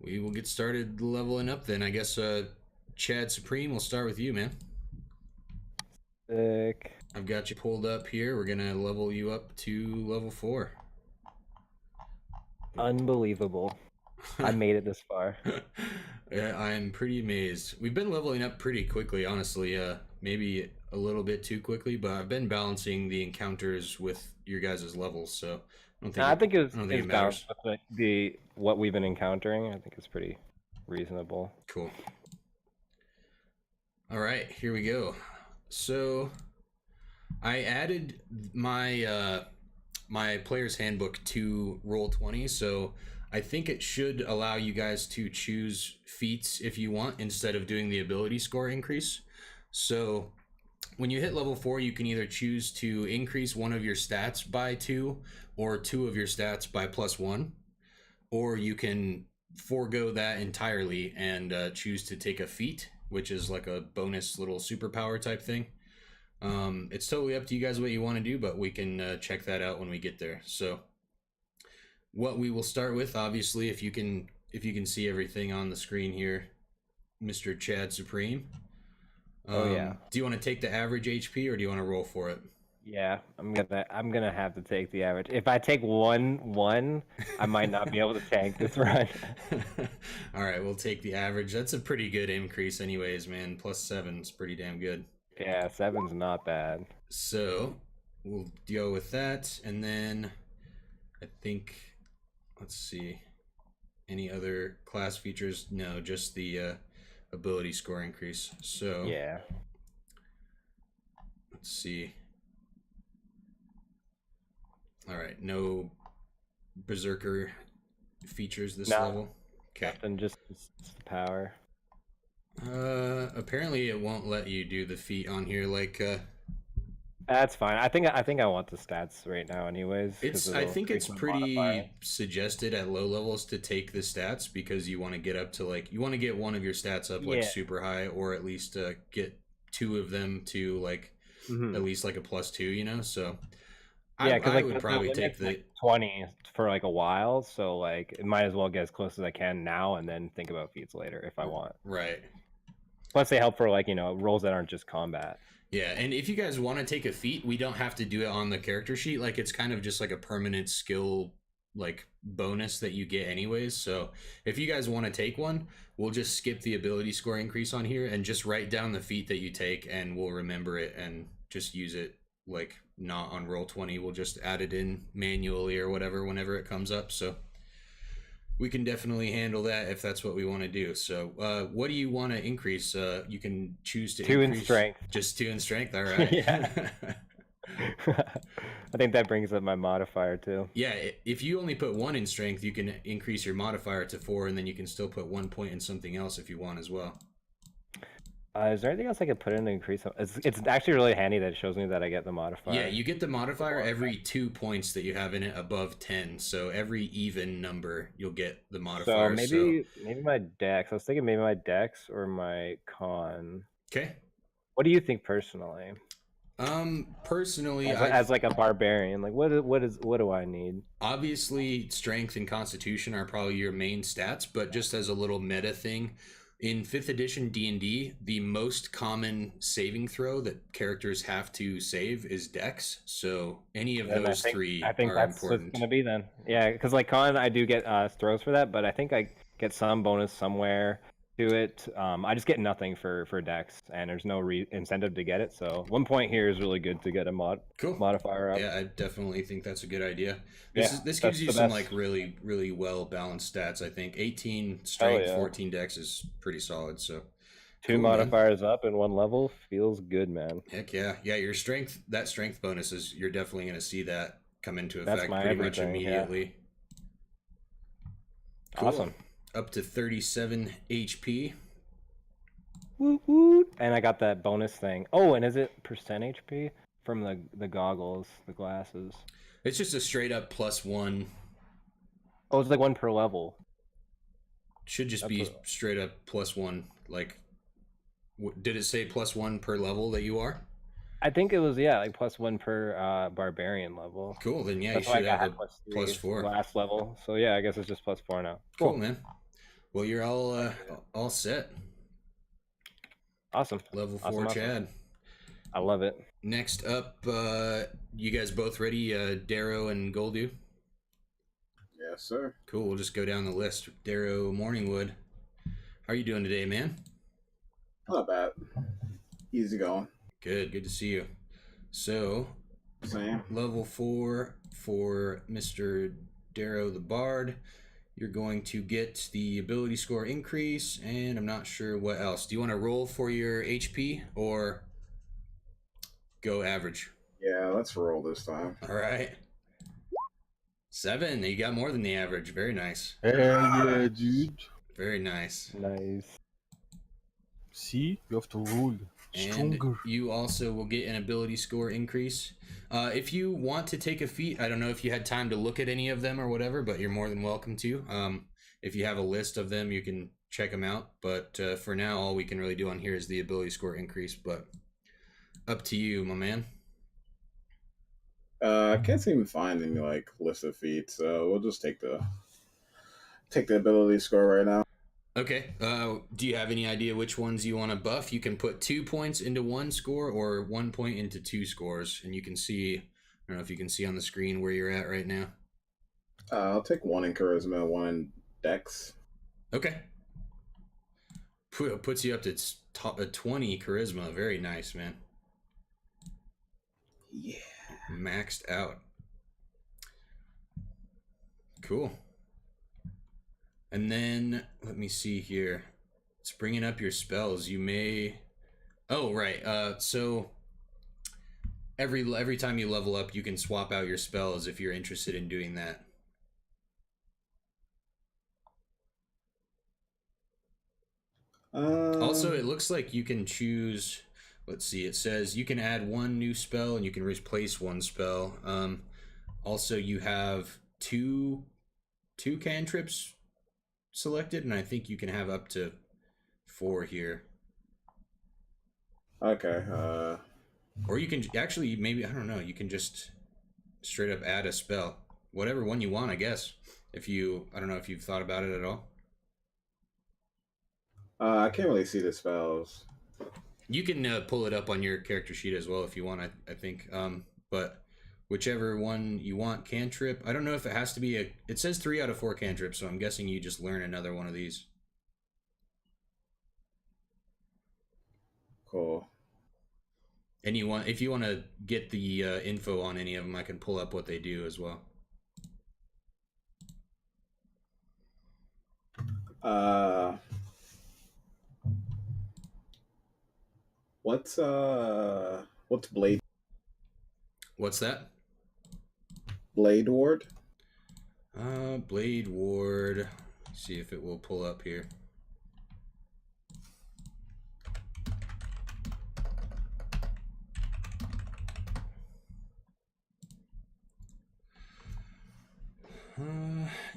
We will get started leveling up then. I guess Chad Supreme, we'll start with you, man. Sick. I've got you pulled up here. We're gonna level you up to level 4. Unbelievable. I made it this far. Yeah, I'm pretty amazed. We've been leveling up pretty quickly, honestly. Maybe a little bit too quickly, but I've been balancing the encounters with your guys' levels, so I think I don't think it's it balanced matters. with the what we've been encountering. I think it's pretty reasonable. Cool. All right, here we go. So I added my player's handbook to Roll20, so I think it should allow you guys to choose feats if you want instead of doing the ability score increase. So when you hit level 4, you can either choose to increase one of your stats by 2 or 2 of your stats by +1, or you can forego that entirely and choose to take a feat, which is like a bonus little superpower type thing. It's totally up to you guys what you want to do, but we can check that out when we get there. So what we will start with, obviously, if you can see everything on the screen here, Mr. Chad Supreme. Oh yeah. Do you want to take the average HP or do you want to roll for it? Yeah, I'm gonna have to take the average. If I take one, I might not be able to tank this run. All right, we'll take the average. That's a pretty good increase, anyways, man. +7 is pretty damn good. Yeah, 7's not bad. So we'll deal with that, and then I think, let's see, any other class features? No, just the ability score increase. So Yeah. let's see. All right, no berserker features this No, level. Okay. nothing. Just power. Apparently it won't let you do the feat on here. Like, That's fine. I think I want the stats right now, anyways. I think it's pretty modify. suggested at low levels to take the stats because you want to get up to you want to get one of your stats up like Yeah. super high, or at least get 2 of them to like at least like a +2, you know. So Yeah, because I like would the probably take limit's the like 20 for like a while, so like it might as well get as close as I can now and then think about feats later if I want. right. Plus they help for like, roles that aren't just combat. Yeah, and if you guys want to take a feat, we don't have to do it on the character sheet. Like it's kind of just like a permanent skill like bonus that you get anyways. So if you guys want to take one, we'll just skip the ability score increase on here and just write down the feat that you take and we'll remember it and just use it like not on Roll20. We'll just add it in manually or whatever whenever it comes up. So we can definitely handle that if that's what we want to do. So, what do you want to increase? You can choose to 2 in increase strength. just 2 in strength. All right. Yeah. I think that brings up my modifier too. Yeah. If you only put 1 in strength, you can increase your modifier to 4, and then you can still put 1 point in something else if you want as well. Is there anything else I could put in to increase? It's actually really handy that it shows me that I get the modifier. Yeah, you get the modifier every 2 points that you have in it above 10. So every even number, you'll get the modifier. So maybe my dex. I was thinking maybe my dex or my con. Okay. What do you think personally? Personally, As like a barbarian, like what do I need? obviously strength and constitution are probably your main stats, but just as a little meta thing, in 5th edition D&D, the most common saving throw that characters have to save is dex, so any of And those three I think are that's important. what it's gonna be then. Yeah, because like con, I do get throws for that, but I think I get some bonus somewhere to it. I just get nothing for dex, and there's no incentive to get it. So 1 point here is really good to get a Cool. modifier up. Yeah, I definitely think that's a good idea. Yeah, This that's gives you the some best. like really well balanced stats. I think 18 strength, yeah. 14 dex is pretty solid. So 2 cool, man. modifiers up in 1 level feels good, man. Heck yeah, yeah. Your strength, that strength bonus is you're definitely going to see that come into effect That's my pretty much everything, yeah. immediately. Cool. Awesome. Up to 37 HP. Woot woot. And I got that bonus thing. Oh, and is it percent HP from the goggles, the glasses? It's just a straight up +1. Oh, it's like 1 per level. Should just be straight up +1. Like, did it say +1 per level that you are? I think it was, yeah, like +1 per barbarian level. Cool, then yeah, That's you why should I got have a +3 +4. last level. So yeah, I guess it's just +4 now. Cool, man. Well, you're all set. Awesome. Level 4 Awesome. Chad. I love it. Next up, you guys both ready? Darrow and Goldu. Yes, sir. Cool. We'll just go down the list. Darrow Morningwood. How are you doing today, man? Not bad. Easy going. Good. Good to see you. So, Same. level 4 for Mr. Darrow the Bard. You're going to get the ability score increase, and I'm not sure what else. Do you want to roll for your HP or go average? Yeah, let's roll this time. All right. 7. You got more than the average. Very nice. Hell yeah, dude. Very nice. Nice. See, you have to roll stronger. And you also will get an ability score increase. If you want to take a feat, I don't know if you had time to look at any of them or whatever, but you're more than welcome to. If you have a list of them, you can check them out. But for now, all we can really do on here is the ability score increase. But up to you, my man. I can't seem to find any like list of feats, so we'll just take the ability score right now. Okay. Do you have any idea which ones you want to buff? You can put 2 points into one score or 1 point into 2 scores, and you can see. I don't know if you can see on the screen where you're at right now. I'll take 1 in charisma, 1 in dex. Okay. Puts you up to 20 charisma. Very nice, man. Yeah. Maxed out. Cool. And then let me see here. It's bringing up your spells. You may. Oh right. So every time you level up, you can swap out your spells if you're interested in doing that. Also, it looks like you can choose. Let's see. It says you can add 1 new spell and you can replace 1 spell. Also, you have two cantrips selected, and I think you can have up to 4 here. Okay. Or you can actually maybe, I don't know, you can just straight up add a spell, whatever one you want, I guess. I don't know if you've thought about it at all. I can't really see the spells. You can pull it up on your character sheet as well if you want. I think, but whichever one you want, cantrip. I don't know if it has to be it says 3 out of 4 cantrips, so I'm guessing you just learn another one of these. Cool. And if you want to get the info on any of them, I can pull up what they do as well. What's Blade? What's that? Blade Ward? Blade Ward. Let's see if it will pull up here.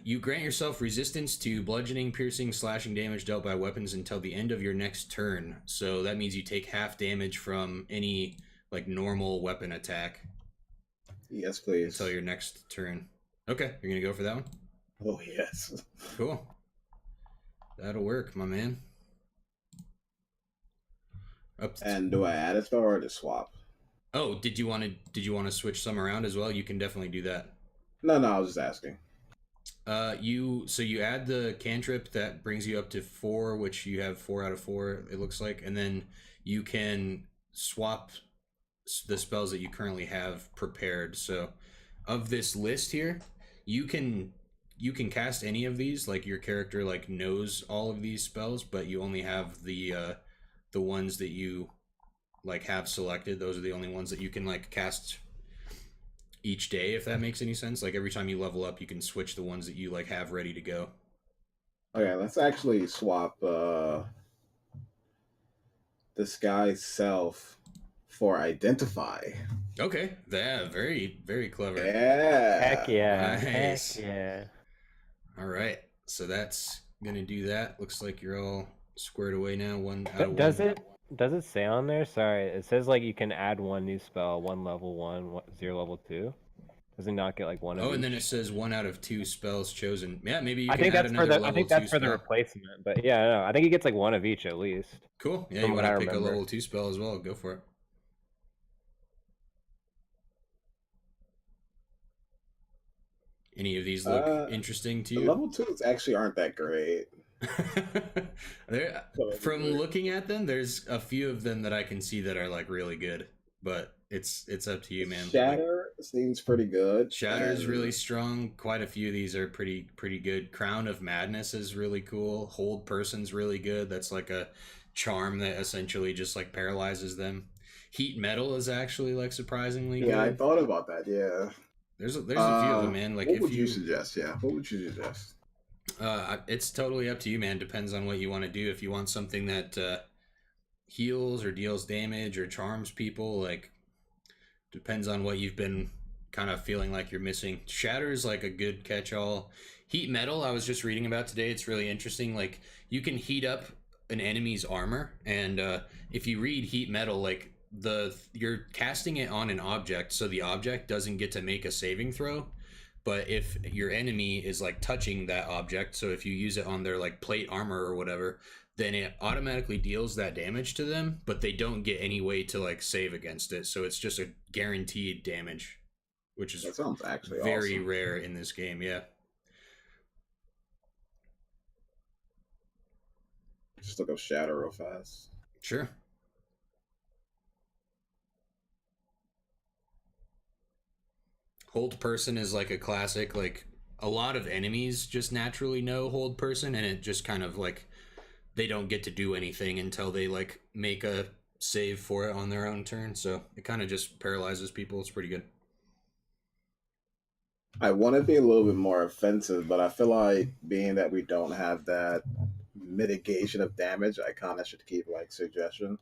You grant yourself resistance to bludgeoning, piercing, slashing damage dealt by weapons until the end of your next turn. So that means you take half damage from any like normal weapon attack. Yes, please. Until your next turn. Okay, you're gonna go for that one? Oh yes. Cool. That'll work, my man. And do I add a spell or just swap? Oh, did you want to switch some around as well? You can definitely do that. No, I was just asking. You add the cantrip that brings you up to 4, which you have 4 out of 4, it looks like, and then you can swap the spells that you currently have prepared. So, of this list here, you can cast any of these. Like your character like knows all of these spells, but you only have the ones that you like have selected. Those are the only ones that you can like cast each day, if that makes any sense. Like every time you level up, you can switch the ones that you like have ready to go. Okay, let's actually swap this guy's self for identify. Okay, yeah, very, very clever. Yeah. Heck yeah. Nice. Heck yeah. All right, so that's gonna do that. Looks like you're all squared away now. One out of Does one. does it say on there? Sorry, it says like you can add 1 new spell, 1 level 1, 0 level 2. Does he not get like one of Oh, and each? then it says 1 out of 2 spells chosen. Yeah, maybe you I can think add that's for another the. level I think 2 that's for the spell. replacement. But yeah, no, I think he gets like one of each at least. Cool. Yeah, From you what want I to pick a remember. level 2 spell as well? Go for it. Any of these look interesting to The you? level 2s actually aren't that great. From looking at them, there's a few of them that I can see that are like really good, but it's up to you, man. Shatter seems pretty good. Shatter is really strong. Quite a few of these are pretty good. Crown of Madness is really cool. Hold Person's really good. That's like a charm that essentially just like paralyzes them. Heat Metal is actually like surprisingly good. Yeah, I thought about that. Yeah, there's a few of them, man. Like what if would you suggest? Yeah, what would you suggest? It's totally up to you, man. Depends on what you want to do. If you want something that heals or deals damage or charms people, like depends on what you've been kind of feeling like you're missing. Shatter is like a good catch-all. Heat Metal, I was just reading about today. It's really interesting. Like you can heat up an enemy's armor, and if you read Heat Metal, like you're casting it on an object, so the object doesn't get to make a saving throw. But if your enemy is like touching that object, so if you use it on their like plate armor or whatever, then it automatically deals that damage to them, but they don't get any way to like save against it. So it's just a guaranteed damage, which is That sounds actually very awesome. rare in this game. Yeah. Just look up Shatter real fast. Sure. Hold Person is like a classic. Like a lot of enemies just naturally know Hold Person, and it just kind of like they don't get to do anything until they like make a save for it on their own turn. So it kind of just paralyzes people. It's pretty good. I want to be a little bit more offensive, but I feel like being that we don't have that mitigation of damage, I kind of should keep like suggestion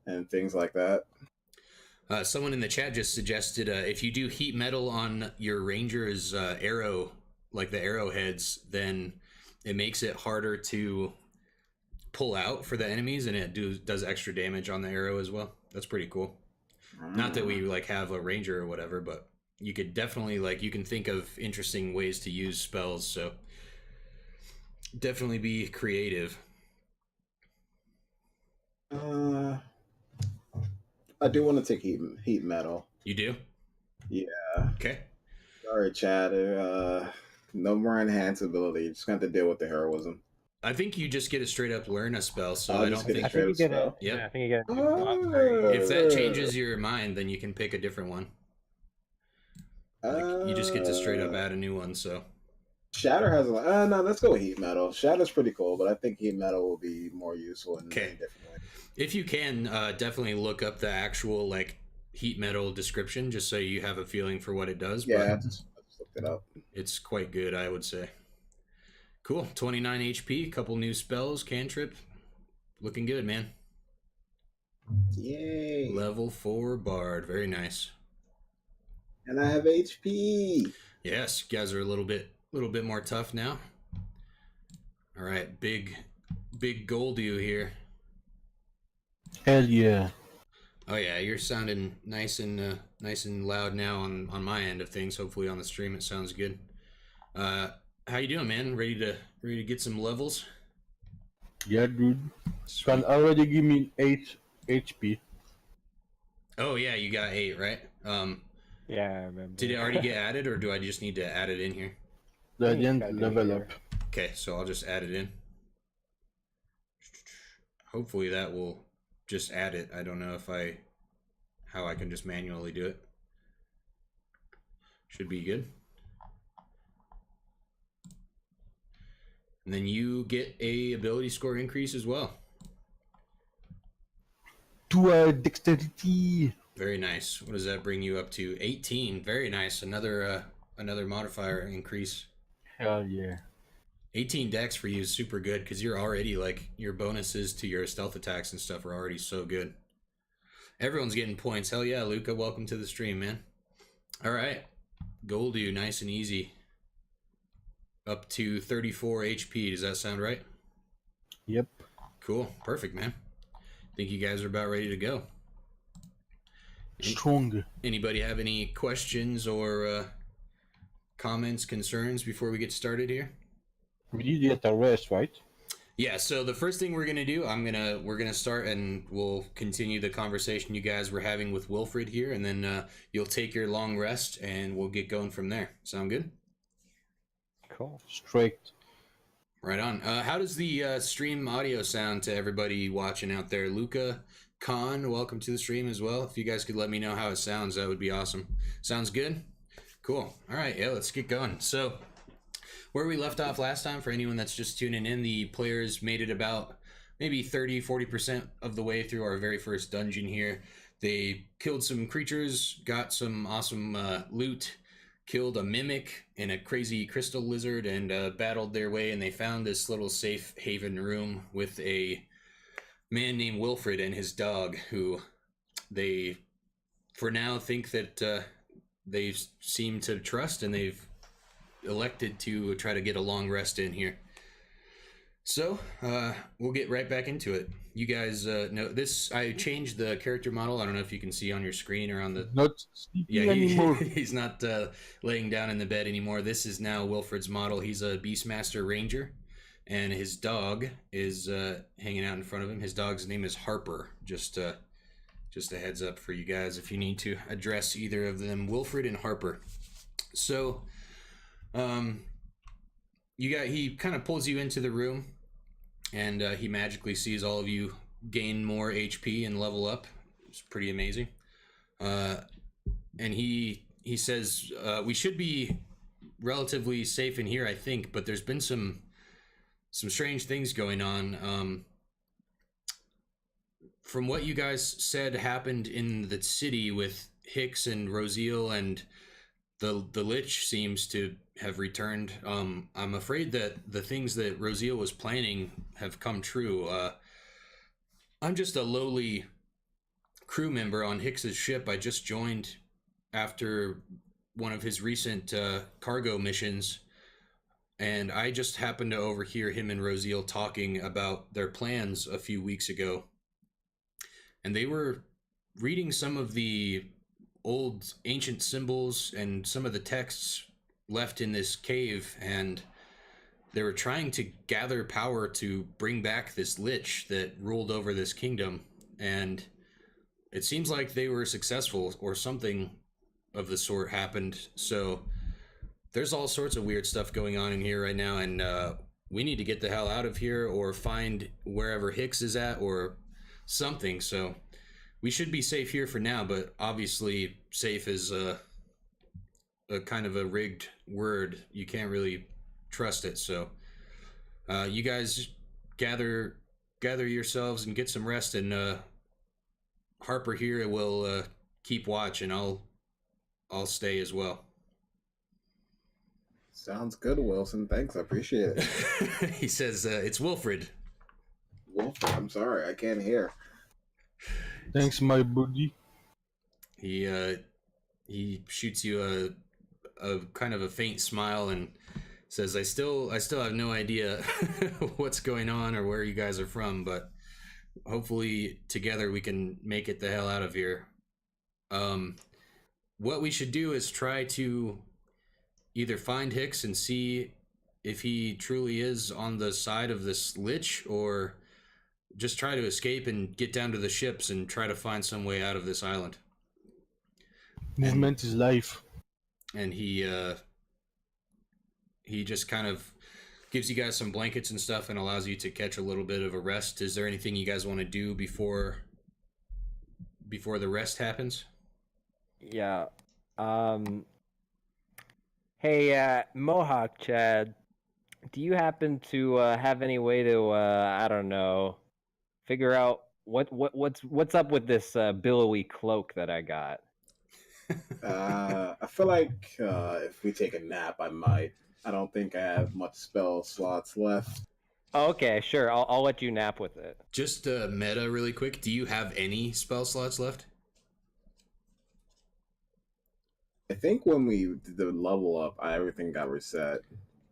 and things like that. Someone in the chat just suggested if you do Heat Metal on your Ranger's arrow, like the arrowheads, then it makes it harder to pull out for the enemies, and it does extra damage on the arrow as well. That's pretty cool. Not that we like have a Ranger or whatever, but you could definitely like you can think of interesting ways to use spells. So definitely be creative. I do want to take heat Metal. You do? Yeah. Okay. Sorry, Chatter. No more enhanced ability. Just got to deal with the heroism. I think you just get a straight up learn a spell, so I'll I just don't get think. a straight up spell. Yep. Yeah, I think you get. If that changes your mind, then you can pick a different one. Like, you just get to straight up add a new one. So Shatter has a no. Let's go with Heat Metal. Shatter's pretty cool, but I think Heat Metal will be more useful in a different way. If you can, definitely look up the actual like Heat Metal description, just so you have a feeling for what it does. Yeah, but I just looked it up. It's quite good, I would say. Cool. 29 HP, couple new spells, cantrip. Looking good, man. Yay! Level 4 Bard. Very nice. And I have HP. Yes, you guys are a little bit more tough now. All right, big Goldu here. Hell yeah. Oh yeah, you're sounding nice and loud now on my end of things. Hopefully on the stream it sounds good. How you doing, man? Ready to get some levels? Yeah, dude. Sweet. Can already give me 8 HP. Oh yeah, you got 8, right? Yeah, I remember. Did it already get added, or do I just need to add it in here? I think you didn't gotta do it level here. up. Okay, so I'll just add it in. Hopefully that will just add it. I don't know how I can just manually do it. Should be good. And then you get a ability score increase as well. To dexterity. Very nice. What does that bring you up to? 18. Very nice. Another modifier increase. Hell yeah. 18 dex for you is super good because you're already like your bonuses to your stealth attacks and stuff are already so good. Everyone's getting points. Hell yeah, Luca. Welcome to the stream, man. All right. Goldu, nice and easy. Up to 34 HP. Does that sound right? Yep. Cool. Perfect, man. Think you guys are about ready to go. Strong. Anybody have any questions or comments, concerns before we get started here? We need to get the rest, right? Yeah, so the first thing we're gonna do, we're gonna start and we'll continue the conversation you guys were having with Wilfred here, and then you'll take your long rest and we'll get going from there. Sound good? Cool. Strict. Right on. How does the stream audio sound to everybody watching out there? Luca, Khan, welcome to the stream as well. If you guys could let me know how it sounds, that would be awesome. Sounds good? Cool. All right, yeah, let's get going. So, where we left off last time, for anyone that's just tuning in, the players made it about maybe 30-40% of the way through our very first dungeon here. They killed some creatures, got some awesome loot, killed a mimic and a crazy crystal lizard, and battled their way, and they found this little safe haven room with a man named Wilfred and his dog, who they, for now, think that they seem to trust, and they've elected to try to get a long rest in here. So, we'll get right back into it. You guys know this. I changed the character model. I don't know if you can see on your screen or on the... Not sleeping Yeah, anymore. he's not laying down in the bed anymore. This is now Wilfred's model. He's a Beastmaster Ranger, and his dog is hanging out in front of him. His dog's name is Harper. Just a heads up for you guys if you need to address either of them, Wilfred and Harper. So, he kind of pulls you into the room, and he magically sees all of you gain more HP and level up. It's pretty amazing. And he says, we should be relatively safe in here, I think, but there's been some strange things going on. From what you guys said happened in the city with Hicks and Rosiel, and the Lich seems to have returned. I'm afraid that the things that Rosiel was planning have come true. I'm just a lowly crew member on Hicks's ship. I just joined after one of his recent cargo missions, and I just happened to overhear him and Rosiel talking about their plans a few weeks ago, and they were reading some of the old ancient symbols and some of the texts left in this cave, and they were trying to gather power to bring back this lich that ruled over this kingdom, and it seems like they were successful, or something of the sort happened. So there's all sorts of weird stuff going on in here right now, and we need to get the hell out of here or find wherever Hicks is at or something. So we should be safe here for now, but obviously safe is a kind of a rigged word. You can't really trust it. So you guys gather yourselves and get some rest, and Harper here will keep watch, and I'll stay as well. Sounds good, Wilson. Thanks, I appreciate it. He says, it's Wilfred. Wilfred, I'm sorry, I can't hear. Thanks, my buddy. He shoots you a kind of a faint smile and says, I still have no idea what's going on or where you guys are from, but hopefully together we can make it the hell out of here. What we should do is try to either find Hicks and see if he truly is on the side of this lich, or just try to escape and get down to the ships and try to find some way out of this island. Movement is life. And he just kind of gives you guys some blankets and stuff and allows you to catch a little bit of a rest. Is there anything you guys want to do before the rest happens? Yeah. Hey, Mohawk Chad, do you happen to have any way to I don't know, figure out what's up with this billowy cloak that I got? I feel like if we take a nap, I might. I don't think I have much spell slots left. Oh, okay, sure. I'll let you nap with it. Just meta really quick. Do you have any spell slots left? I think when we did the level up, everything got reset.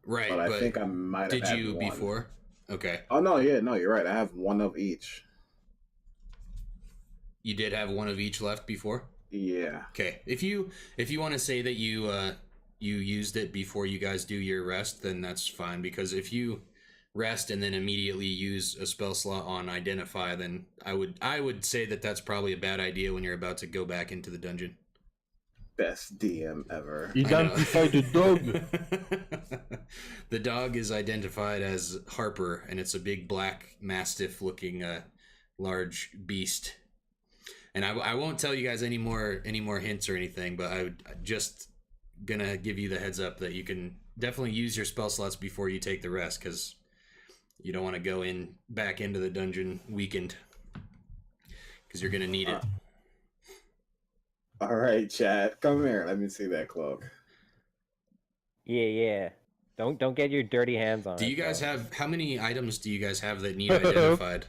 Right, but I think I might have did had you one. before? Okay. Oh no, yeah, no, you're right. I have one of each. You did have one of each left before? Yeah. Okay. If you want to say that you you used it before you guys do your rest, then that's fine. Because if you rest and then immediately use a spell slot on identify, then I would say that that's probably a bad idea when you're about to go back into the dungeon. Best DM ever. Identify the dog. The dog is identified as Harper, and it's a big black mastiff looking large beast. And I won't tell you guys any more hints or anything, but I'm just gonna give you the heads up that you can definitely use your spell slots before you take the rest, because you don't want to go back into the dungeon weakened, because you're gonna need it. All right, Chad, come here. Let me see that cloak. Yeah. Don't get your dirty hands on it. Do you guys have, how many items do you guys have that need identified?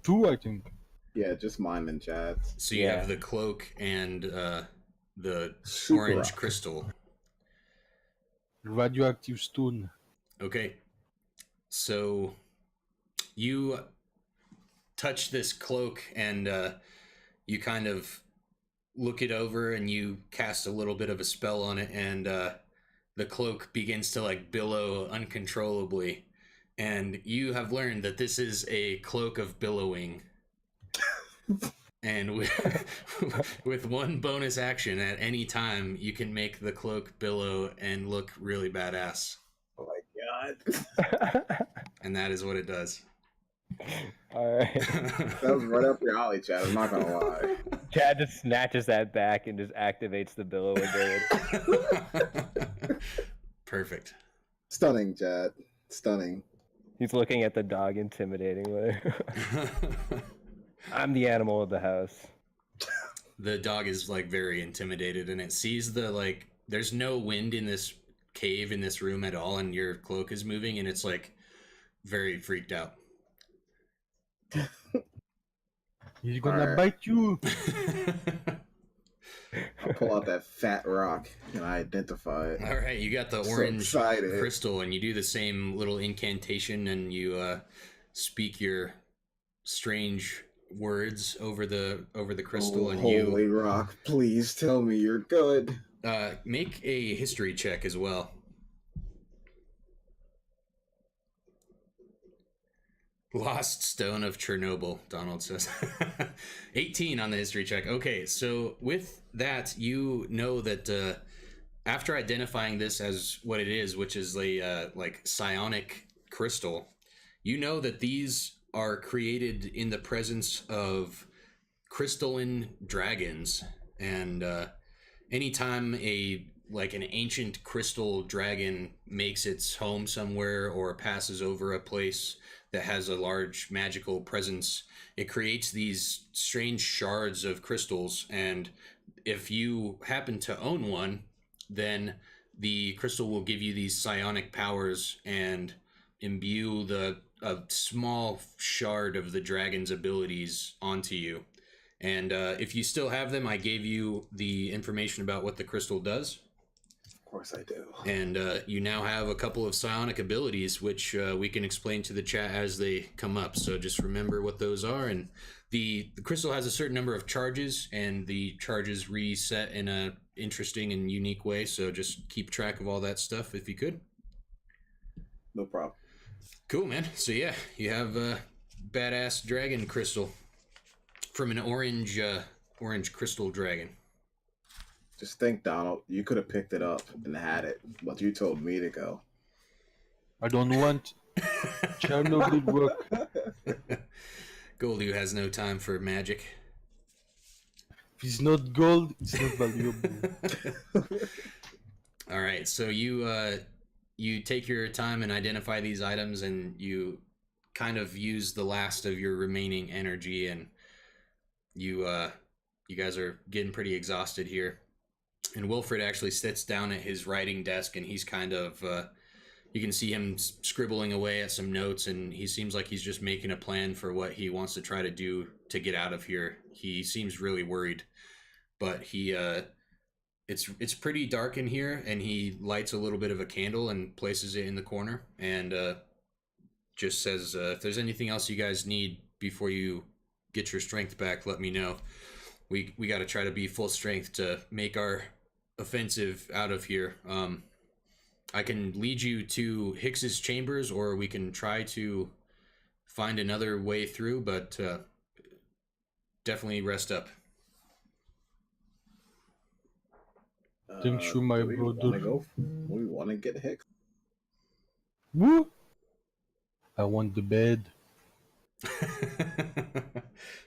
2, I think. Yeah, just mine and Chad's. So you have the cloak and the Super orange rock. crystal. Radioactive stone. Okay. So you touch this cloak and you kind of look it over and you cast a little bit of a spell on it, and the cloak begins to like billow uncontrollably. And you have learned that this is a cloak of billowing. And with one bonus action at any time, you can make the cloak billow and look really badass. Oh my god. And that is what it does. All right. That was right up your alley, Chad. I'm not gonna lie. Chad just snatches that back and just activates the billow again. Perfect. Stunning, Chad. Stunning. He's looking at the dog intimidatingly. I'm the animal of the house. The dog is like very intimidated, and it sees there's no wind in this cave in this room at all, and your cloak is moving, and it's like very freaked out. He's gonna Alright. bite you. I'll pull out that fat rock and I identify it. All right, you got the So orange excited. crystal, and you do the same little incantation, and you speak your strange words over the crystal, and holy rock, please tell me you're good. make a history check as well. Lost Stone of Chernobyl, Donald says. 18 on the history check. Okay, so with that, you know that after identifying this as what it is, which is a like psionic crystal, you know that these are created in the presence of crystalline dragons. And anytime an ancient crystal dragon makes its home somewhere or passes over a place that has a large magical presence, it creates these strange shards of crystals. And if you happen to own one, then the crystal will give you these psionic powers and imbue a small shard of the dragon's abilities onto you. And if you still have them, I gave you the information about what the crystal does. Of course I do. And you now have a couple of psionic abilities, which we can explain to the chat as they come up. So just remember what those are. And the crystal has a certain number of charges, and the charges reset in a interesting and unique way. So just keep track of all that stuff if you could. No problem. Cool, man. So yeah, you have a badass dragon crystal from an orange crystal dragon. Just think, Donald, you could have picked it up and had it, but you told me to go. I don't want Chernobyl work. Goldu has no time for magic. If it's not gold, it's not valuable. All right, so you take your time and identify these items, and you kind of use the last of your remaining energy, and you guys are getting pretty exhausted here. And Wilfred actually sits down at his writing desk, and he's kind of you can see him scribbling away at some notes, and he seems like he's just making a plan for what he wants to try to do to get out of here. He seems really worried, but it's pretty dark in here, and he lights a little bit of a candle and places it in the corner, and just says, if there's anything else you guys need before you get your strength back, let me know. We got to try to be full strength to make our offensive out of here. I can lead you to Hicks's chambers, or we can try to find another way through, but definitely rest up. Thank you, my do we brother. We want to get Hicks. Woo! I want the bed.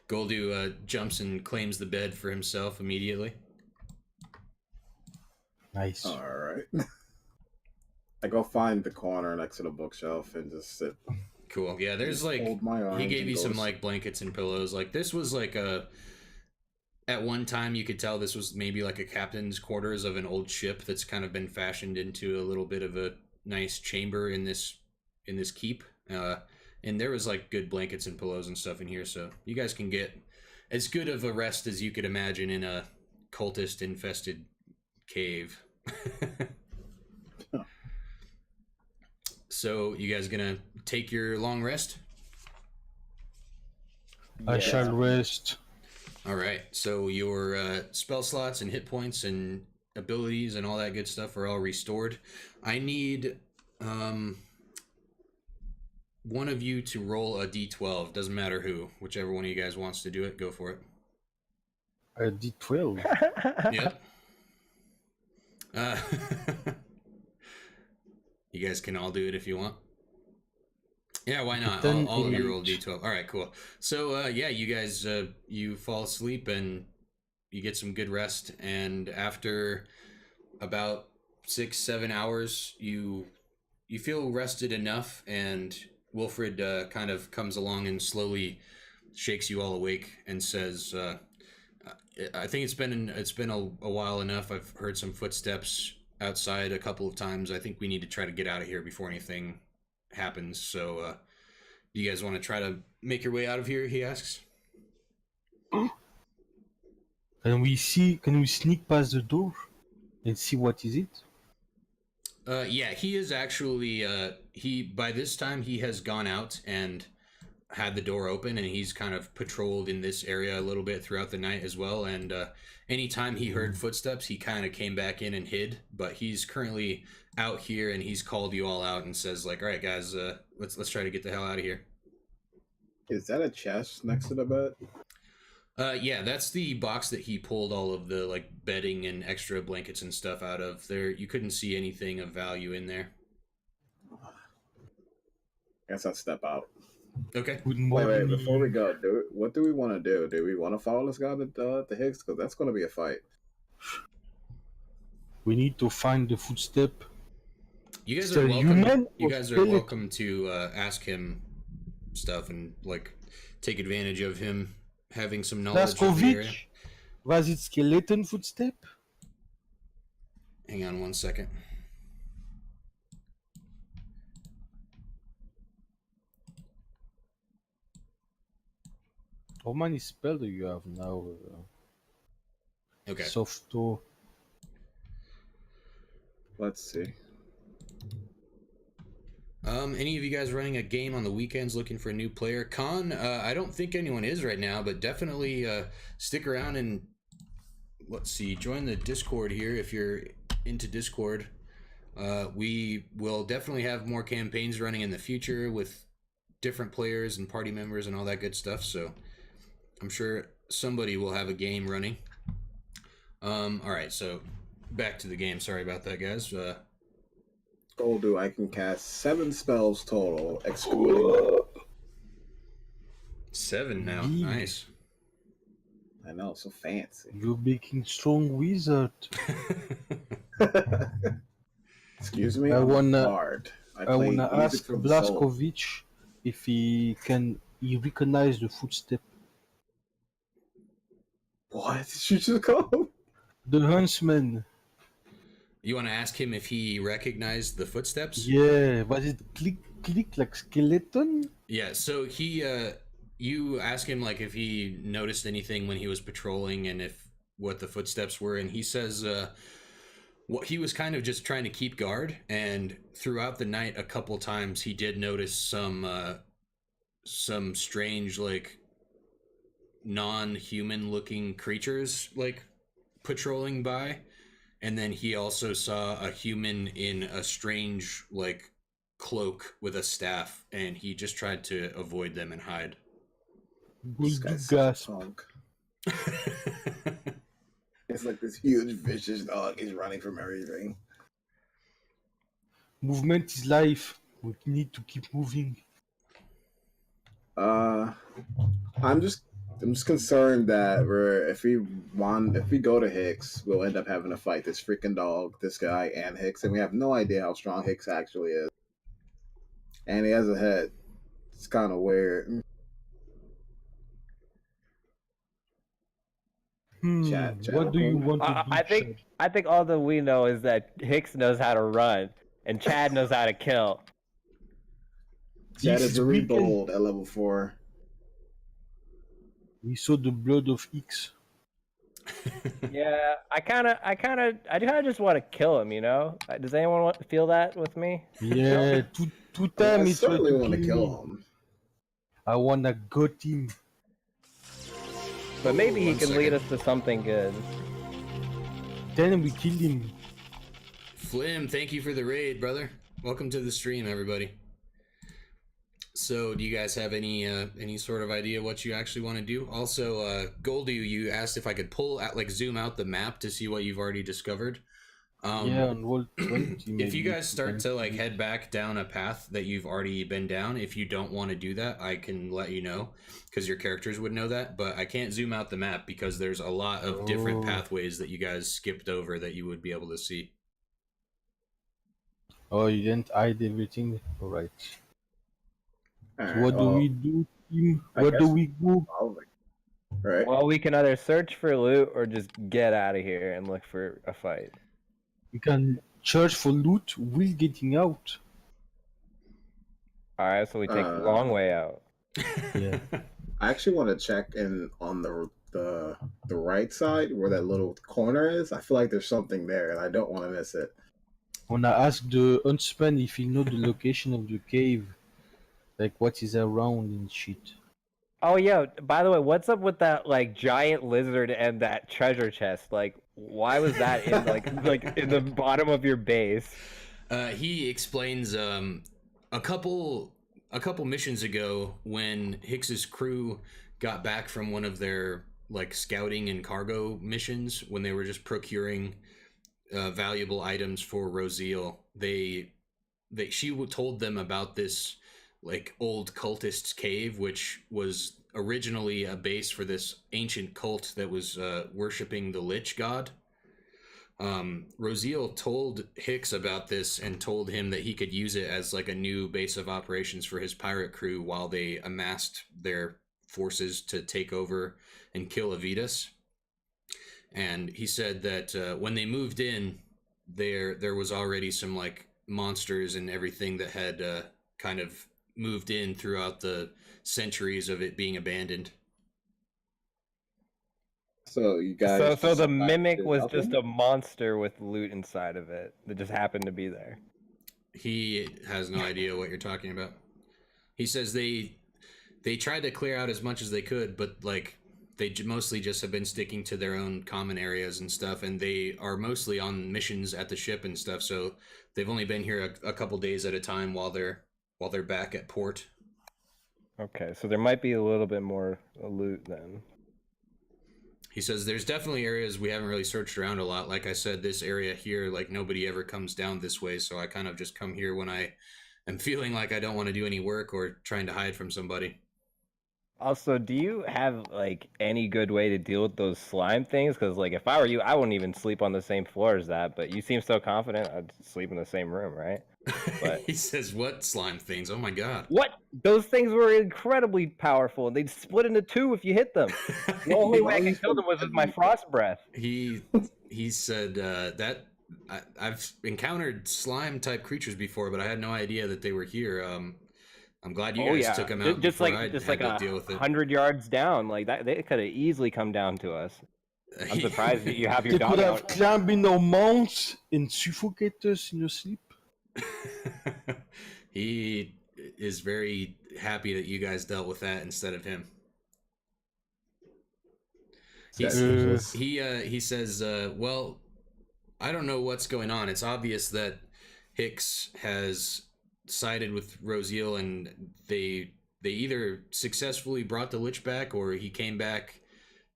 Goldu jumps and claims the bed for himself immediately. Nice. All right. I go find the corner next to the bookshelf and just sit. Cool. Yeah, there's Just like hold my arms he gave and you go some to like blankets and pillows. Like this was like a at one time you could tell this was maybe like a captain's quarters of an old ship that's kind of been fashioned into a little bit of a nice chamber in this keep. And there was like good blankets and pillows and stuff in here, so you guys can get as good of a rest as you could imagine in a cultist infested cave. So you guys gonna take your long rest? I shall rest. All right. So your spell slots and hit points and abilities and all that good stuff are all restored. I need one of you to roll a d12. Doesn't matter who. Whichever one of you guys wants to do it, go for it. I did 12. Yep. You guys can all do it if you want. Yeah, why not? All of you roll d12. All right, cool. So yeah, you guys you fall asleep and you get some good rest, and after about 6-7 hours, you feel rested enough, and Wilfred kind of comes along and slowly shakes you all awake and says, I think it's been a while enough. I've heard some footsteps outside a couple of times. I think we need to try to get out of here before anything happens. So do you guys want to try to make your way out of here, he asks? Can we sneak past the door and see what is it? Yeah, he is actually by this time he has gone out and had the door open, and he's kind of patrolled in this area a little bit throughout the night as well, and anytime he heard footsteps he kind of came back in and hid, but he's currently out here and he's called you all out and says like, all right guys, let's try to get the hell out of here. Is that a chest next to the bed? Yeah, that's the box that he pulled all of the like bedding and extra blankets and stuff out of there. You couldn't see anything of value in there. Guess I'll step out. Okay. Wait, before we go, what do we want to do? Do we want to follow this guy to Higgs? Because that's going to be a fight. We need to find the footstep. You guys are welcome. You guys are welcome to ask him stuff and like take advantage of him having some knowledge of the area. Was it skeleton footstep? Hang on one second. How many spells do you have now? Okay. Softo. Let's see. Any of you guys running a game on the weekends looking for a new player? Con, I don't think anyone is right now, but definitely stick around and let's see, join the Discord here if you're into Discord. We will definitely have more campaigns running in the future with different players and party members and all that good stuff, so I'm sure somebody will have a game running. Alright, so back to the game. Sorry about that, guys. Goldu, I can cast 7 spells total, excluding... 7 now. Nice. I know, so fancy. You're making strong wizard. Excuse me, I wanna bard. I wanna ask Blazkowicz if he recognize the footstep. What did you just call? The huntsman. You want to ask him if he recognized the footsteps? Yeah, was it click like skeleton? Yeah, so he you ask him like if he noticed anything when he was patrolling and if what the footsteps were, and he says what he was kind of just trying to keep guard, and throughout the night a couple times he did notice some strange like non-human looking creatures like patrolling by. and then he also saw a human in a strange like cloak with a staff, and he just tried to avoid them and hide. This guy's such a punk. It's like this huge vicious dog. He's running from everything. Movement is life. We need to keep moving. I'm just concerned that if we go to Hicks, we'll end up having to fight this freaking dog, this guy, and Hicks, and we have no idea how strong Hicks actually is. And he has a head. It's kind of weird. Chat, What do you want to do? I think all that we know is that Hicks knows how to run and Chad knows how to kill. Chad is very bold at level 4. We saw the blood of X. Yeah, I kind of just want to kill him, you know? Does anyone feel that with me? Yeah, two times I certainly want to kill him. I want to gut him. But maybe he can lead us to something good. Then we kill him. Flim, thank you for the raid, brother. Welcome to the stream, everybody. So, do you guys have any sort of idea what you actually want to do? Also, Goldie, you asked if I could zoom out the map to see what you've already discovered. Yeah, on World 20. If you guys start to head back down a path that you've already been down, if you don't want to do that, I can let you know, because your characters would know that. But I can't zoom out the map because there's a lot of different pathways that you guys skipped over that you would be able to see. Oh, you didn't hide everything? Alright. So what do we do, team? Where do we go? Right. Well, we can either search for loot or just get out of here and look for a fight. We can search for loot while getting out. Alright, so we take the long way out. Yeah. I actually want to check in on the right side where that little corner is. I feel like there's something there, and I don't want to miss it. I wanna ask the huntsman if he know the location of the cave, like what is around and shit. Oh yeah, by the way, what's up with that giant lizard and that treasure chest? Like, why was that in like in the bottom of your base? He explains a couple missions ago, when Hicks's crew got back from one of their scouting and cargo missions, when they were just procuring valuable items for Rosiel, she told them about this old cultist's cave, which was originally a base for this ancient cult that was worshiping the Lich god. Rosiel told Hicks about this and told him that he could use it as a new base of operations for his pirate crew while they amassed their forces to take over and kill Avitus. And he said that when they moved in, there was already some monsters and everything that had kind of moved in throughout the centuries of it being abandoned. So you guys. So the mimic was just a monster with loot inside of it that just happened to be there. He has no idea what you're talking about. He says they tried to clear out as much as they could, but they mostly just have been sticking to their own common areas and stuff, and they are mostly on missions at the ship and stuff. So they've only been here a couple days at a time while they're back at port. Okay, so there might be a little bit more loot then. He says there's definitely areas we haven't really searched around a lot. Like I said, this area here, nobody ever comes down this way, so I kind of just come here when I am feeling like I don't want to do any work or trying to hide from somebody. Also, do you have any good way to deal with those slime things? Because if I were you, I wouldn't even sleep on the same floor as that. But you seem so confident, I'd sleep in the same room, right? But he says, "What slime things? Oh my god! What? Those things were incredibly powerful, and they'd split into two if you hit them. The only way I can kill them was with my frost breath." He said that I've encountered slime type creatures before, but I had no idea that they were here. I'm glad you guys took them out. Just like 100 yards down, that they could have easily come down to us. I'm surprised that you have your dog out. They out. could have climbed in our mounts and suffocate us in your sleep. He is very happy that you guys dealt with that instead of him. He says, well, I don't know what's going on. It's obvious that Hicks has sided with Rosiel, and they either successfully brought the Lich back, or he came back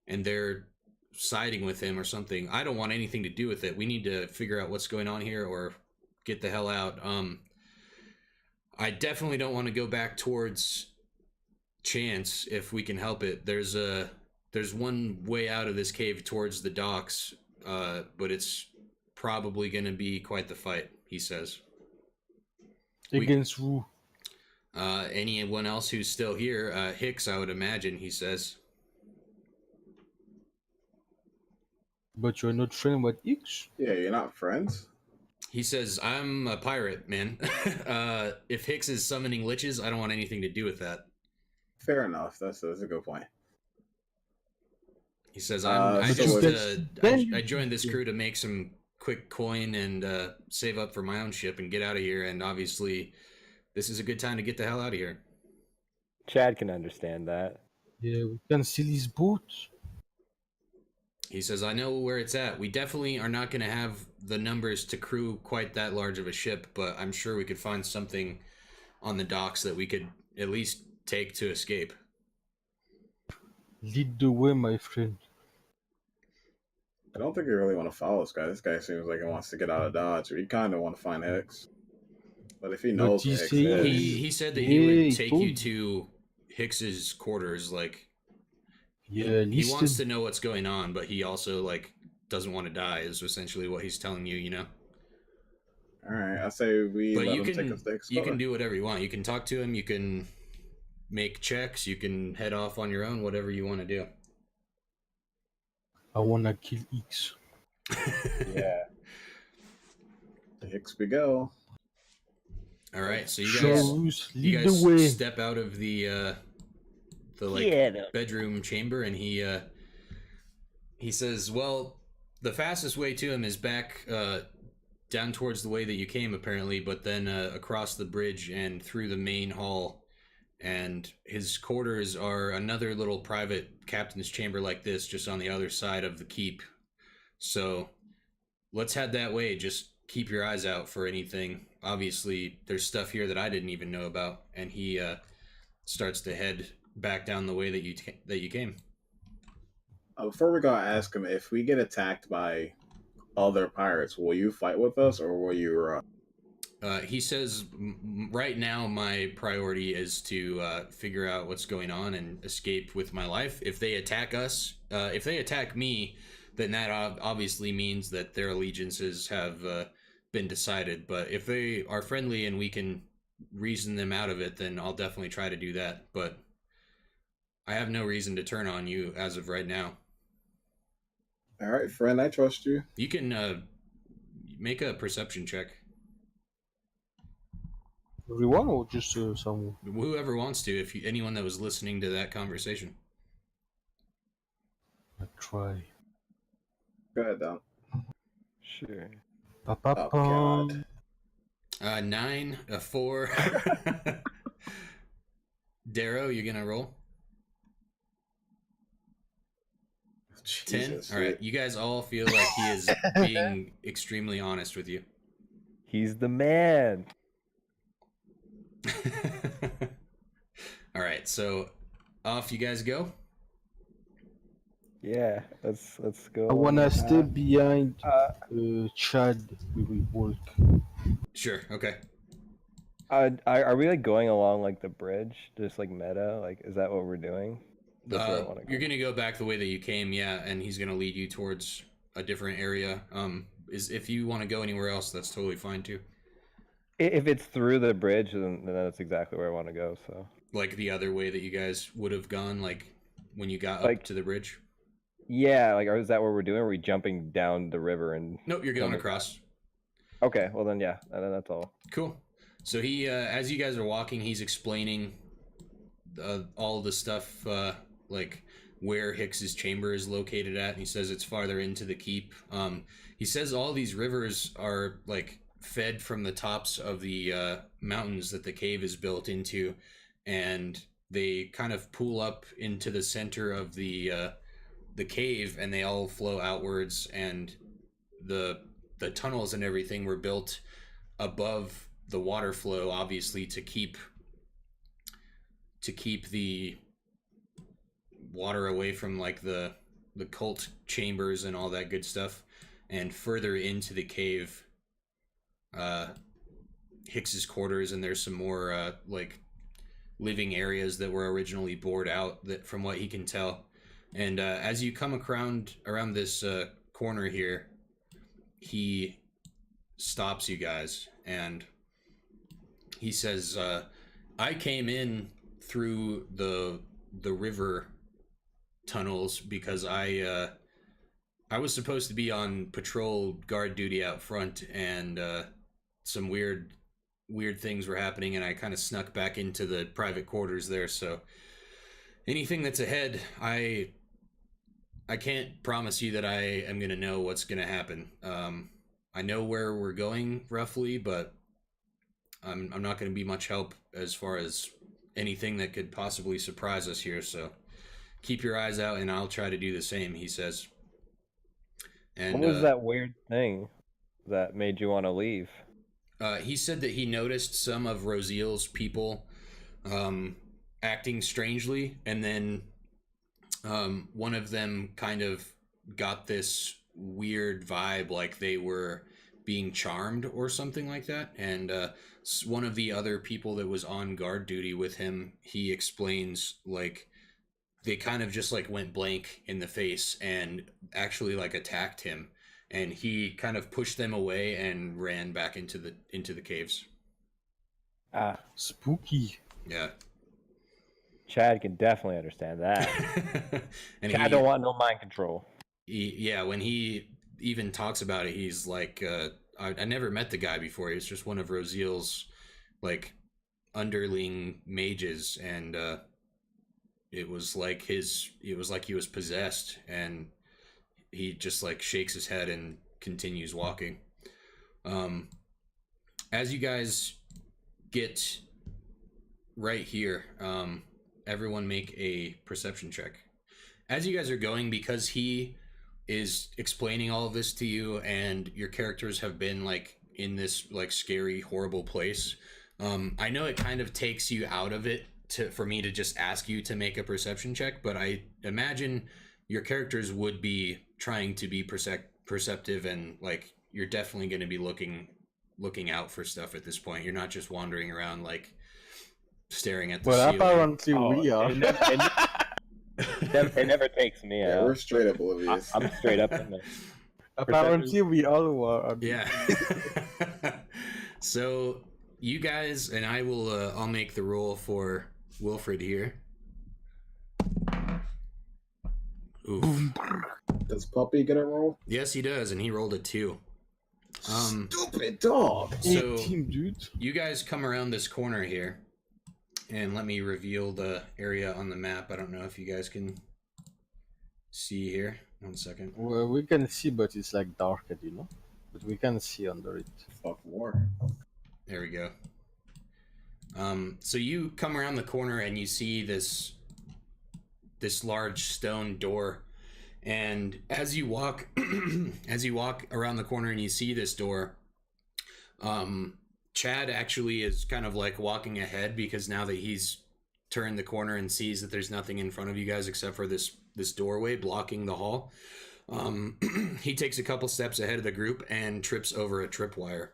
and they're siding with him or something. I don't want anything to do with it. We need to figure out what's going on here or get the hell out. I definitely don't want to go back towards Chance if we can help it. There's one way out of this cave towards the docks, but it's probably going to be quite the fight, he says. Against who? Anyone else who's still here, Hicks, I would imagine, he says. But you're not friends with X? Yeah, you're not friends? He says, I'm a pirate, man. If Hicks is summoning liches, I don't want anything to do with that. Fair enough. That's a good point. He says, I joined this crew to make some quick coin and save up for my own ship and get out of here, and obviously this is a good time to get the hell out of here. Chad can understand that. Yeah, we can steal his boat. He says, I know where it's at. We definitely are not going to have the numbers to crew quite that large of a ship, but I'm sure we could find something on the docks that we could at least take to escape. Lead the way, my friend. I don't think you really want to follow this guy. This guy seems like he wants to get out of Dodge. We kind of want to find Hicks. But if he knows where Hicks is... He said that he would take you to Hicks's quarters, like... Yeah, he wants to know what's going on, but he also, like, doesn't want to die, is essentially what he's telling you, you know? Alright, I say we but let him take us to Hicks' you can do whatever you want. You can talk to him, you can make checks, you can head off on your own, whatever you want to do. I wanna kill X. Yeah. To Hicks we go. Alright, so you guys step out of the bedroom chamber, and he says, well, the fastest way to him is back down towards the way that you came, apparently, but then across the bridge and through the main hall, and his quarters are another little private captain's chamber like this, just on the other side of the keep. So let's head that way. Just keep your eyes out for anything. Obviously there's stuff here that I didn't even know about. And he starts to head back down the way that you came. Before we go, ask him, if we get attacked by other pirates, will you fight with us, or will you run? He says, right now my priority is to figure out what's going on and escape with my life. If they attack us, if they attack me, then that obviously means that their allegiances have been decided. But if they are friendly and we can reason them out of it, then I'll definitely try to do that. But I have no reason to turn on you as of right now. All right, friend, I trust you. You can make a perception check. Everyone or just someone? Whoever wants to, anyone that was listening to that conversation. I try. Go ahead, Don. Sure. Oh, God. 9, a 4. Darrow, you gonna roll? Jesus, 10? All right, you guys all feel like he is being extremely honest with you. He's the man. All right, so off you guys go. Yeah, let's go. I wanna stay behind Chad. We will walk. Sure. Okay. Are we like going along like the bridge, just like meta? Like, is that what we're doing? That's where I wanna go. You're gonna go back the way that you came, yeah, and he's gonna lead you towards a different area. If you want to go anywhere else, that's totally fine too. If it's through the bridge, then that's exactly where I want to go. So, like the other way that you guys would have gone, like when you got like, up to the bridge. Yeah, like, is that what we're doing? Are we jumping down the river and? Nope, you're going across. Okay, well then, yeah, that's all. Cool. So he, as you guys are walking, he's explaining all the stuff, like where Hicks's chamber is located at. And he says it's farther into the keep. He says all these rivers are like fed from the tops of the mountains that the cave is built into, and they kind of pool up into the center of the cave, and they all flow outwards, and the the tunnels and everything were built above the water flow, obviously to keep the water away from like the cult chambers and all that good stuff. And further into the cave, Hicks's quarters, and there's some more like living areas that were originally bored out, that from what he can tell. And as you come around this corner here, he stops you guys and he says, I came in through the river tunnels because I was supposed to be on patrol guard duty out front, and some weird things were happening, and I kind of snuck back into the private quarters there. So anything that's ahead, I can't promise you that I am going to know what's going to happen. I know where we're going roughly, but I'm not going to be much help as far as anything that could possibly surprise us here. So keep your eyes out, and I'll try to do the same, he says. And what was that weird thing that made you want to leave? He said that he noticed some of Rosiel's people acting strangely, and then one of them kind of got this weird vibe like they were being charmed or something like that. And one of the other people that was on guard duty with him, he explains, like, they kind of just like went blank in the face and actually like attacked him, and he kind of pushed them away and ran back into the caves. Ah, Spooky. Yeah. Chad can definitely understand that. And Chad don't want no mind control. Yeah, when he even talks about it, he's like, I never met the guy before. He was just one of Rosiel's like underling mages, and it was like he was possessed, and he just like shakes his head and continues walking. As you guys get right here, everyone make a perception check. As you guys are going, because he is explaining all of this to you, and your characters have been like in this like scary, horrible place, I know it kind of takes you out of it for me to just ask you to make a perception check, but I imagine your characters would be trying to be perceptive, and like you're definitely going to be looking out for stuff at this point. You're not just wandering around like staring at the ceiling. Apparently we are. It never takes me Yeah, out. we're straight up oblivious. I'm straight up in there. Apparently we all are. Yeah. So you guys, and I will I'll make the roll for Wilfred here. Oof. Does Puppy get a roll? Yes, he does, and he rolled a 2. Stupid dog. So 18, dude. you guys come around this corner here, and let me reveal the area on the map. I don't know if you guys can see here. 1 second. Well, we can see, but it's like darker, you know. But we can see under it. Fuck war. There we go. So you come around the corner and you see this large stone door, and as you walk around the corner and you see this door, Chad actually is kind of like walking ahead, because now that he's turned the corner and sees that there's nothing in front of you guys except for this doorway blocking the hall, he takes a couple steps ahead of the group and trips over a tripwire.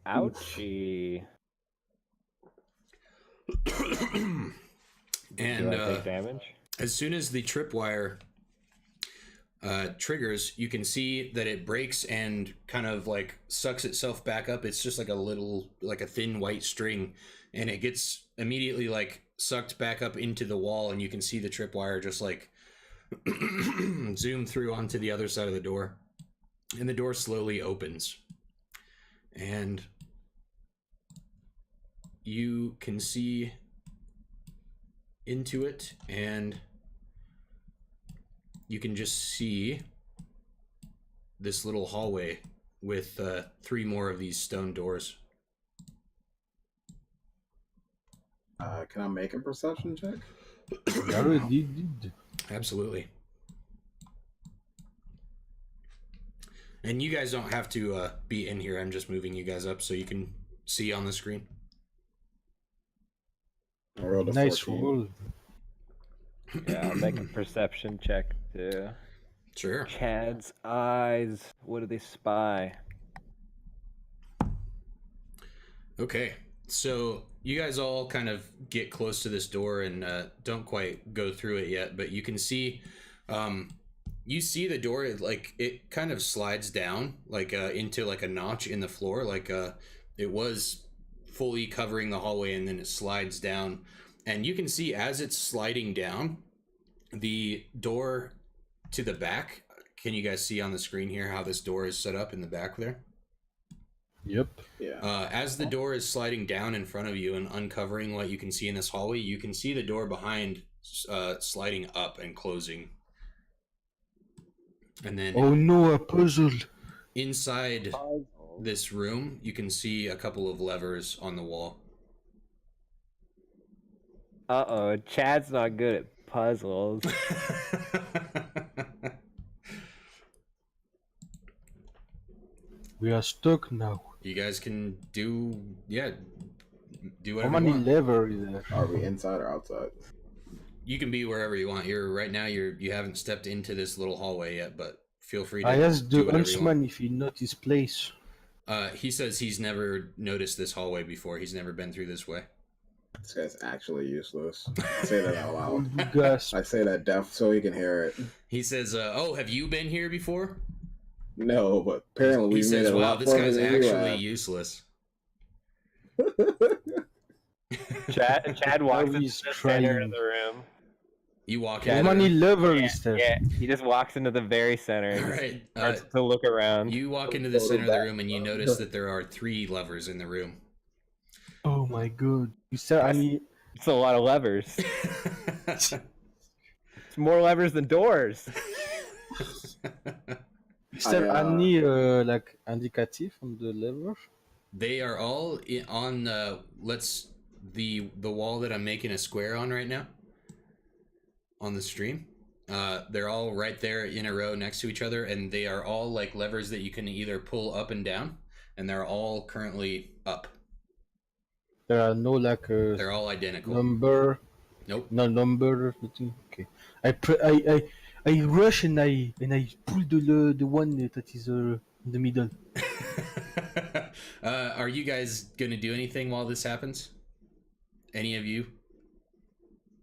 Ouchie. And Do I take damage? as soon as the tripwire triggers, you can see that it breaks and kind of like sucks itself back up. It's just like a thin white string, and it gets immediately like sucked back up into the wall, and you can see the tripwire just like zoom through onto the other side of the door, and the door slowly opens, and you can see into it, and you can just see this little hallway with 3 more of these stone doors. Can I make a perception check? I already did. Absolutely. And you guys don't have to be in here. I'm just moving you guys up so you can see on the screen. I rolled a Nice 14. roll. Yeah, I'll make a perception check too. Sure. Chad's eyes. What do they spy? Okay. So you guys all kind of get close to this door and don't quite go through it yet, but you can see, you see the door, like it kind of slides down, like into like a notch in the floor, like it was fully covering the hallway, and then it slides down, and you can see as it's sliding down, the door to the back. Can you guys see on the screen here how this door is set up in the back there? Yep. Yeah. As the door is sliding down in front of you and uncovering what you can see in this hallway, you can see the door behind sliding up and closing. And then Oh no, a puzzle. inside this room, you can see a couple of levers on the wall. Uh-oh, Chad's not good at puzzles. We are stuck now. You guys can do How whatever many you want. levers is there? Are we inside or outside? You can be wherever you want. You haven't stepped into this little hallway yet, but feel free to I asked do the whatever you want. huntsman if he knows his place. He says he's never noticed this hallway before. He's never been through this way. This guy's actually useless. I say that out loud. You guys, I say that deaf so he can hear it. He says, "Oh, have you been here before?" No, but apparently we He made says, it a "Wow, lot this further guy's than you actually have." useless." Chad walks into the He's center trying. of the room. You walk how in. many levers Yeah, is there? yeah, he just walks into the very center and Right. starts to look around. You walk into the center of the room and you notice that there are 3 levers in the room. Oh my god. Is there any... It's a lot of levers. It's more levers than doors. Is there I, any like indicative on the lever? They are all on the wall that I'm making a square on right now on the stream. They're all right there in a row next to each other, and they are all like levers that you can either pull up and down, and they're all currently up. There are no like They're all identical. number, Nope. no number, nothing. Okay. I rush and I pull the one that is in the middle. Are you guys gonna do anything while this happens? Any of you?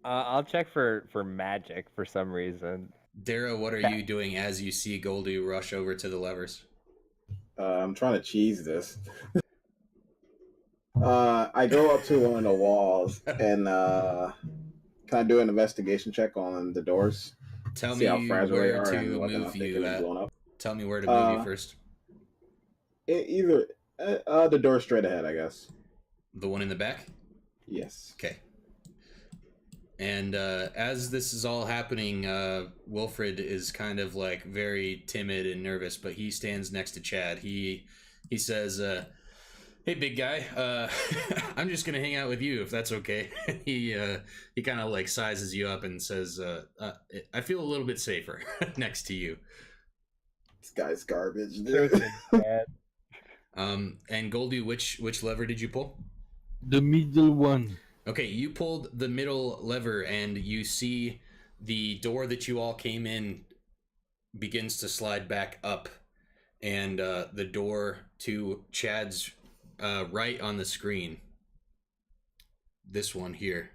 I'll check for magic for some reason. Dara, what are you doing as you see Goldu rush over to the levers? I'm trying to cheese this. I go up to one of the walls and can I do an investigation check on the doors? Tell See me how fragile they where are to and whether or move not they you could be at. blown up. Tell me where to move you first. Either the door straight ahead, I guess. The one in the back? Yes. Okay. And as this is all happening, Wilfred is kind of like very timid and nervous, but he stands next to Chad. He says, "Hey, big guy, I'm just gonna hang out with you if that's okay." He kind of like sizes you up and says, "I feel a little bit safer next to you." This guy's garbage, Sure dude. thing, Chad. And Goldie, which lever did you pull? The middle one. Okay, you pulled the middle lever and you see the door that you all came in begins to slide back up, and the door to Chad's right on the screen, this one here,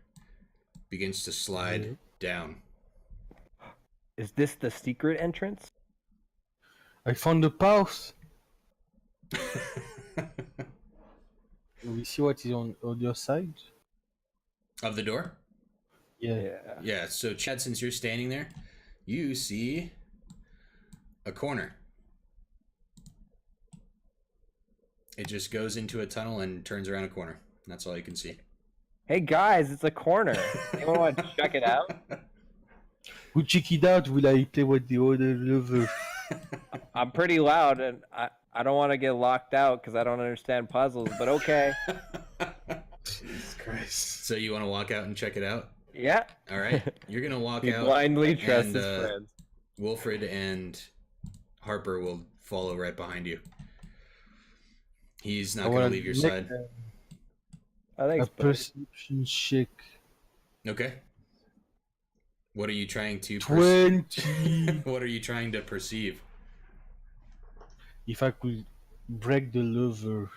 begins to slide down. Is this the secret entrance? I found the path. We see what is on other side. Of the door? Yeah. Yeah, so Chad, since you're standing there, you see a corner. It just goes into a tunnel and turns around a corner. That's all you can see. Hey guys, it's a corner. Anyone want to check it out? We'll check it out. Will I play with the other lever? I'm pretty loud, and I don't want to get locked out because I don't understand puzzles. But okay. Jesus Christ. So you want to walk out and check it out? Yeah. All right. You're going to walk He out. blindly trusts and, his friends. Wilfred and Harper will follow right behind you. He's I not going to wanna leave your make side. I think a it's Bert. perception check. Okay. What are you trying to 20. What are you trying to perceive? If I could break the lever.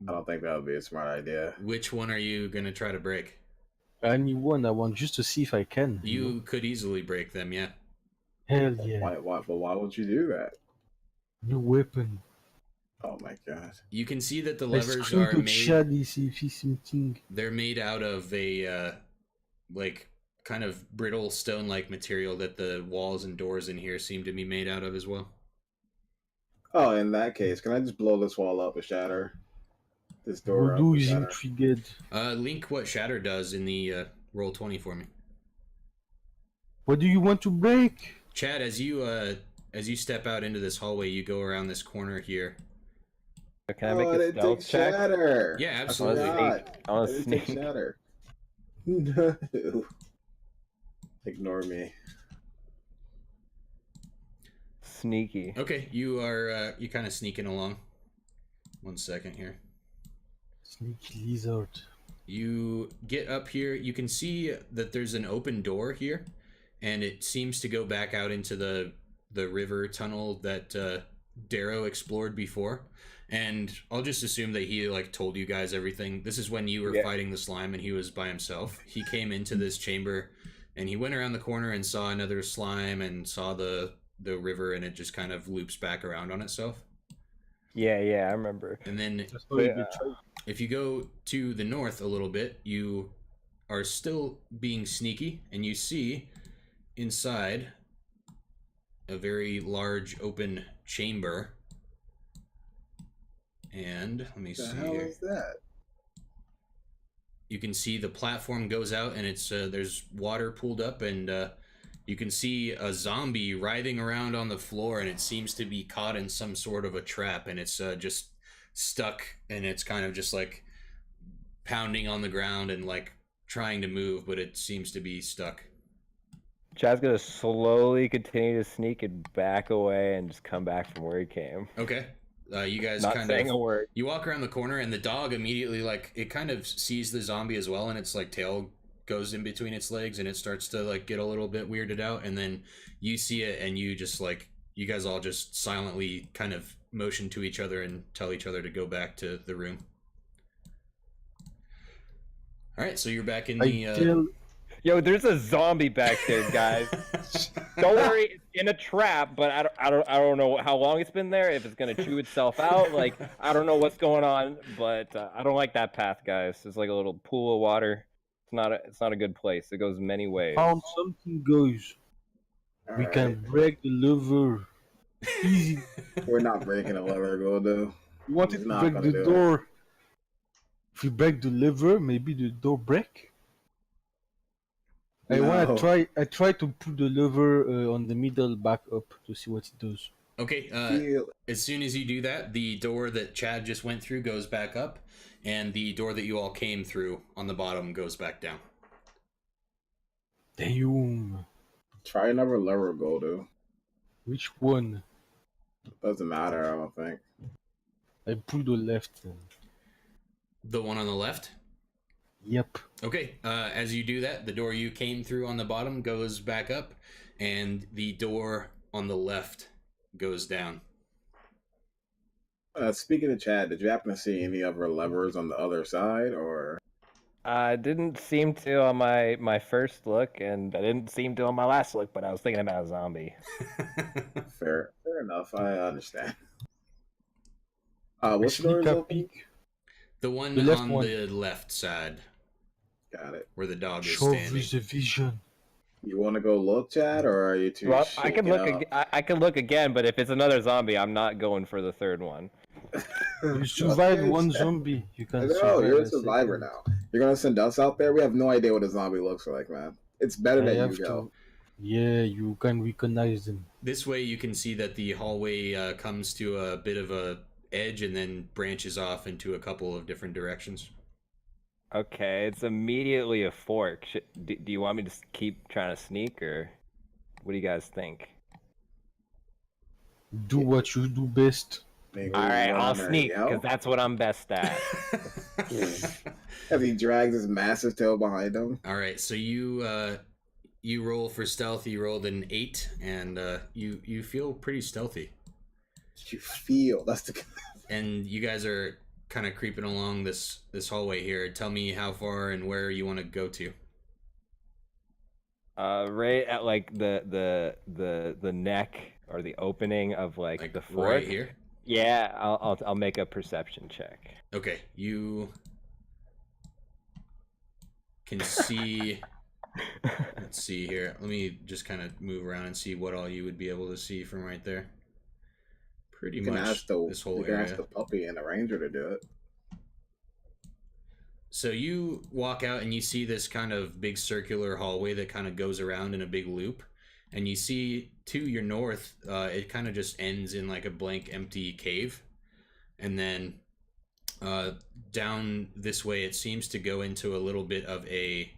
I don't think that would be a smart idea. Which one are you going to try to break? Anyone, I want just to see if I can. You could easily break them, yeah. Hell yeah. Why would you do that? New weapon. Oh my god. You can see that the I levers scream are to made. Chad if he's something. They're made out of a like kind of brittle stone-like material that the walls and doors in here seem to be made out of as well. Oh, in that case, can I just blow this wall up and shatter this door up? Voodoo and is shatter? intrigued. Link what Shatter does in the roll 20 for me. What do you want to break? Chad, as you step out into this hallway, you go around this corner here. Can I make a stealth check? Shatter. Yeah, I absolutely. forgot. I wanna I didn't sneak. take shatter. No. Ignore me. Sneaky. Okay, you are you kind of sneaking along. 1 second here. Sneaky lizard. You get up here. You can see that there's an open door here, and it seems to go back out into the river tunnel that Darrow explored before. And I'll just assume that he like told you guys everything. This is when you were fighting the slime and he was by himself. He came into this chamber and he went around the corner and saw another slime and saw the river, and it just kind of loops back around on itself. Yeah, I remember. And then But, if you go to the north a little bit, you are still being sneaky, and you see inside a very large open chamber. And let me What the see hell here. is that? You can see the platform goes out, and it's there's water pooled up, and you can see a zombie writhing around on the floor, and it seems to be caught in some sort of a trap, and it's just stuck, and it's kind of just like pounding on the ground and like trying to move, but it seems to be stuck. Chad's gonna slowly continue to sneak and back away and just come back from where he came. Okay. You guys Not kind saying of a word. you walk around the corner, and the dog immediately like it kind of sees the zombie as well, and its like tail goes in between its legs, and it starts to like get a little bit weirded out, and then you see it, and you just like you guys all just silently kind of motion to each other and tell each other to go back to the room. All right, so you're back in the Yo, there's a zombie back there, guys. Don't worry, it's in a trap, but I don't know how long it's been there. If it's gonna chew itself out, like I don't know what's going on, but I don't like that path, guys. It's like a little pool of water. It's not a good place. It goes many ways. Found something, guys. We Alright. can break the lever. Easy. We're not breaking a lever, Goldo. You wanted He's to not break gonna the do door. If we break the lever, maybe the door break. No. I try to put the lever on the middle back up to see what it does. Okay, Feel- as soon as you do that, the door that Chad just went through goes back up, and the door that you all came through on the bottom goes back down. Damn. Try another lever, Goldo. Which one? Doesn't matter, I don't think. I pull the left. The one on the left? Yep. Okay, as you do that, the door you came through on the bottom goes back up, and the door on the left goes down. Speaking of Chad, did you happen to see any other levers on the other side, or? I didn't seem to on my first look, and I didn't seem to on my last look, but I was thinking about a zombie. Fair enough. I understand. What's the door Sneak open? peek. The one The left on one. the left side, Got it. where the dog is Show standing. the vision. You want to go look, Chad, or are you too? Well, I can shaken look. up? I can look again, but if it's another zombie, I'm not going for the third one. You survived Okay, one Chad. zombie. You can No, survive you're a second. survivor now. You're gonna send us out there. We have no idea what a zombie looks like, man. It's better I that have you go. to. Yeah, you can recognize them. This way you can see that the hallway comes to a bit of a edge and then branches off into a couple of different directions. Okay, it's immediately a fork. Do you want me to keep trying to sneak, or what do you guys think? Do what you do best. Make All me right, I'll wanna sneak because yell. that's what I'm best at. As he drags his massive tail behind him. All right, so you roll for stealth. You rolled an 8, and you feel pretty stealthy. You feel that's the. And you guys are kind of creeping along this hallway here. Tell me how far and where you want to go to. Right at like the neck or the opening of like the fork. Right here. Yeah, I'll make a perception check. Okay, you can see. Let's see here. Let me just kind of move around and see what all you would be able to see from right there. Pretty You can much ask the this whole you can area. ask the puppy and the ranger to do it. So you walk out and you see this kind of big circular hallway that kind of goes around in a big loop. And you see to your north, it kind of just ends in like a blank, empty cave. And then down this way, it seems to go into a little bit of a,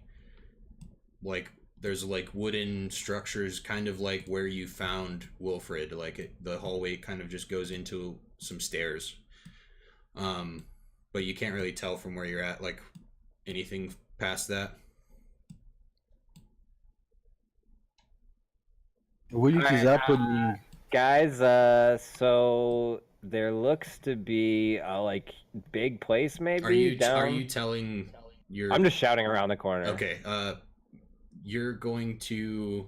like, there's like wooden structures, kind of like where you found Wilfred. Like the hallway kind of just goes into some stairs. But you can't really tell from where you're at, like, anything past that. What is happening? Guys, so there looks to be a like big place maybe Are you telling your... I'm just shouting around the corner. Okay, you're going to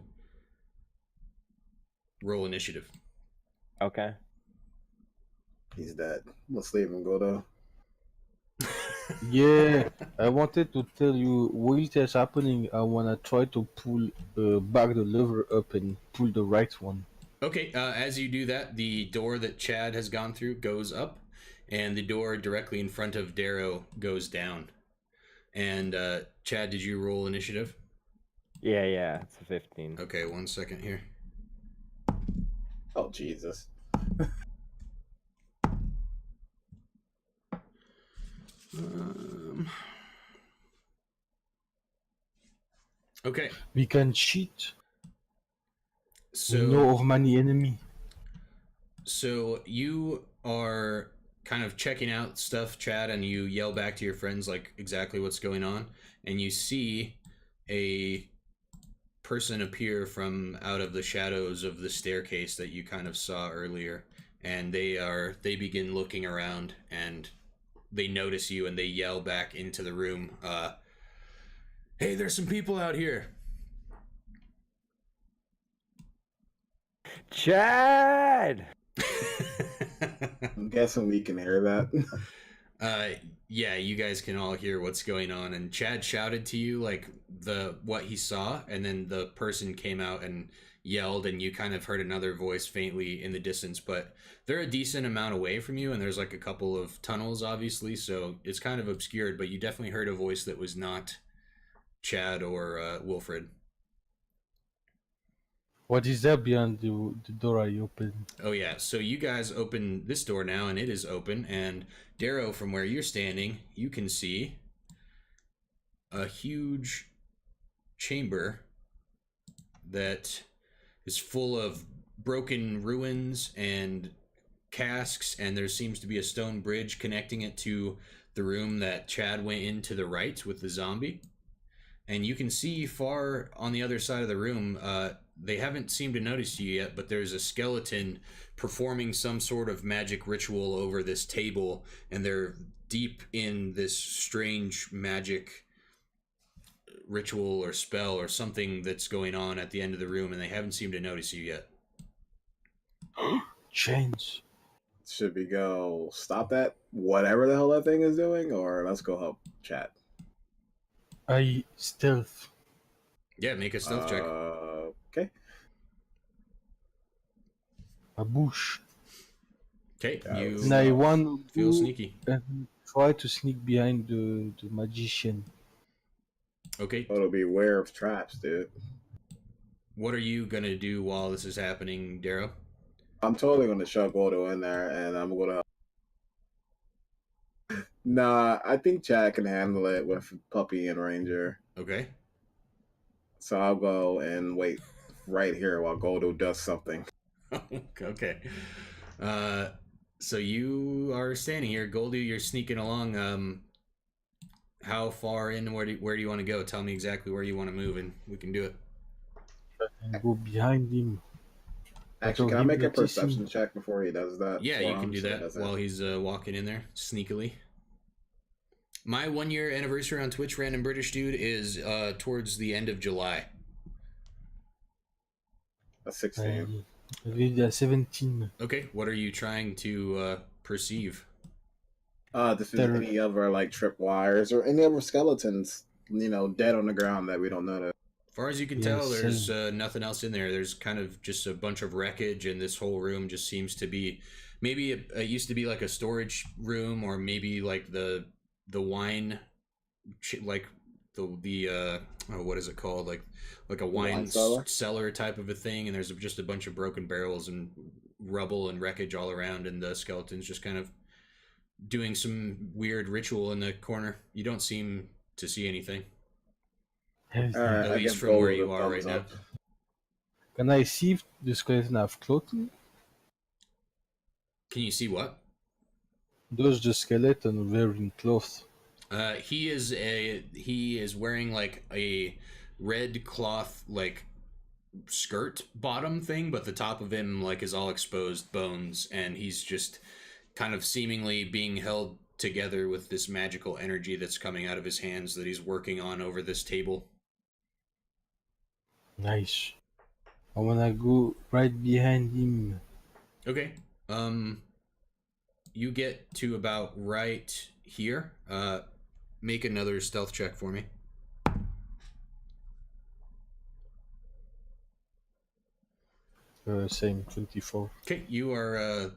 roll initiative. Okay. He's dead. Let's leave him go though. Yeah, I wanted to tell you what is happening. I wanna try to pull back the lever up and pull the right one. Okay, as you do that, the door that Chad has gone through goes up, and the door directly in front of Darrow goes down. And Chad, did you roll initiative? Yeah, it's a 15. Okay, 1 second here. Oh Jesus. Okay. We can cheat. So We know of many enemy. So you are kind of checking out stuff, Chad, and you yell back to your friends like exactly what's going on, and you see a person appear from out of the shadows of the staircase that you kind of saw earlier, and they begin looking around, and they notice you, and they yell back into the room, hey, there's some people out here. Chad! I'm guessing we can hear that. Yeah, you guys can all hear what's going on, and Chad shouted to you like what he saw, and then the person came out and yelled, and you kind of heard another voice faintly in the distance, but they're a decent amount away from you, and there's like a couple of tunnels obviously, so it's kind of obscured, but you definitely heard a voice that was not Chad or Wilfred. What is there behind the door I opened? Oh yeah, so you guys open this door now, and it is open, and Darrow, from where you're standing, you can see a huge chamber that is full of broken ruins and casks, and there seems to be a stone bridge connecting it to the room that Chad went in to the right with the zombie. And you can see far on the other side of the room, they haven't seemed to notice you yet, but there's a skeleton performing some sort of magic ritual over this table, and they're deep in this strange magic ritual or spell or something that's going on at the end of the room, and they haven't seemed to notice you yet. Change. Should we go stop that, whatever the hell that thing is doing, or let's go help Chad? I stealth. Yeah, make a stealth check. Okay. A bush. Okay, That you was- And I want feel to sneaky. try to sneak behind the magician. Okay, Gotta be aware of traps, dude. what are you gonna do while this is happening, Darrow? I'm totally gonna shove Gordo in there, and I'm gonna. Nah, I think Chad can handle it with Puppy and Ranger. Okay. So I'll go and wait right here while Gordo does something. Okay. So you are standing here, Goldie. You're sneaking along. How far in? Where do you want to go? Tell me exactly where you want to move, and we can do it. And go behind him. Actually, can I make a perception check before he does that? Yeah, for you can him, do so he that doesn't- while he's walking in there sneakily. My 1 year anniversary on Twitch, Random British Dude, is towards the end of July. A 16. I read 17. Okay, what are you trying to perceive? If there's any other like tripwires or any other skeletons, dead on the ground that we don't notice. As far as you can Yeah, tell, there's same. nothing else in there. There's kind of just a bunch of wreckage, and this whole room just seems to be maybe it used to be like a storage room, or maybe like the wine, like the what is it called? Like a wine cellar type of a thing. And there's just a bunch of broken barrels and rubble and wreckage all around, and the skeletons just kind of doing some weird ritual in the corner. You don't seem to see anything. At least from where you are right now. Can I see if the skeleton have clothing? Can you see what? Does the skeleton wearing clothes? He is wearing like a red cloth like skirt bottom thing, but the top of him like is all exposed bones, and he's just kind of seemingly being held together with this magical energy that's coming out of his hands that he's working on over this table. Nice. I wanna go right behind him. Okay. You get to about right here. Make another stealth check for me. Same 24. Okay, you are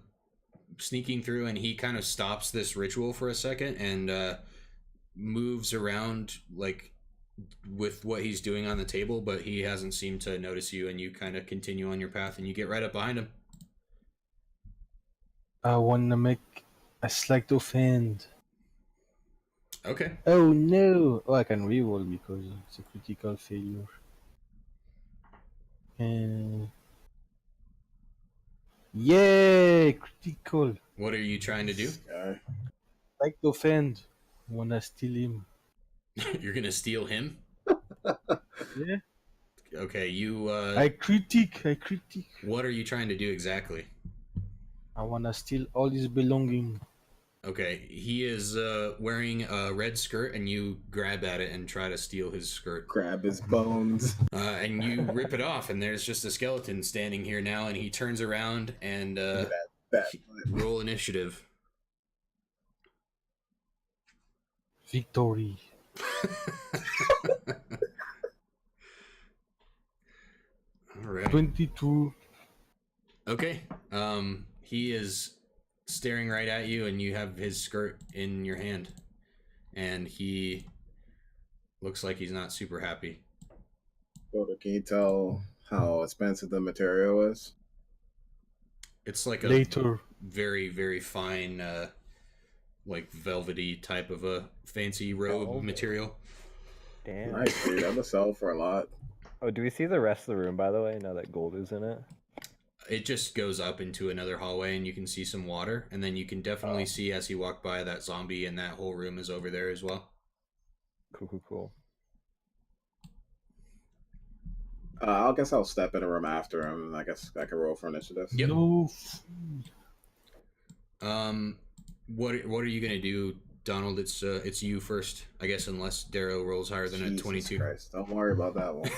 sneaking through, and he kind of stops this ritual for a second and moves around like with what he's doing on the table, but he hasn't seemed to notice you, and you kind of continue on your path, and you get right up behind him. I wanna make a sleight of hand. Okay. Oh no! Oh, I can reroll because it's a critical failure. And yeah, critical. What are you trying to do? Sleight of hand. Wanna steal him? You're gonna steal him? Yeah. Okay, you I critique. what are you trying to do exactly? I wanna steal all his belongings. Okay, he is wearing a red skirt, and you grab at it and try to steal his skirt. Grab his bones. And you rip it off, and there's just a skeleton standing here now, and he turns around and roll initiative. Victory. All right. 22. Okay. He is staring right at you, and you have his skirt in your hand, and he looks like he's not super happy. Can you tell how expensive the material is? It's like a Later. very, very fine, like velvety type of a fancy robe material. Damn. Nice, dude. That would sell for a lot. Oh, do we see the rest of the room, by the way, now that gold is in it? It just goes up into another hallway, and you can see some water, and then you can definitely see as you walk by that zombie, and that whole room is over there as well. Cool. I guess I'll step in a room after him, and I guess I can roll for initiative. Yep. No. What are you gonna do, Donald? It's you first, I guess, unless Darrow rolls higher than a 22. Christ. Don't worry about that one.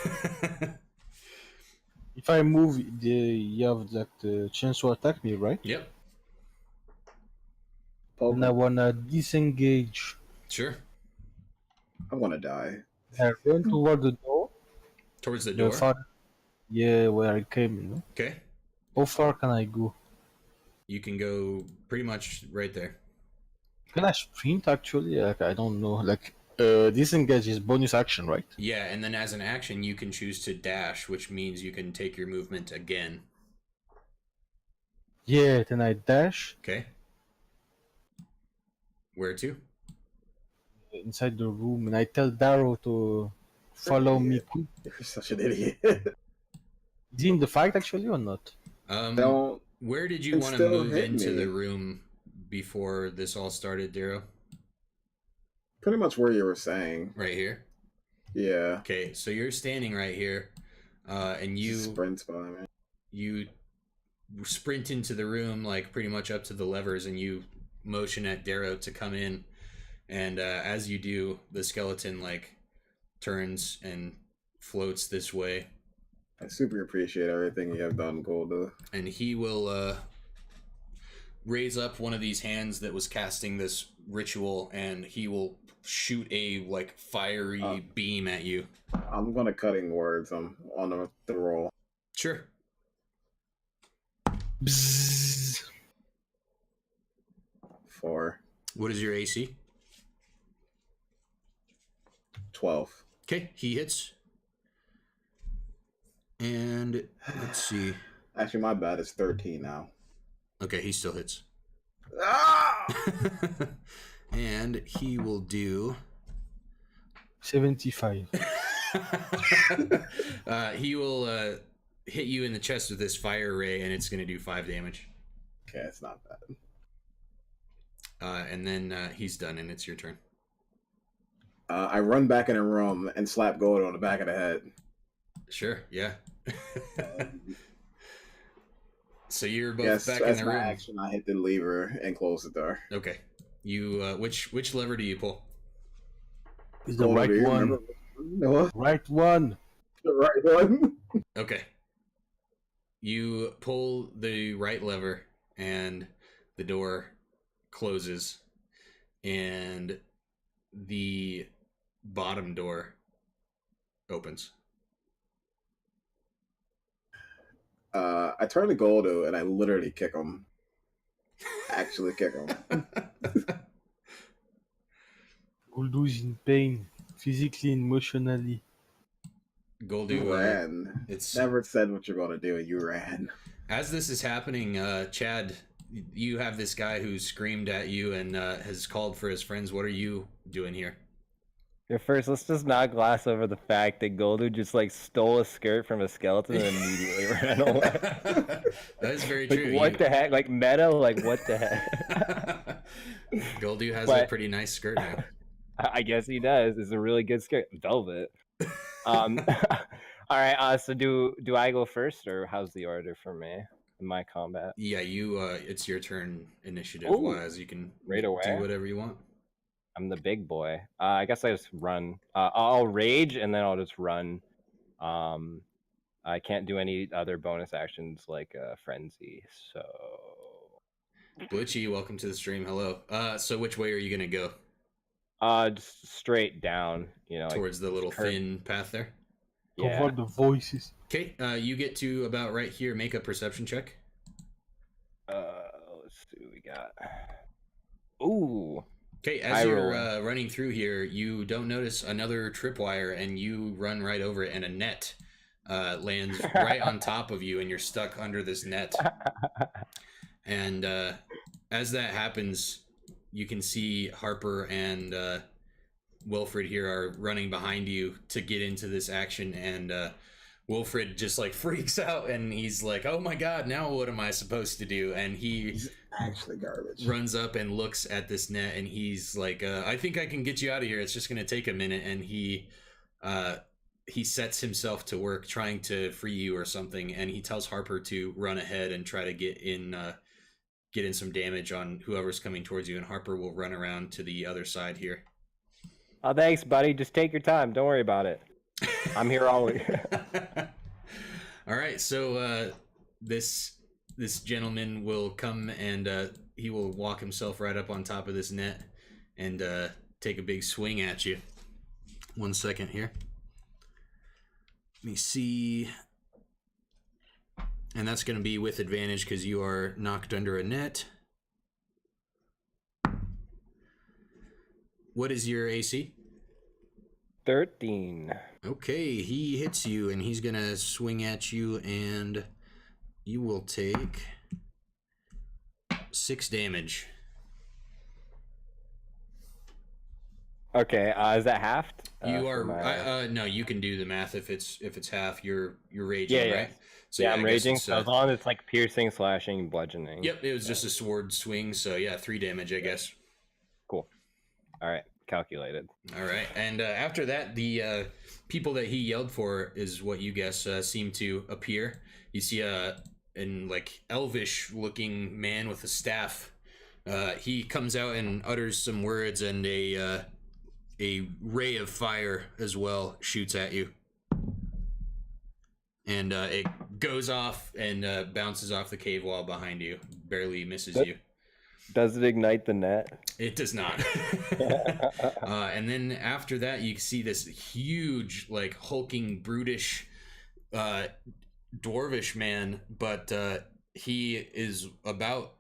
If I move, you have that chance to attack me, right? Yep. And I wanna disengage. Sure. I want to die. I run toward the door. Towards the door. Yeah, where I came. Okay. How far can I go? You can go pretty much right there. Can I sprint actually? Like, I don't know. Like, disengage is bonus action, right? Yeah, and then as an action, you can choose to dash, which means you can take your movement again. Yeah, then I dash. Okay. Where to? Inside the room, and I tell Darrow to follow me. You're such an idiot. Is he in the fight actually or not? Don't. Where did you And want to still move hit into me. the room before this all started, Darrow? Pretty much where you were saying. Right here? Yeah. Okay, so you're standing right here, and Sprint by me. you sprint into the room, like pretty much up to the levers, and you motion at Darrow to come in. And as you do, the skeleton like turns and floats this way. I super appreciate everything you have done, Golda. And he will raise up one of these hands that was casting this ritual, and he will shoot a like fiery beam at you. I'm gonna cutting words. I'm on the roll. Sure. Bzzz. 4. What is your AC? 12. Okay, he hits. And let's see. Actually, my bad. It's 13 now. Okay, he still hits. Ah! And he will do 75. he will hit you in the chest with this fire ray, and it's going to do 5 damage. Okay, it's not bad. And then he's done, and it's your turn. I run back in a room and slap Golda on the back of the head. Sure, yeah. So you're both Yes, back in that's the my room. action. I hit the lever and close the door. Okay. You which lever do you pull? It's the Golda, right do you one. remember? No, Right one. the right one. Okay. You pull the right lever, and the door closes, and the bottom door opens. I turn to Goldo and I literally kick him. Actually kick him. Goldo's in pain, physically and emotionally. Goldu, You ran. it's Never said what you're going to do, and you ran. as this is happening, Chad, you have this guy who screamed at you and has called for his friends. What are you doing here? First, let's just not gloss over the fact that Goldu just like stole a skirt from a skeleton and immediately ran away. That is very Like, true. what the heck? Like meta? Like what the heck? Goldu has a But- pretty nice skirt now. I guess he does. It's a really good skirt, velvet. All right. So do I go first, or how's the order for me in my combat? Yeah, you. It's your turn, initiative Ooh, wise. You can right away. do whatever you want. I'm the big boy. I guess I just run. I'll rage and then I'll just run. I can't do any other bonus actions like frenzy. So Butchie, welcome to the stream. Hello. So which way are you gonna go? just straight down. You know, like, Towards the little curve. thin path there. yeah. Cover the voices. Okay. You get to about right here. Make a perception check. Let's see what we got. Ooh. Okay, I as you're roll. running through here, you don't notice another tripwire, and you run right over it, and a net lands right on top of you, and you're stuck under this net. And as that happens, you can see Harper and Wilfred here are running behind you to get into this action, and Wilfred just like freaks out, and he's like, "Oh my god, now what am I supposed to do?" And He's actually garbage. runs up and looks at this net, and he's like, I think I can get you out of here. It's just gonna take a minute. And he sets himself to work trying to free you or something, and he tells Harper to run ahead and try to get in some damage on whoever's coming towards you, and Harper will run around to the other side here. Oh, thanks, buddy. Just take your time. Don't worry about it. I'm here always. All right, so this gentleman will come, and he will walk himself right up on top of this net and take a big swing at you. 1 second here. Let me see. And that's going to be with advantage because you are knocked under a net. What is your AC? 13. Okay, he hits you, and he's going to swing at you, and you will take 6 damage. Okay, is that halved? You For are my... no, you can do the math if it's half. You're raging, Yeah, yeah. right? So Yeah, yeah, I I'm guess raging, it's so as long as it's like piercing, slashing, bludgeoning. yep, it was just a sword swing, so yeah, 3 damage, I guess. Cool. All right, calculated. All right, and after that, the people that he yelled for is what you guess seem to appear. You see an like elvish-looking man with a staff. He comes out and utters some words, and a ray of fire as well shoots at you, and it goes off and bounces off the cave wall behind you, barely misses you. Does it ignite the net? It does not. And then after that, you see this huge, like hulking, brutish, dwarvish man, but he is about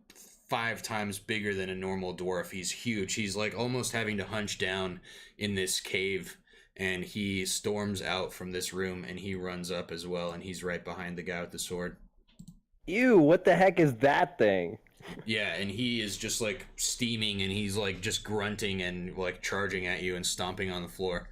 5 times bigger than a normal dwarf. He's huge. He's like almost having to hunch down in this cave, and he storms out from this room, and he runs up as well, and he's right behind the guy with the sword. Ew, what the heck is that thing? Yeah, and he is just like steaming, and he's like just grunting and like charging at you and stomping on the floor.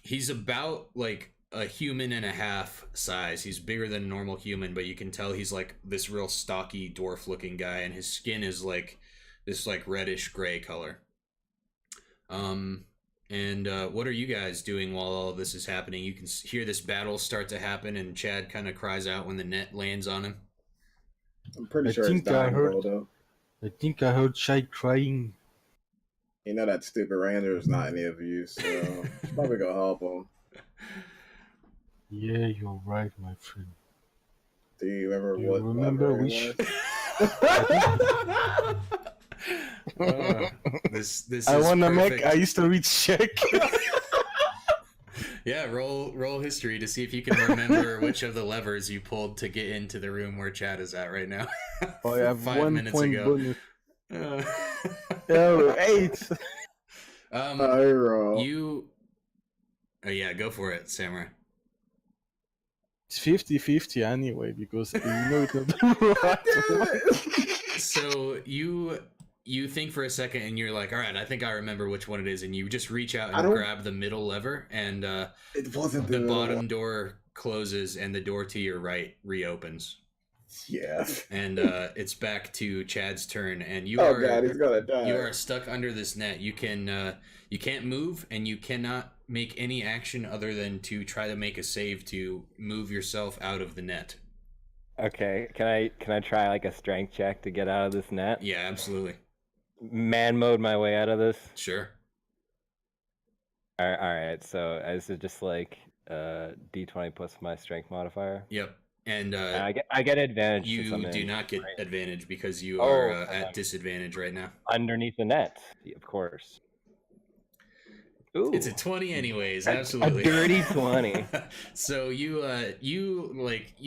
He's about like a human and a half size. He's bigger than a normal human, but you can tell he's like this real stocky dwarf looking guy, and his skin is like this like reddish gray color. And what are you guys doing while all of this is happening? You can hear this battle start to happen, and Chad kind of cries out when the net lands on him. I'm pretty I sure it's think I dying, heard- Goldo. I think I heard Shy crying. You know that stupid Ranger is not any of you, so should probably go help him. Yeah, you're right, my friend. Do you remember Do you what remember lever it which- was? This I is wanna perfect. make a history check. Yeah, roll history to see if you can remember which of the levers you pulled to get into the room where Chad is at right now. I have 5 1 minutes point ago. bonus. Uh, Oh, 8. I roll. you. Oh yeah, go for it, Samurai. It's 50-50 anyway, because you know it not. So you think for a second, and you're like, all right, I think I remember which one it is, and you just reach out I and don't- grab the middle lever, and It wasn't the bottom door closes, and the door to your right reopens, Yeah. and it's back to Chad's turn, and you Oh are god, he's gonna die. you are stuck under this net. You can't move, and you cannot make any action other than to try to make a save to move yourself out of the net. Okay, can I try like a strength check to get out of this net? Yeah, absolutely. Man mode my way out of this. Sure. All right. So this is just like D20 plus my strength modifier. Yep. And And I get advantage. since you I'm do in not get range. advantage because you Oh, are okay. at disadvantage right now. Underneath the net, of course. Ooh, It's a 20 anyways, a absolutely. dirty 20. So you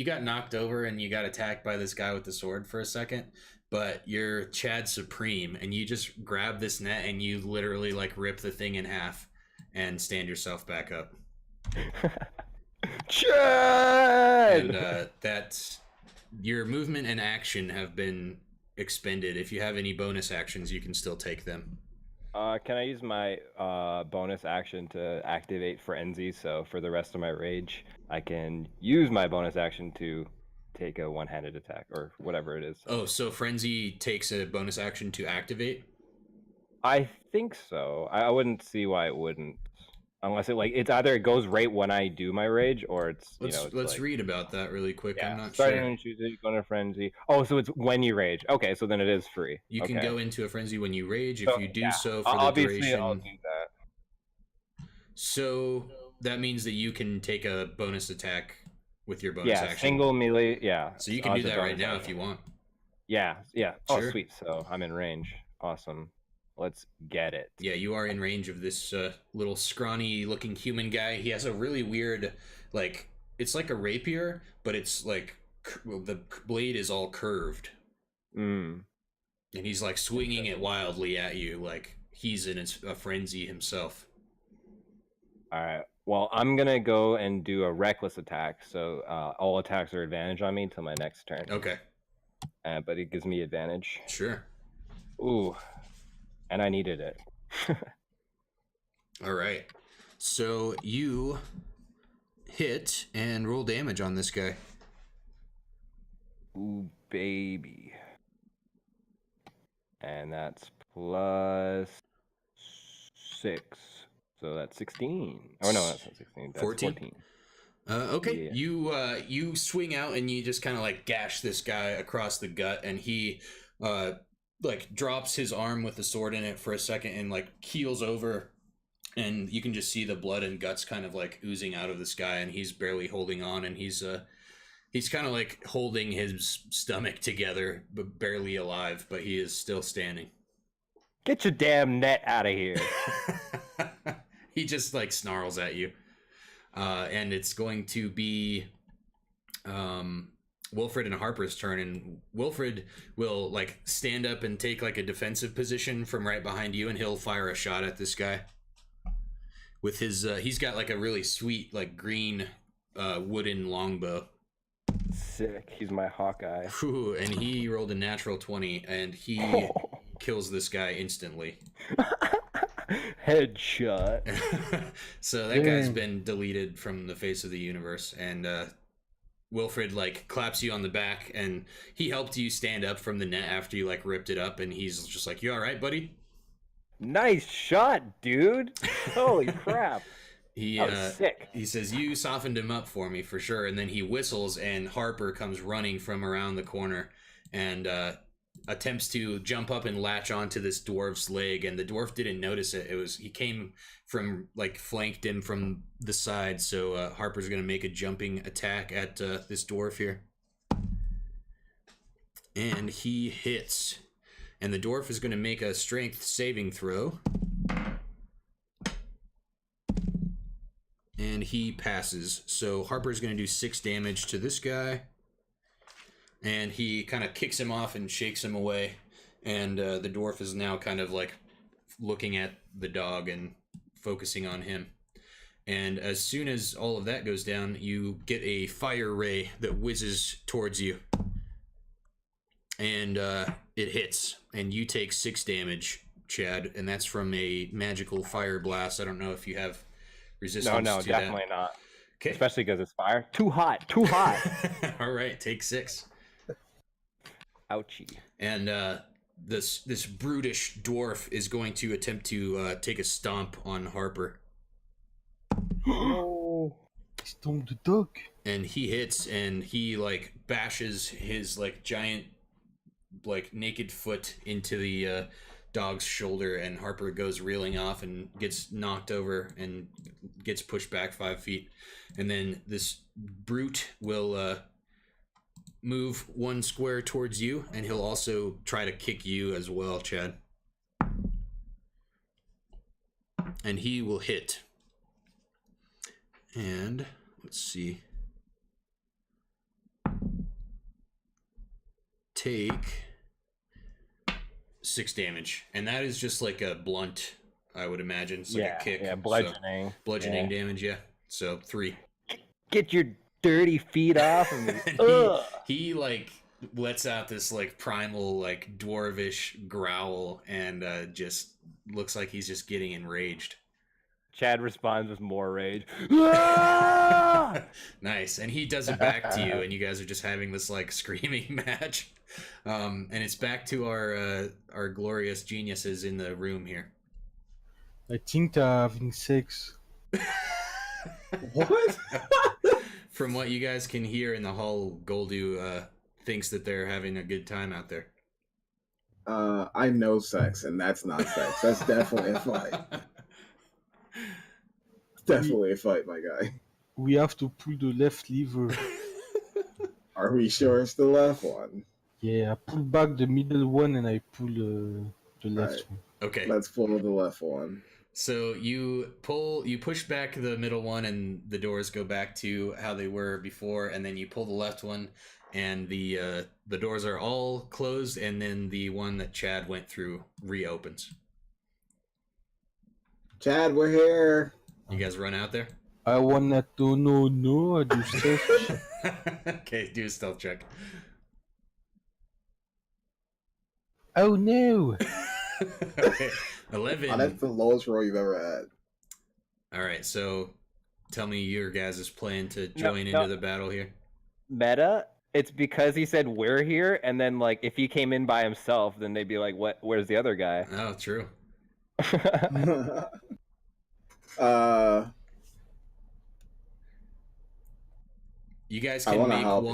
got knocked over and you got attacked by this guy with the sword for a second, but you're Chad Supreme, and you just grab this net and you literally like rip the thing in half and stand yourself back up. Chad! And that's your movement and action have been expended. If you have any bonus actions, you can still take them. Can I use my bonus action to activate Frenzy? So for the rest of my rage, I can use my bonus action to take a one-handed attack or whatever it is. Oh, so Frenzy takes a bonus action to activate? I think so. I wouldn't see why it wouldn't, unless it's either it goes right when I do my rage, or it's Let's like, read about that really quick. yeah, I'm not starting sure. and choosing, going to Frenzy. Oh, so it's when you rage. Okay, so then it is free. You can Okay. go into a frenzy when you rage if So, you do yeah, so for the obviously duration. I'll do that. So that means that you can take a bonus attack with your bonus Yeah, action. single melee. Yeah. So you can do that right now if you want. Yeah. Oh, Sure. sweet. So I'm in range. Awesome. Let's get it. Yeah, you are in range of this little scrawny looking human guy. He has a really weird, like, it's like a rapier, but it's like the blade is all curved. Mm. And he's like swinging it wildly at you like he's in a frenzy himself. All right. Well, I'm gonna go and do a reckless attack. So all attacks are advantage on me until my next turn. Okay, But it gives me advantage. sure. Ooh. And I needed it. All right. So you hit and roll damage on this guy. Ooh, baby. And that's plus 6. So that's 16. Oh, no, that's not 16. That's 14. Okay. Yeah. You swing out and you just kind of like gash this guy across the gut, and he like drops his arm with the sword in it for a second and like keels over, and you can just see the blood and guts kind of like oozing out of this guy, and he's barely holding on, and he's kind of like holding his stomach together, but barely alive, but he is still standing. Get your damn net out of here. He just like snarls at you. And it's going to be Wilfred and Harper's turn, and Wilfred will like stand up and take like a defensive position from right behind you, and he'll fire a shot at this guy with his he's got like a really sweet like green wooden longbow. Sick. He's my Hawkeye. Whew, and he rolled a natural 20, and he kills this guy instantly. Headshot. So that guy's been deleted from the face of the universe, and Wilfred like claps you on the back, and he helped you stand up from the net after you like ripped it up, and he's just like, "You all right, buddy?" Nice shot, dude. Holy crap. That was sick. He says, "You softened him up for me for sure," and then he whistles, and Harper comes running from around the corner and attempts to jump up and latch onto this dwarf's leg, and the dwarf didn't notice it. He came from like flanked him from the side, so Harper's gonna make a jumping attack at this dwarf here, and he hits, and the dwarf is gonna make a strength saving throw, and he passes. So Harper's gonna do 6 damage to this guy. And he kind of kicks him off and shakes him away. And the dwarf is now kind of like looking at the dog and focusing on him. And as soon as all of that goes down, you get a fire ray that whizzes towards you. And it hits. And you take 6 damage, Chad. And that's from a magical fire blast. I don't know if you have resistance to that. No, definitely not. Okay. Especially because it's fire. Too hot. Too hot. All right, take 6. Ouchie. And this brutish dwarf is going to attempt to take a stomp on Harper. Oh, stomp the dog. And he hits, and he like bashes his like giant like naked foot into the dog's shoulder, and Harper goes reeling off and gets knocked over and gets pushed back 5 feet. And then this brute will move 1 square towards you, and he'll also try to kick you as well, Chad. And he will hit. And let's see. Take 6 damage. And that is just like a blunt, I would imagine. It's like a kick. Yeah, bludgeoning. So, bludgeoning damage, yeah. So 3. Get your dirty feet off of me. He like lets out this like primal like dwarvish growl, and just looks like he's just getting enraged. Chad responds with more rage. Nice. And he does it back to you, and you guys are just having this like screaming match. And it's back to our glorious geniuses in the room here. I think they're having sex. What? From what you guys can hear in the hall, Goldu thinks that they're having a good time out there. I know sex, and that's not sex. That's definitely a fight. Definitely a fight, my guy. We have to pull the left lever. Are we sure it's the left one? Yeah, I pull back the middle one and I pull the left Right. one. Okay. Let's pull the left one. So you push back the middle one, and the doors go back to how they were before, and then you pull the left one, and the doors are all closed, and then the one that Chad went through reopens. Chad, we're here. You guys run out there? I wanna to know, I do search. Okay, do a stealth check. Oh no! Okay, Oh, 11. that's the lowest roll you've ever had. All right, so tell me your guys' plan to No, join no. into the battle here. Meta, it's because he said we're here, and then like if he came in by himself, then they'd be like, "What? Where's the other guy?" Oh, true. uh, You guys I can wanna make help.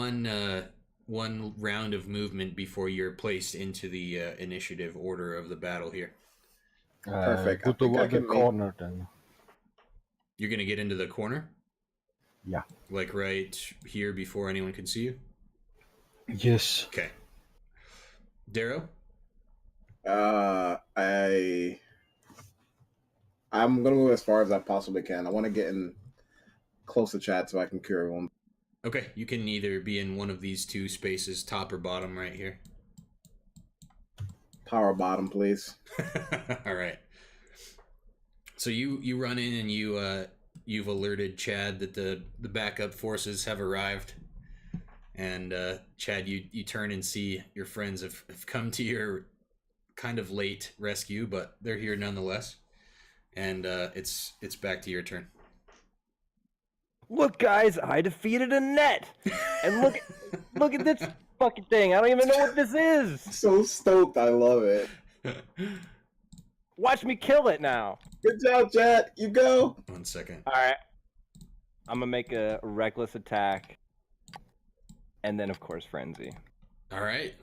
one round of movement before you're placed into the initiative order of the battle here. Perfect. I Go think I toward the can make- corner then. You're gonna get into the corner, Yeah. like right here before anyone can see you. Yes. Okay. Darrow. I'm gonna move as far as I possibly can. I want to get in close to Chad so I can cure one. Okay, you can either be in one of these two spaces, top or bottom, right here. Power bottom, please. All right. So you run in and you've alerted Chad that the backup forces have arrived, and Chad, you turn and see your friends have come to your kind of late rescue, but they're here nonetheless, and it's back to your turn. Look, guys, I defeated a net, and look at this fucking thing. I don't even know what this is. So stoked. I love it. Watch me kill it now. Good job, Chad. You go. 1 second. All right, I'm gonna make a reckless attack, and then of course frenzy. All right.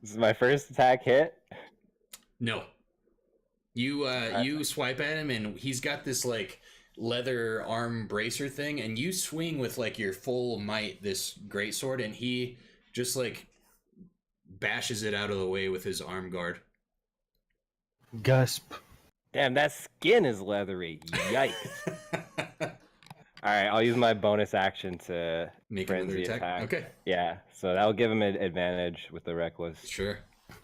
This is my first attack hit. No. You swipe at him and he's got this like leather arm bracer thing, and you swing with like your full might this greatsword, and he just like bashes it out of the way with his arm guard. Gasp. Damn, that skin is leathery. Yikes. All right, I'll use my bonus action to Make another frenzy attack. Okay. Yeah, so that'll give him an advantage with the reckless. Sure.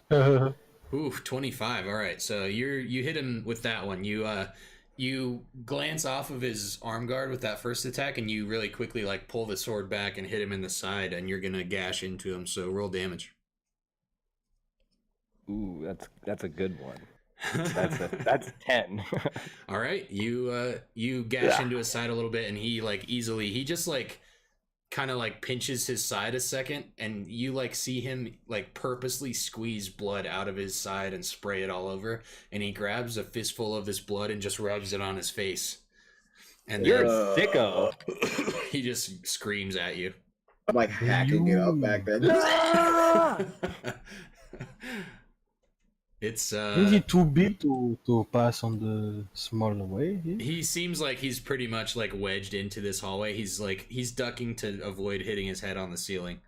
Uh, Ooh, 25. All right. So you hit him with that one. You glance off of his arm guard with that first attack, and you really quickly like pull the sword back and hit him in the side, and you're gonna gash into him. So roll damage. Ooh, that's a good one. That's a 10. All right. You gash into his side a little bit, and he just like kind of like pinches his side a second, and you like see him like purposely squeeze blood out of his side and spray it all over, and he grabs a fistful of this blood and just rubs it on his face. And You're then a sicko. he just screams at you. I'm like hacking it up back there. Ah! It's is he too big to pass on the small way? Here? he seems like he's pretty much like wedged into this hallway. He's ducking to avoid hitting his head on the ceiling.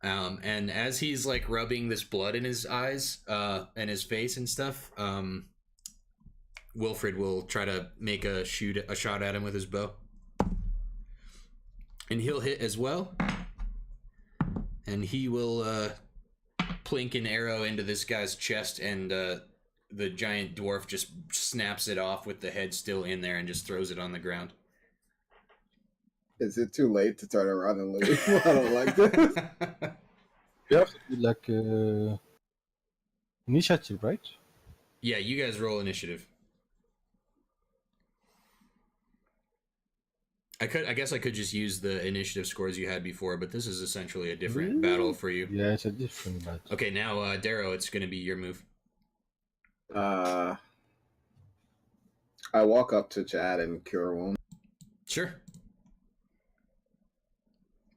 And as he's like rubbing this blood in his eyes and his face and stuff, Wilfred will try to make a shot at him with his bow. And he'll hit as well. And he will plink an arrow into this guy's chest, and the giant dwarf just snaps it off with the head still in there and just throws it on the ground. Is it too late to turn around and leave? I don't like this. You have to do like initiative, right? Yeah, you guys roll initiative. I guess I could just use the initiative scores you had before, but this is essentially a different battle for you. Yeah, it's a different battle. Okay, now Darrow, it's going to be your move. I walk up to Chad and cure wound. Sure.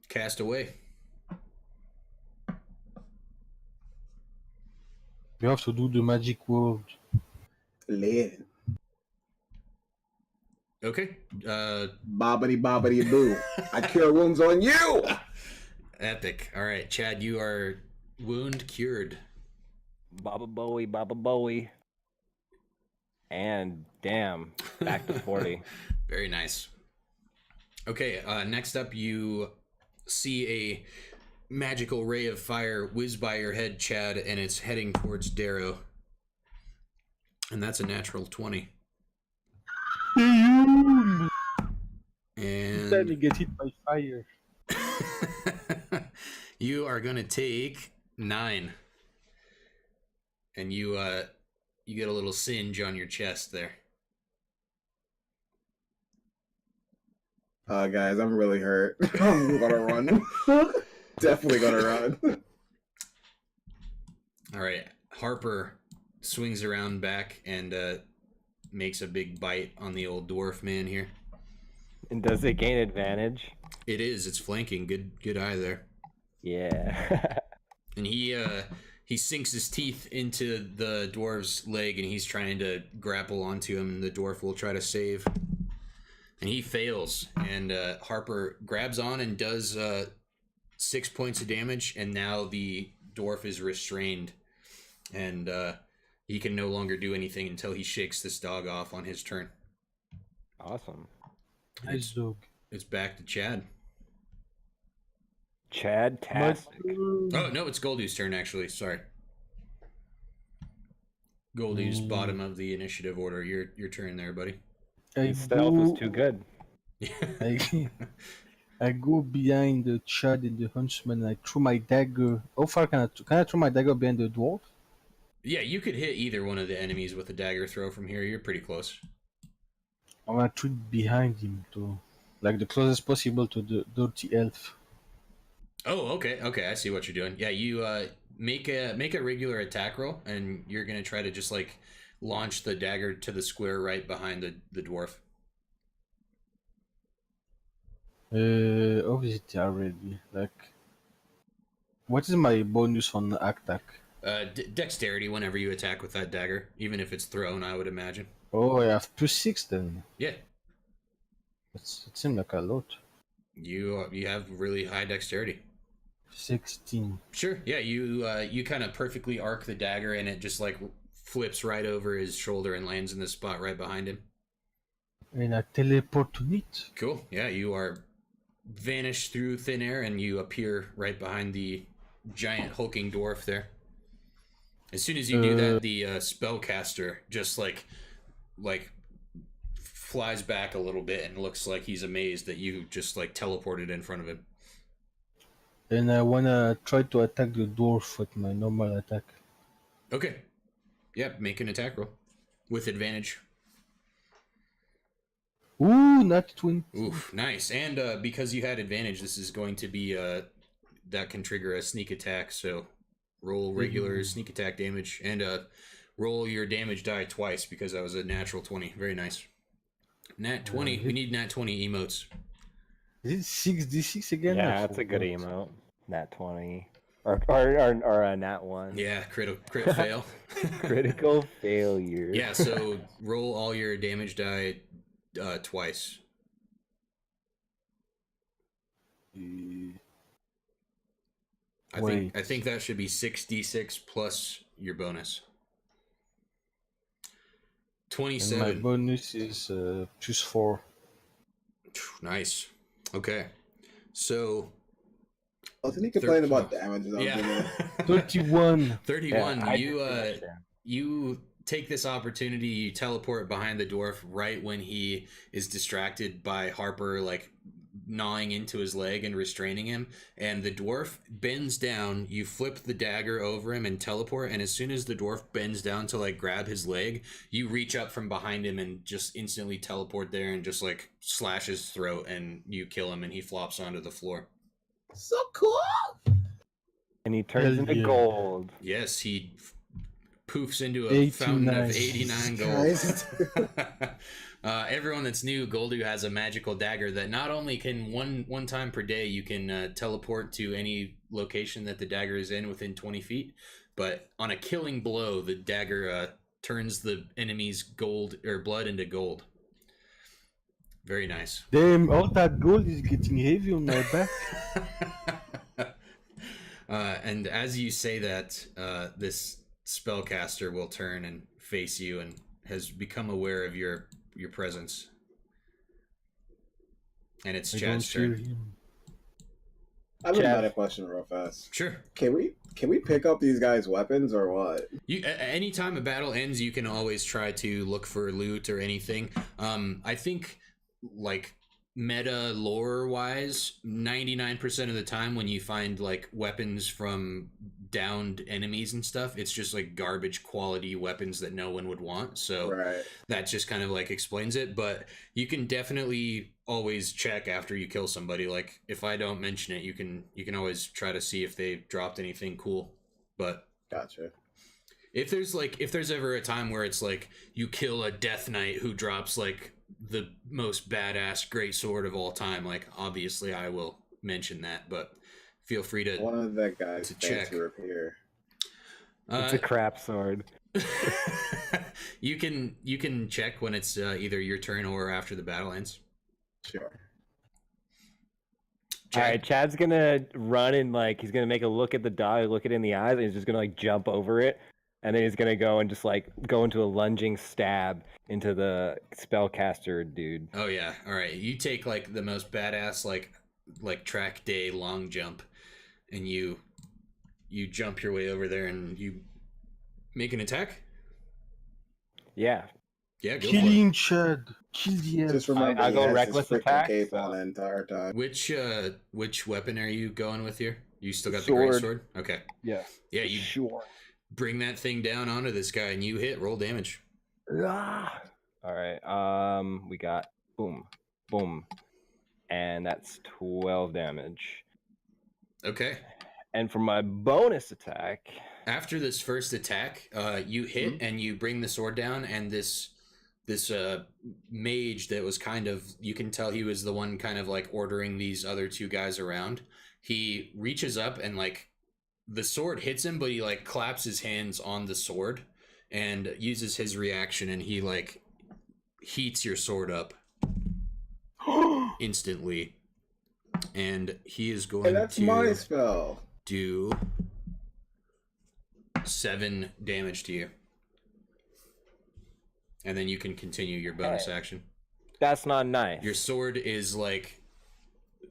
Cast away. You have to do the magic word. Lid. Okay. Bobbity bobbity boo. I cure wounds on you. Epic. All right, Chad, you are wound cured. Baba Bowie. And damn, back to 40. Very nice. Okay, next up you see a magical ray of fire whiz by your head, Chad, and it's heading towards Darrow. And that's a natural 20. Then And you get hit by fire. You are gonna take 9, and you get a little singe on your chest there. Guys, I'm really hurt. I'm gonna run. Definitely gonna run. All right, Harper swings around back and makes a big bite on the old dwarf man here. And does it gain advantage? It is. It's flanking. Good eye there. Yeah. And he sinks his teeth into the dwarf's leg, and he's trying to grapple onto him. And the dwarf will try to save, and he fails. And Harper grabs on and does 6 points of damage, and now the dwarf is restrained, and he can no longer do anything until he shakes this dog off on his turn. Awesome. Nice dog. It's back to Chad. Chad-tastic. Oh no, it's Goldoo's turn actually. Sorry. Goldoo's bottom of the initiative order. Your turn there, buddy. His stealth was too good. I go behind the Chad and the huntsman and I throw my dagger. How far can I throw my dagger behind the dwarf? Yeah, you could hit either one of the enemies with a dagger throw from here. You're pretty close. I want to throw it behind him to, like the closest possible to the dirty elf. Oh, okay. I see what you're doing. Yeah, you make a regular attack roll, and you're gonna try to just like launch the dagger to the square right behind the dwarf. How is it already? Like, what is my bonus on attack? Dexterity whenever you attack with that dagger, even if it's thrown, I would imagine. Oh, I have +6 then. Yeah. It seems like a lot. You have really high dexterity. 16. Sure. Yeah, you kind of perfectly arc the dagger, and it just like flips right over his shoulder and lands in the spot right behind him. And I teleport to it. Cool. Yeah, you are vanished through thin air, and you appear right behind the giant hulking dwarf there. As soon as you do that, the spellcaster just like flies back a little bit and looks like he's amazed that you just like teleported in front of him. And I wanna try to attack the dwarf with my normal attack. Okay. Yep, make an attack roll with advantage. Ooh, not 20. Oof, nice. And because you had advantage, this is going to be that can trigger a sneak attack. So roll regular sneak attack damage, and roll your damage die twice because that was a natural 20. Very nice. Nat 20. We need nat 20 emotes. Is it 6d6 again? Yeah, that's a good emote. Nat 20. Or a nat 1. Yeah, crit fail. Critical failure. Yeah, so roll all your damage die twice. I think that should be 6d6 plus your bonus. 27. And my bonus is +4. Nice. Okay. So Wasn't he complaining about damage? yeah. 31. 31. Yeah, You take this opportunity, you teleport behind the dwarf right when he is distracted by Harper like gnawing into his leg and restraining him, and the dwarf bends down. You flip the dagger over him and teleport, and as soon as the dwarf bends down to like grab his leg, you reach up from behind him and just instantly teleport there and just like slash his throat, and you kill him and he flops onto the floor. So cool. And he turns into gold. Yes, he poofs into a fountain of 89 gold. Everyone that's new, Goldoo has a magical dagger that not only can one time per day you can teleport to any location that the dagger is in within 20 feet, but on a killing blow, the dagger turns the enemy's gold or blood into gold. Very nice. Damn, all that gold is getting heavy on my back. And as you say that, this spellcaster will turn and face you and has become aware of your presence. And it's Chad's turn. I've got a question real fast. Sure. Can we pick up these guys' weapons or what? Anytime a battle ends, you can always try to look for loot or anything. I think like meta lore wise, 99% of the time when you find like weapons from downed enemies and stuff, it's just like garbage quality weapons that no one would want. So Right. that just kind of like explains it. But you can definitely always check after you kill somebody. Like if I don't mention it, you can always try to see if they dropped anything cool. But Gotcha. if there's ever a time where it's like you kill a Death Knight who drops like the most badass great sword of all time, like obviously I will mention that, but feel free to One of that guy's to check. fancy repair. It's a crap sword. you can check when it's either your turn or after the battle ends. Sure. All right, Chad's gonna run and like he's gonna make a look at the dog, look it in the eyes, and he's just gonna like jump over it, and then he's gonna go and just like go into a lunging stab into the spellcaster dude. Oh yeah, all right. You take like the most badass like track day long jump, and you jump your way over there and you make an attack. Yeah, Yeah, go Killing Chad. Kill the elf. Just remember, I he go has his reckless freaking attack, cape so- on the entire time. Which weapon are you going with here? You still got the Sword. great sword? Okay. yeah, Yeah, you sure. bring that thing down onto this guy and you hit. Roll damage. Ah. All right. We got boom, boom, and that's 12 damage. Okay. And for my bonus attack, After this first attack, you hit and you bring the sword down, and this mage that was kind of, you can tell he was the one kind of like ordering these other two guys around. He reaches up and like the sword hits him, but he like claps his hands on the sword and uses his reaction, and he like heats your sword up instantly, and he is going Hey, that's to my spell. do 7 damage to you. And then you can continue your bonus action. that's not nice. Your sword is like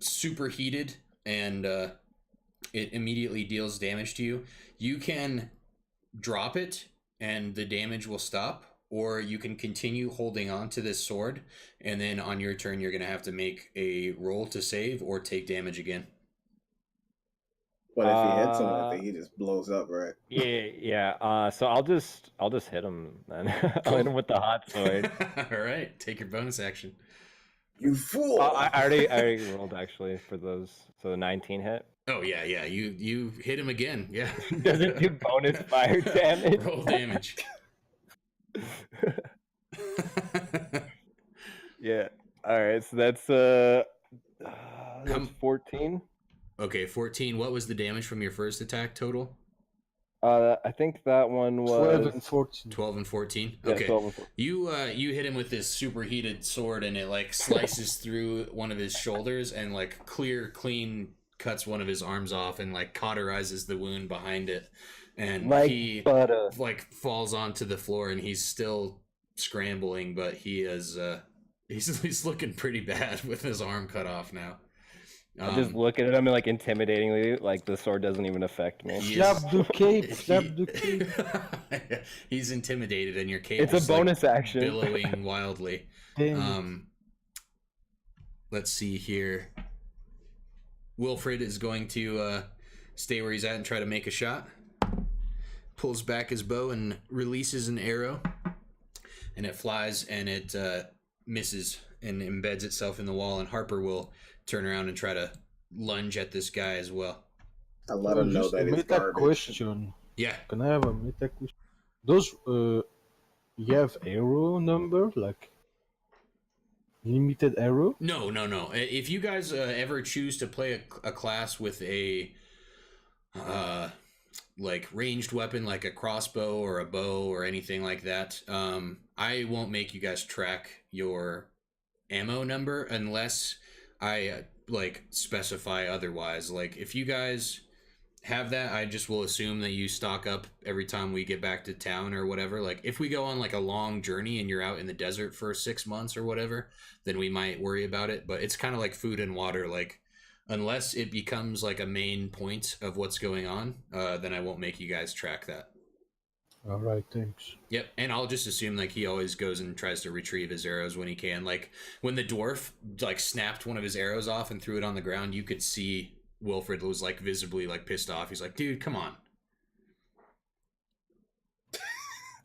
super heated, and it immediately deals damage to you. You can drop it and the damage will stop, or you can continue holding on to this sword, and then on your turn you're going to have to make a roll to save or take damage again. But if he hits him with it, he just blows up, right? Yeah. So I'll just hit him then. I'll hit him with the hot sword. All right, take your bonus action. You fool! I already rolled actually for those. So the 19 hit. Oh yeah, you hit him again. Yeah. Does it do bonus fire damage? Roll damage. Yeah. All right. So that's 14. Okay, 14. What was the damage from your first attack total? I think that one 12 was and 14. 12 and 14. Yeah, Okay. 12 and 14. You hit him with this superheated sword, and it like slices through one of his shoulders and like clean cuts one of his arms off and like cauterizes the wound behind it. And Like he butter. like falls onto the floor, and he's still scrambling, but he is he's looking pretty bad with his arm cut off now. I just look at him like intimidatingly, like the sword doesn't even affect me. He Slap is- the cape, he- slap the cape. He's intimidated, and your cape It's a is, like, bonus action. billowing wildly. Damn. Let's see here. Wilfred is going to stay where he's at and try to make a shot. Pulls back his bow and releases an arrow, and it flies and it misses and embeds itself in the wall. And Harper will turn around and try to lunge at this guy as well. I let him know Just that a he's meta garbage. question. Yeah. Can I have a meta question? Those, you have arrow number? Like, limited arrow? No. If you guys ever choose to play a class with a like ranged weapon, like a crossbow or a bow or anything like that, I won't make you guys track your ammo number unless I like specify otherwise. Like if you guys have that, I just will assume that you stock up every time we get back to town or whatever. Like if we go on like a long journey and you're out in the desert for 6 months or whatever, then we might worry about it. But it's kind of like food and water. Like unless it becomes like a main point of what's going on, then I won't make you guys track that. All right, thanks. Yep, and I'll just assume like he always goes and tries to retrieve his arrows when he can. Like when the dwarf like snapped one of his arrows off and threw it on the ground, you could see Wilfred was like visibly like pissed off. He's like, "Dude, come on."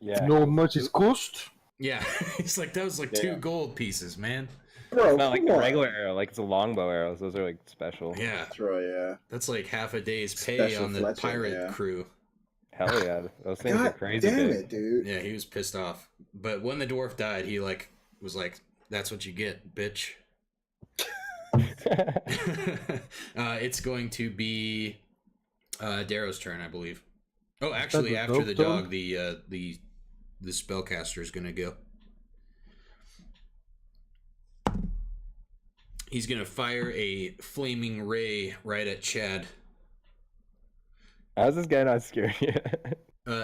Yeah. You know how much it cost? Yeah, he's like, "That was like 2 gold pieces, man." Bro, It's not like come a on. regular arrow, like it's a longbow arrows. Those are like special. Yeah, That's right, yeah. that's like half a day's pay Special on the fletching, pirate yeah. crew. Hell yeah, those things are God crazy damn big. it, dude. Yeah, he was pissed off. But when the dwarf died, he like was like, "That's what you get, bitch." It's going to be Darrow's turn, I believe. Oh, actually, Start after with the Dog dog, the spellcaster is gonna go. He's gonna fire a flaming ray right at Chad. How's this guy not scared yet?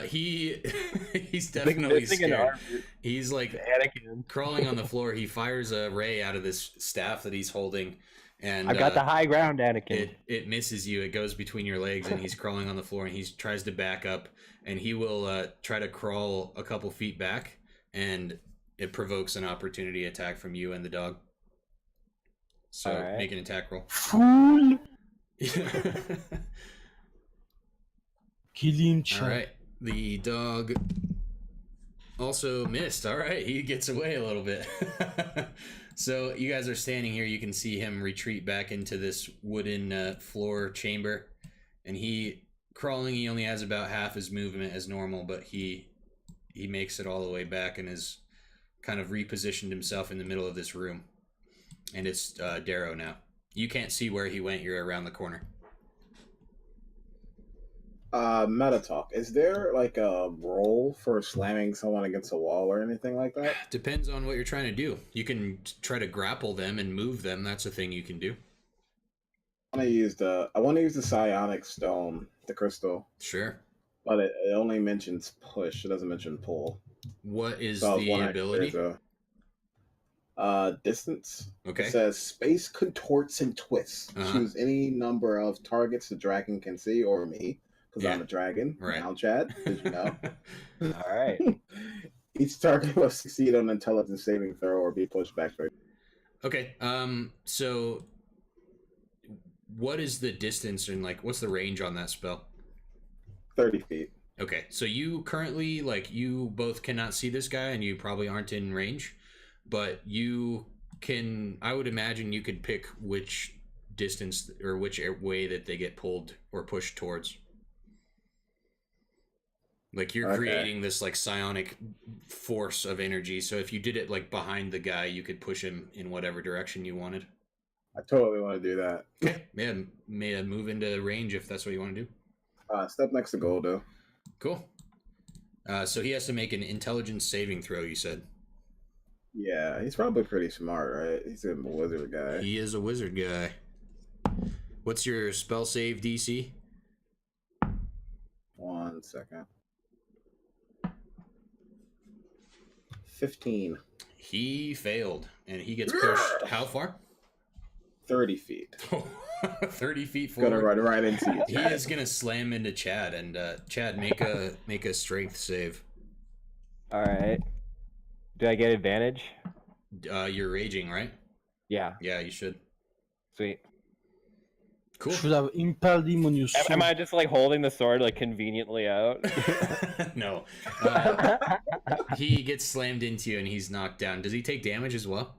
He's definitely missing an scared. arm. He's like Anakin. crawling on the floor. He fires a ray out of this staff that he's holding, and I got the high ground, Anakin. it misses you. It goes between your legs, and he's crawling on the floor. And he tries to back up, and he will try to crawl a couple feet back, and it provokes an opportunity attack from you and the dog. So Alright. make an attack roll. Fool! All Kill him, Chad. right, the dog also missed. All right, he gets away a little bit. So you guys are standing here. You can see him retreat back into this wooden floor chamber, and he crawling. He only has about half his movement as normal, but he makes it all the way back and has kind of repositioned himself in the middle of this room. And it's Darrow now. You can't see where he went. You're around the corner. Meta talk. Is there like a role for slamming someone against a wall or anything like that? Depends on what you're trying to do. You can try to grapple them and move them. That's a thing you can do. I want to use the psionic stone, the crystal, Sure. but it only mentions push. It doesn't mention pull. What is So the ability? there's distance. Okay. It says space contorts and twists. Uh-huh. Choose any number of targets the dragon can see, or me, because Yeah. I'm a dragon. Right. Now, Chad, did you know? All right. Each target must succeed on an intelligence saving throw or be pushed back. Okay. So what is the distance and like what's the range on that spell? 30 feet. Okay. So you currently like you both cannot see this guy and you probably aren't in range, but you can I would imagine you could pick which distance or which way that they get pulled or pushed towards. Like you're Okay. creating this like psionic force of energy. So if you did it like behind the guy, you could push him in whatever direction you wanted. I totally want to do that. Okay. Yeah, move into range if that's what you want to do. Step next to Goldo. Cool. So he has to make an intelligence saving throw, you said. Yeah, he's probably pretty smart, right? He's a wizard guy. He is a wizard guy. What's your spell save DC? 1 second. 15. He failed, and he gets pushed how far? 30 feet. 30 feet Gonna forward. run right into you. He is gonna slam into Chad, and Chad, make a strength save. All right. Do I get advantage? You're raging, right? Yeah. Yeah, you should. Sweet. Cool. Should have impaled him on your sword. Am I just like holding the sword like conveniently out? No. He gets slammed into you and he's knocked down. Does he take damage as well?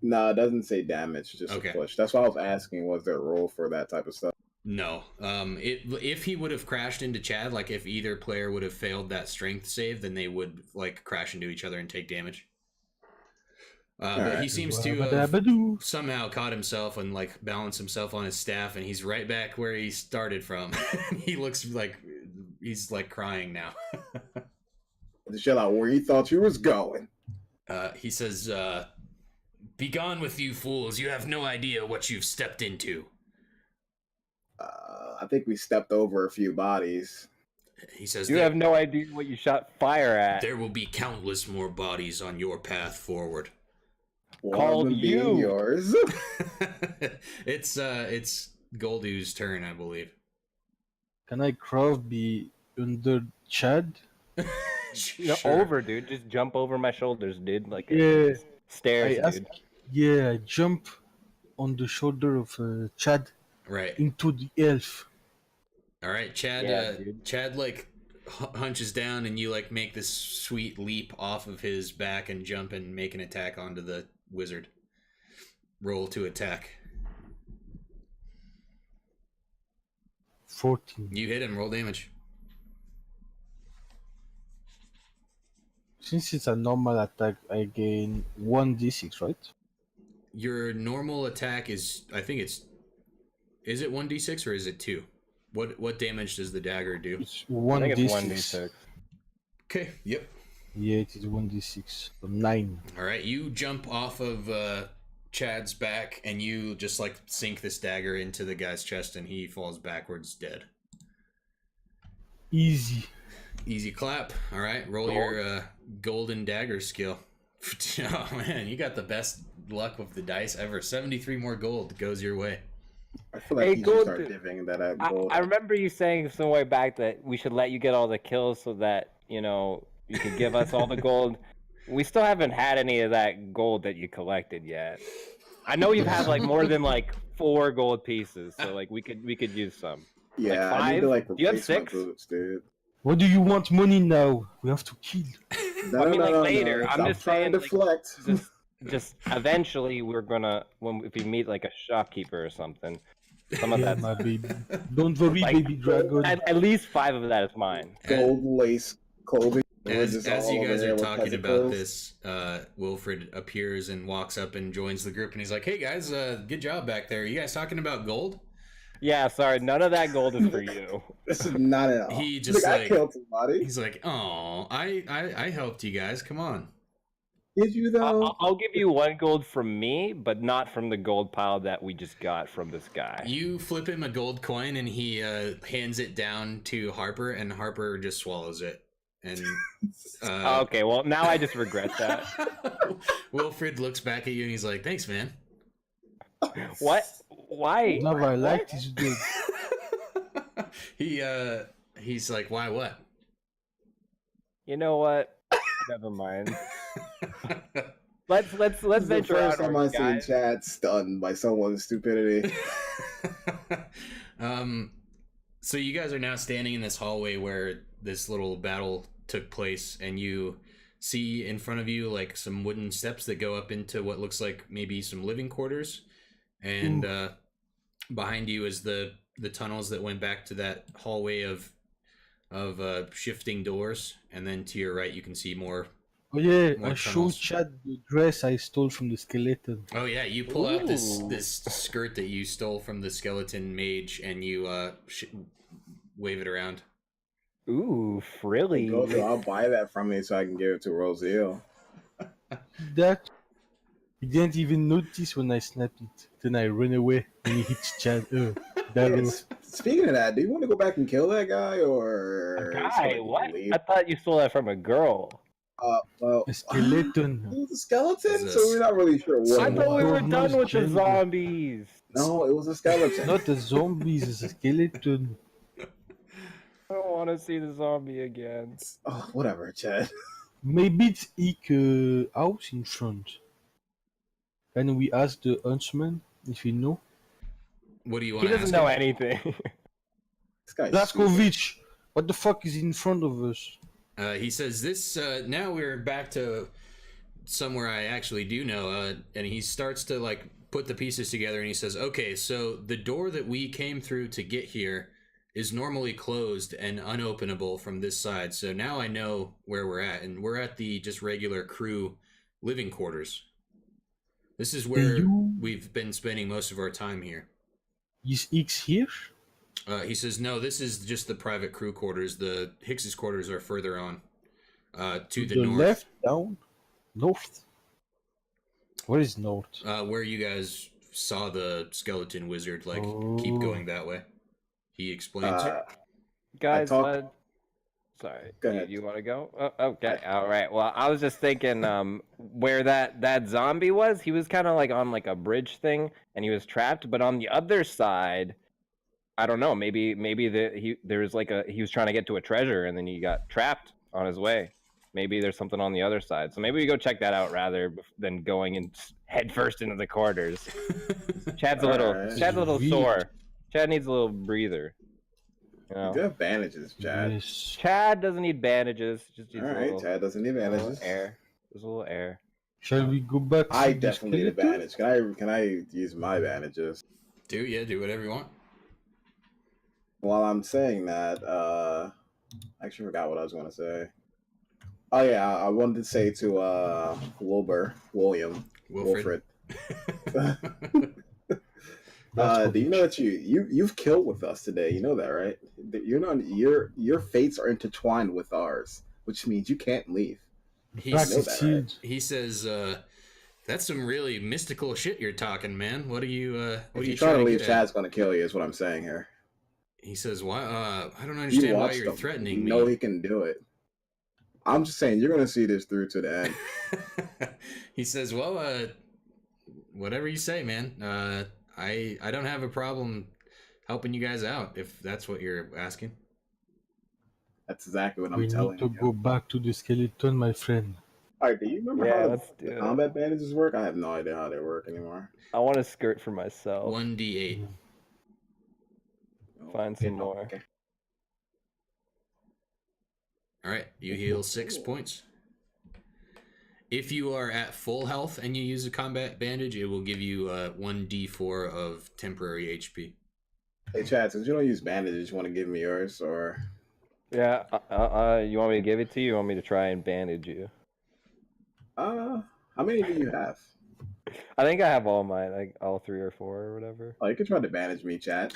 No, it doesn't say damage, just Okay. a push. That's why I was asking, was there a role for that type of stuff? No. If he would have crashed into Chad, like if either player would have failed that strength save, then they would like crash into each other and take damage. But he Alright. seems to have Wabba-dabba-doo. somehow caught himself and like balanced himself on his staff, and he's right back where he started from. He looks like he's like crying now. Just yell out where you thought you was going. He says, "Be gone with you fools! You have no idea what you've stepped into." I think we stepped over a few bodies. He says, You have no idea what you shot fire at. "There will be countless more bodies on your path forward." One Called of them being you. yours. It's Goldoo's turn, I believe. Can I craft be under Chad. Over, dude. Just jump over my shoulders, dude. Like Yeah, stairs, I ask. dude. Yeah, I jump on the shoulder of Chad Right. into the elf. All right, Chad. Yeah, dude. Chad like hunches down, and you like make this sweet leap off of his back and jump and make an attack onto the wizard. Roll to attack. 14. You hit him. Roll damage. Since it's a normal attack, I gain 1d6, right? Your normal attack is, I think it's, is it 1d6 or is it 2? What damage does the dagger do? It's I think it's 1d6. 1d6. Okay. Yep. Yeah, it is 1d6. So 9. All right. You jump off of Chad's back, and you just like sink this dagger into the guy's chest, and he falls backwards dead. Easy. Easy clap. All right, roll your golden dagger skill. Oh man, you got the best luck with the dice ever. 73 more gold goes your way. I feel like Hey, you should gold- start divvying that out gold. I remember you saying some way back that we should let you get all the kills so that, you know, you could give us all the gold. We still haven't had any of that gold that you collected yet. I know you've had like more than like 4 gold pieces, so like we could use some. Yeah, like I need to 5? like Do you have replace my 6? boots, dude. What do you want money now? We have to kill. No, I mean, like, later. I'm just trying to saying, like, deflect. Just eventually we're gonna if we meet like a shopkeeper or something, some of Yeah, that. my baby. Don't worry, Like, baby dragon. At least 5 of that is mine. Gold lace clothing. As Just as all you over guys there are with talking peasant about clothes. this, Wilfred appears and walks up and joins the group, and he's like, "Hey guys, good job back there. You guys talking about gold?" Yeah, sorry, none of that gold is for you. This is not at all. He just, I like- killed somebody. He's like, "Oh, I helped you guys. Come on." Did you though? I'll give you 1 gold from me, but not from the gold pile that we just got from this guy. You flip him a gold coin, and he hands it down to Harper, and Harper just swallows it. And Okay, well now I just regret that. Wilfred looks back at you, and he's like, "Thanks, man." What? Why? Now I like this dude. He's like, "Why? What?" You know what? Never mind. Let's This is the venture first out, time I've seen guys. Chad stunned by someone's stupidity. So you guys are now standing in this hallway where this little battle took place, and you see in front of you like some wooden steps that go up into what looks like maybe some living quarters, and behind you is the tunnels that went back to that hallway of shifting doors, and then to your right you can see more. Oh yeah, More I showed tunnels. Chad the dress I stole from the skeleton. Oh yeah, you pull out this Ooh. skirt that you stole from the skeleton mage, and you wave it around. Ooh, frilly. Go to, I'll buy that from me so I can give it to Rosiel. That he didn't even notice when I snapped it. Then I ran away and he hits Chad. Darrow. Speaking of that, do you want to go back and kill that guy or Guy, what? leave? I thought you stole that from a girl. Well, A skeleton. it was a skeleton, Is so this- we're not really sure what. I it thought we was. were Don't done know with the gender. zombies. No, it was a skeleton. Not a zombie, it's a skeleton. I don't want to see the zombie again. Oh, whatever, Chad. Maybe it's a house in front. And we ask the huntsman if he know. What do you He want to doesn't ask know him? anything. This guy's stupid. Blaskovich, what the fuck is in front of us? He says this. Now we're back to somewhere I actually do know, and he starts to like put the pieces together, and he says, "Okay, so the door that we came through to get here is normally closed and unopenable from this side. So now I know where we're at, and we're at the just regular crew living quarters. This is where we've been spending most of our time here." Is X here? He says, "No, this is just the private crew quarters. The Hicks's quarters are further on, to the north, left, down, north. What is north? where you guys saw the skeleton wizard. Like, keep Oh. going that way." He explains. Guys, talk- sorry. Go ahead. You want to go? Oh, okay. All right. Well, I was just thinking, where that zombie was. He was kind of like on like a bridge thing, and he was trapped. But on the other side, I don't know. Maybe there's like he was trying to get to a treasure and then he got trapped on his way. Maybe there's something on the other side. So maybe we go check that out rather than going in head first into the corridors. Chad's a little Weird. sore. Chad needs a little breather. You You know? do have bandages, Chad. Yes. Chad doesn't need bandages. Just needs All a right, little, Chad doesn't need little bandages. air. Just a little air. Shall we go back to I the definitely need a skeleton? bandage. Can I use my bandages? Do whatever you want. While I'm saying that, I actually forgot what I was going to say. Oh yeah, I wanted to say to Wilfred. Wilfred. Do you know that you've killed with us today? You know that, right? You're not your fates are intertwined with ours, which means you can't leave. He know Practice that, shield. he says, "That's some really mystical shit you're talking, man. What are you? What If are you try to leave, get at?" Chad's going to kill you. Is what I'm saying here. He says, "Why? I don't You understand why watched you're him. threatening You me." know he can do it. I'm just saying you're going to see this through to the end. He says, "Well, whatever you say, man. I don't have a problem helping you guys out if that's what you're asking." That's exactly what We I'm telling need to you. go back to the skeleton, my friend. All right, do you remember Yeah, how let's do the it. combat bandages work? I have no idea how they work anymore. I want to skirt for myself. 1d8. Find some more. Okay. All right, you heal 6 points. If you are at full health and you use a combat bandage, it will give you 1d4 of temporary HP. Hey, Chad, since you don't use bandages, you want to give me yours, or Yeah. You want me to give it to you? Or you want me to try and bandage you? how many do you have? I think I have all mine, like all 3 or 4 or whatever. Oh, you can try to bandage me, Chad.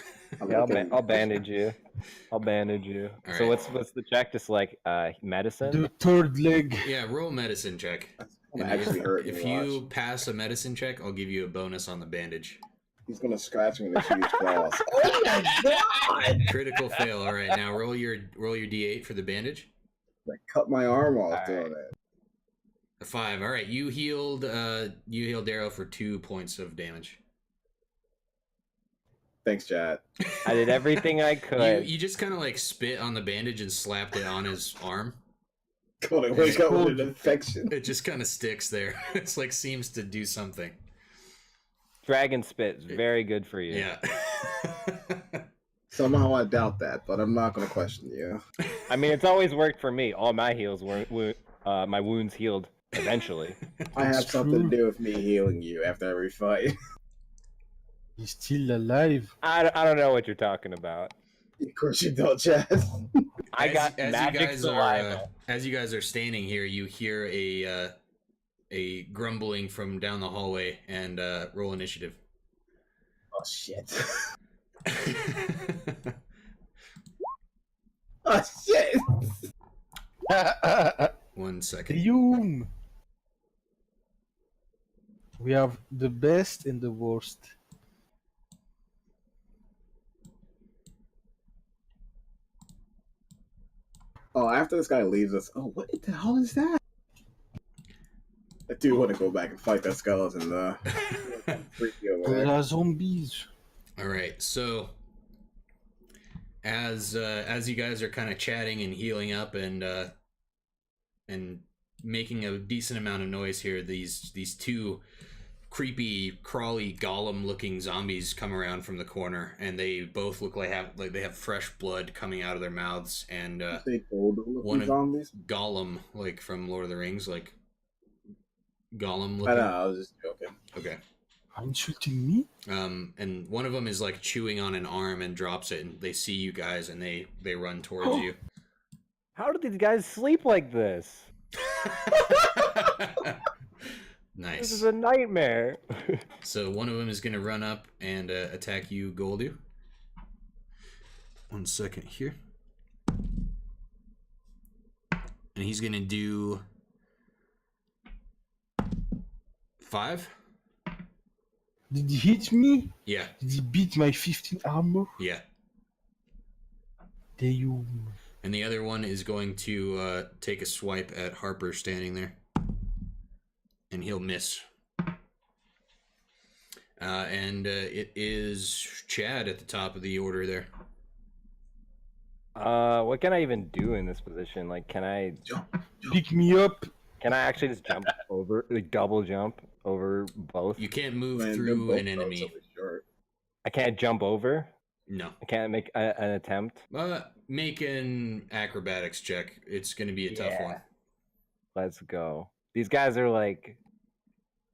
Yeah, I'll bandage you. I'll bandage you. All So right. what's the check? Just like medicine? The third leg. Yeah, roll a medicine check. Gonna And actually hurt me. if you pass a medicine check, I'll give you a bonus on the bandage. He's gonna scratch me with his huge claws. Oh my god! Critical fail. All right, now roll your d8 for the bandage. I cut my arm off All doing right. it. A 5. All right, you healed Darrow for 2 points of damage. Thanks, Chad. I did everything I could. You just kind of like spit on the bandage and slapped it on his arm. Gonna wake up with an infection. It just kind of sticks there. It's like seems to do something. Dragon spit is very good for you. Yeah. Somehow I doubt that, but I'm not gonna question you. I mean, it's always worked for me. All my my wounds healed eventually. I have It's something true. to do with me healing you after every fight. He's still alive. I don't know what you're talking about. Of course you don't, Chad. I got magic saliva. As you guys are standing here, you hear a grumbling from down the hallway, and roll initiative. Oh shit. Oh shit. 1 second. Yum. We have the best and the worst. Oh, after this guy leaves us, oh, what the hell is that? I do want to go back and fight that skeleton, though. Freaky over There there. are zombies. All right, so as you guys are kind of chatting and healing up and making a decent amount of noise here, these two creepy, crawly, golem-looking zombies come around from the corner, and they both look like they have fresh blood coming out of their mouths, and Say Goldo one of zombies? Gollum, like from Lord of the Rings, like Gollum I looking. know, I was just joking. Okay. Are you insulting me? And one of them is like chewing on an arm and drops it, and they see you guys, and they run towards you. How did these guys sleep like this? Nice. This is a nightmare. So one of them is going to run up and attack you, Goldu. 1 second here. And he's going to do 5. Did he hit me? Yeah, Did he beat my 15 armor? yeah. Damn. And the other one is going to take a swipe at Harper standing there. And he'll miss. And it is Chad at the top of the order there. What can I even do in this position? Like, Pick me up. can I actually just jump over, like double jump over both? You can't move Man, they're through both an enemy. relatively short. I can't jump over. No. I can't make an attempt. Make an acrobatics check. It's going to be a tough Yeah. one. Let's go. These guys are like,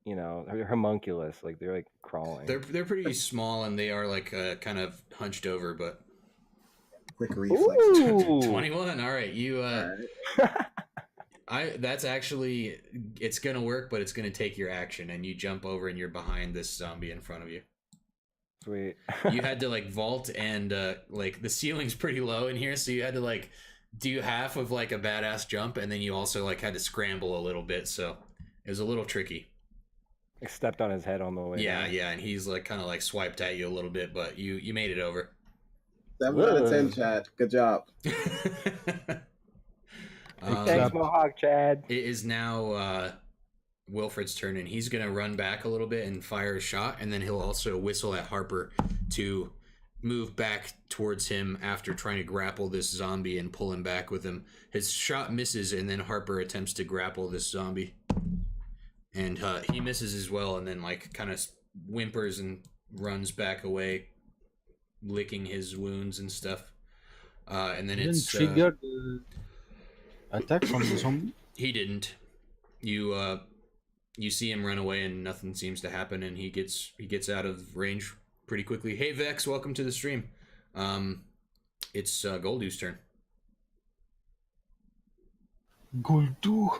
they're homunculus. Like they're like crawling. They're pretty small and they are like kind of hunched over, but Quick reflex. Ooh. 21. All right, you. Alright. That's actually, it's gonna work, but it's gonna take your action, and you jump over and you're behind this zombie in front of you. Sweet. You had to like vault and like the ceiling's pretty low in here, so you had to like do half of like a badass jump, and then you also like had to scramble a little bit, so it was a little tricky. I stepped on his head on the way. Yeah, down. yeah, and he's like kind of like swiped at you a little bit, but you made it over. 7 out of 10, Chad. Good job. Thanks, Mohawk Chad. It is now Wilfred's turn, and he's gonna run back a little bit and fire a shot, and then he'll also whistle at Harper to move back towards him after trying to grapple this zombie and pull him back with him. His shot misses, and then Harper attempts to grapple this zombie, and he misses as well, and then like kind of whimpers and runs back away, licking his wounds and stuff. And then Didn't it's trigger the attack from the zombie. he didn't. You see him run away and nothing seems to happen, and he gets out of range pretty quickly. Hey Vex, welcome to the stream. It's Goldu's turn. Goldu.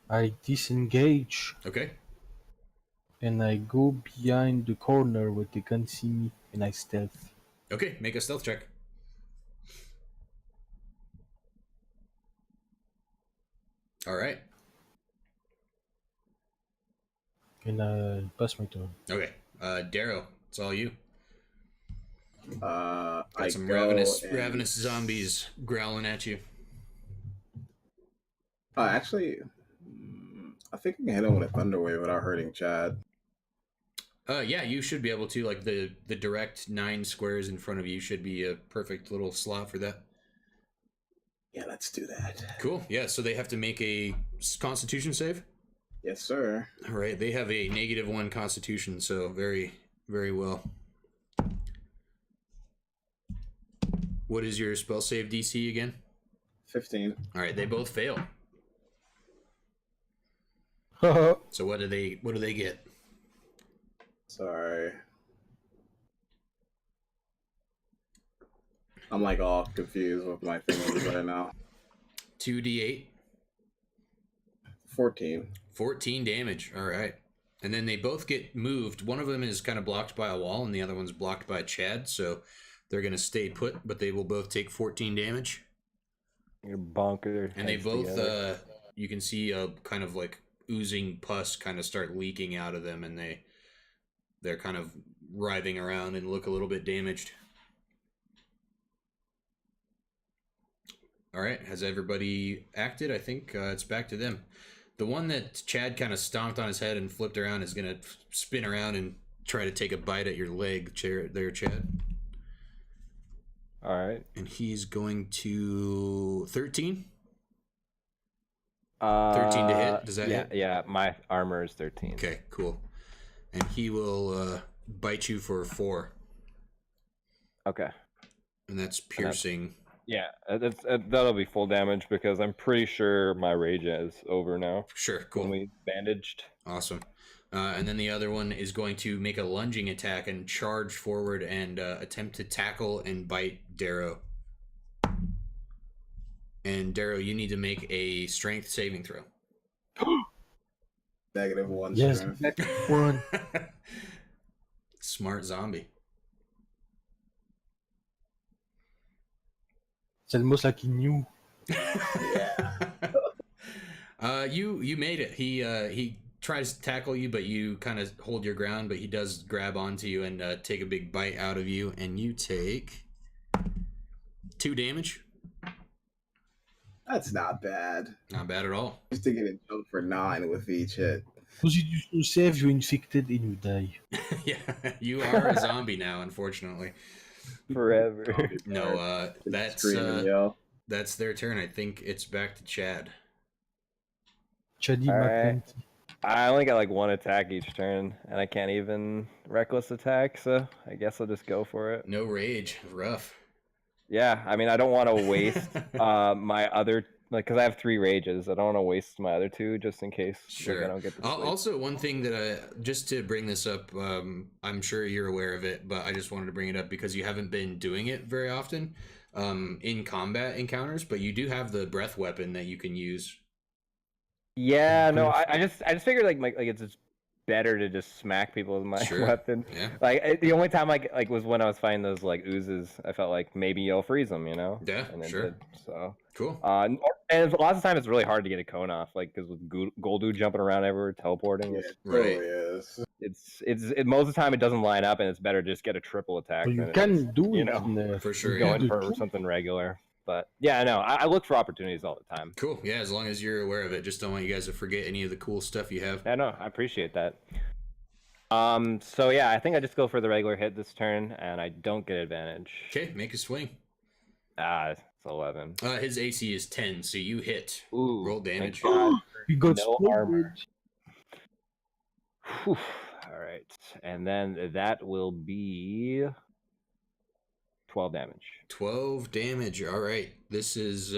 I disengage Okay. and I go behind the corner where they can't see me and I stealth. Okay, make a stealth check. All right. And I pass my turn. Okay. Darrow, it's all you. I Got some go and- ravenous zombies growling at you. Actually, I think I can hit him with a thunder wave without hurting Chad. Yeah, you should be able to. Like the direct 9 squares in front of you should be a perfect little slot for that. Yeah, let's do that. Cool. Yeah, so they have to make a Constitution save. Yes, sir. All right, they have a -1 Constitution, so very, very well. What is your spell save DC again? 15. All right, they both fail. So what do they get? Sorry. I'm like all confused with my fingers right now. 2d8, 14. 14 damage. All right, and then they both get moved. One of them is kind of blocked by a wall, and the other one's blocked by Chad. So they're gonna stay put, but they will both take 14 damage. You're bonker. And they both, you can see a kind of like oozing pus kind of start leaking out of them, and they're kind of writhing around and look a little bit damaged. All right, has everybody acted? I think it's back to them. The one that Chad kind of stomped on his head and flipped around is going to spin around and try to take a bite at your leg there, Chad. All right. And he's going to 13. 13 13 to hit. Does that hit? Yeah, my armor is 13. Okay, cool. And he will bite you for 4. Okay. And that's piercing. Yeah, that'll be full damage because I'm pretty sure my rage is over now. Sure, cool. Only bandaged. Awesome. And then the other one is going to make a lunging attack and charge forward and attempt to tackle and bite Darrow. And Darrow, you need to make a strength saving throw. -1 Yes, strength. that one. Smart zombie. It's almost like he knew. You made it. He tries to tackle you, but you kind of hold your ground, but he does grab onto you and take a big bite out of you, and you take 2 damage. That's not bad. Not bad at all. Just to get a jump for 9 with each hit. Because you do so save, you're infected and you die. Yeah, you are a zombie now, unfortunately. Forever. No, that's their turn. I think it's back to Chad. Chaddy Alright. McClent. I only got like one attack each turn, and I can't even reckless attack, so I guess I'll just go for it. No rage. Rough. Yeah, I mean, I don't want to waste my other, like, because I have 3 rages. I don't want to waste my other 2 just in case Sure. I don't get the sleep. Also, one thing that just to bring this up, I'm sure you're aware of it, but I just wanted to bring it up because you haven't been doing it very often in combat encounters, but you do have the breath weapon that you can use. Yeah, no, I just figured like it's just better to just smack people with my Sure. weapon. Yeah. The only time like was when I was fighting those like oozes. I felt like maybe you'll freeze them, you know? Yeah, And it sure. did, so Cool. and lots of times it's really hard to get a cone off, like because with Goldu jumping around everywhere, teleporting, Yeah, Right. it really is. it's most of the time it doesn't line up, and it's better to just get a triple attack. But you than it can is, do you it know, in there. For sure, going yeah. for something regular. But yeah, no, I look for opportunities all the time. Cool. Yeah, as long as you're aware of it. Just don't want you guys to forget any of the cool stuff you have. Yeah, no, I appreciate that. So yeah, I think I just go for the regular hit this turn, and I don't get advantage. Okay, make a swing. It's 11. His AC is 10, so you hit. Ooh, Roll damage. thank God. We got No spotted. armor. Whew. All right, and then that will be 12 damage. 12 damage. All right. This is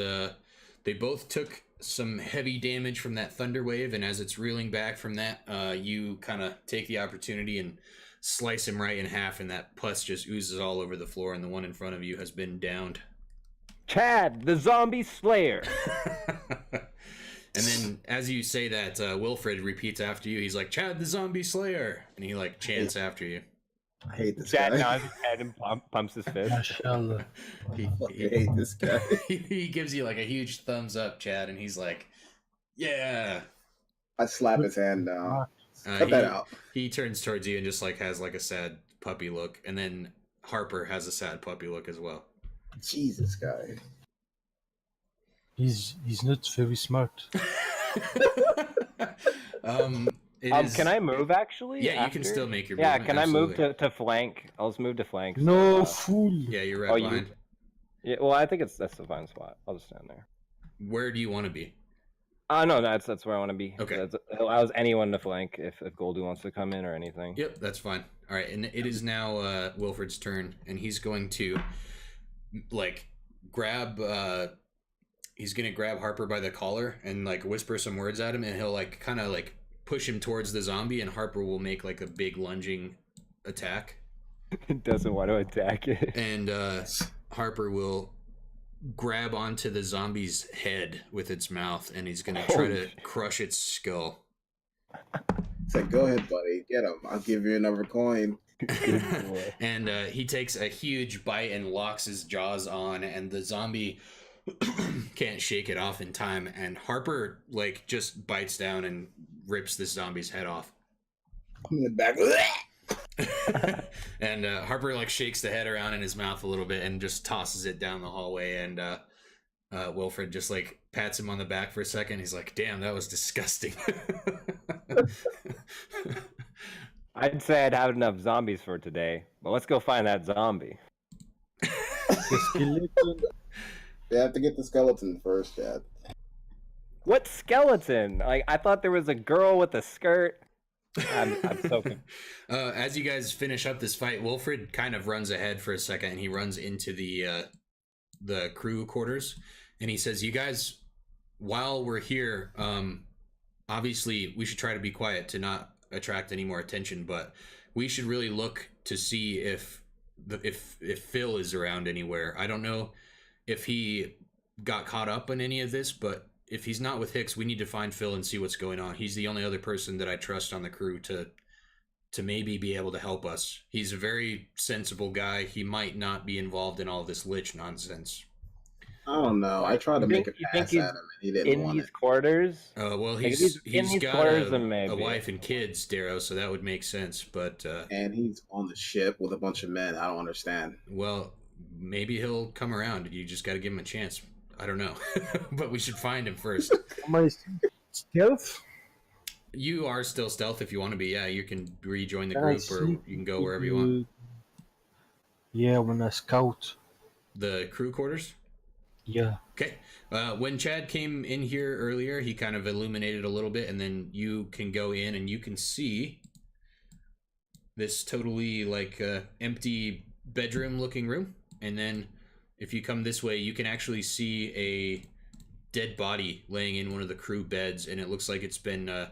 they both took some heavy damage from that thunder wave, and as it's reeling back from that, you kind of take the opportunity and slice him right in half, and that pus just oozes all over the floor, and the one in front of you has been downed. Chad, the zombie slayer. And then as you say that, Wilfred repeats after you. He's like, Chad the zombie slayer, and he like chants after you. I hate this Chad guy. nods his head and pumps his fist. Mashallah. He, I fucking hate this guy. he gives you like a huge thumbs up, Chad, and he's like, yeah. I slap his hand down. Cut He, that out. he turns towards you and just like has like a sad puppy look, and then Harper has a sad puppy look as well. Jesus, guy. He's not very smart. Can I move actually? Yeah, you can after? still make your Yeah, movement, can I move absolutely. to flank? I'll just move to flank. No, fool. Yeah, you're right Oh, you- behind. Yeah, well, I think that's a fine spot. I'll just stand there. Where do you want to be? No, that's where I want to be. Okay. It allows anyone to flank if Goldu wants to come in or anything. Yep, that's fine. All right, and it is now Wilfred's turn, and he's going to like grab. He's gonna grab Harper by the collar and like whisper some words at him, and he'll like kind of like push him towards the zombie, and Harper will make like a big lunging attack, It doesn't want to attack it. and Harper will grab onto the zombie's head with its mouth, and he's gonna try Holy to crush its skull. It's like, go ahead, buddy. Get him. I'll give you another coin. Good boy. And he takes a huge bite and locks his jaws on, and the zombie can't shake it off in time, and Harper like just bites down and rips this zombie's head off. I'm in the back. And Harper like shakes the head around in his mouth a little bit and just tosses it down the hallway, and Wilfred just like pats him on the back for a second. He's like, damn, that was disgusting. I'd say I'd have enough zombies for today, but let's go find that zombie. The skeleton. You have to get the skeleton first, Chad. What skeleton? Like I thought there was a girl with a skirt. I'm so confused. As you guys finish up this fight, Wilfred kind of runs ahead for a second, and he runs into the crew quarters, and he says, you guys, while we're here, obviously we should try to be quiet to not attract any more attention, but we should really look to see if Phil is around anywhere. I don't know if he got caught up in any of this, but if he's not with Hicks, we need to find Phil and see what's going on. He's the only other person that I trust on the crew to maybe be able to help us. He's a very sensible guy. He might not be involved in all this lich nonsense. I don't know. I tried to make a You pass think at him, and he didn't In want these it. quarters? Well, Like, if he's in these got quarters, a then maybe. wife and kids, Darrow, so that would make sense. But And he's on the ship with a bunch of men. I don't understand. well, maybe he'll come around. You just got to give him a chance. I don't know, but we should find him first. Am I stealth? You are still stealth if you want to be. Yeah, you can rejoin the Can I group, or sneak you can go into wherever you want. Yeah, when I scout. The crew quarters. Yeah. Okay. When Chad came in here earlier, he kind of illuminated a little bit, and then you can go in and you can see this totally like empty bedroom-looking room. And then if you come this way, you can actually see a dead body laying in one of the crew beds, and it looks like it's been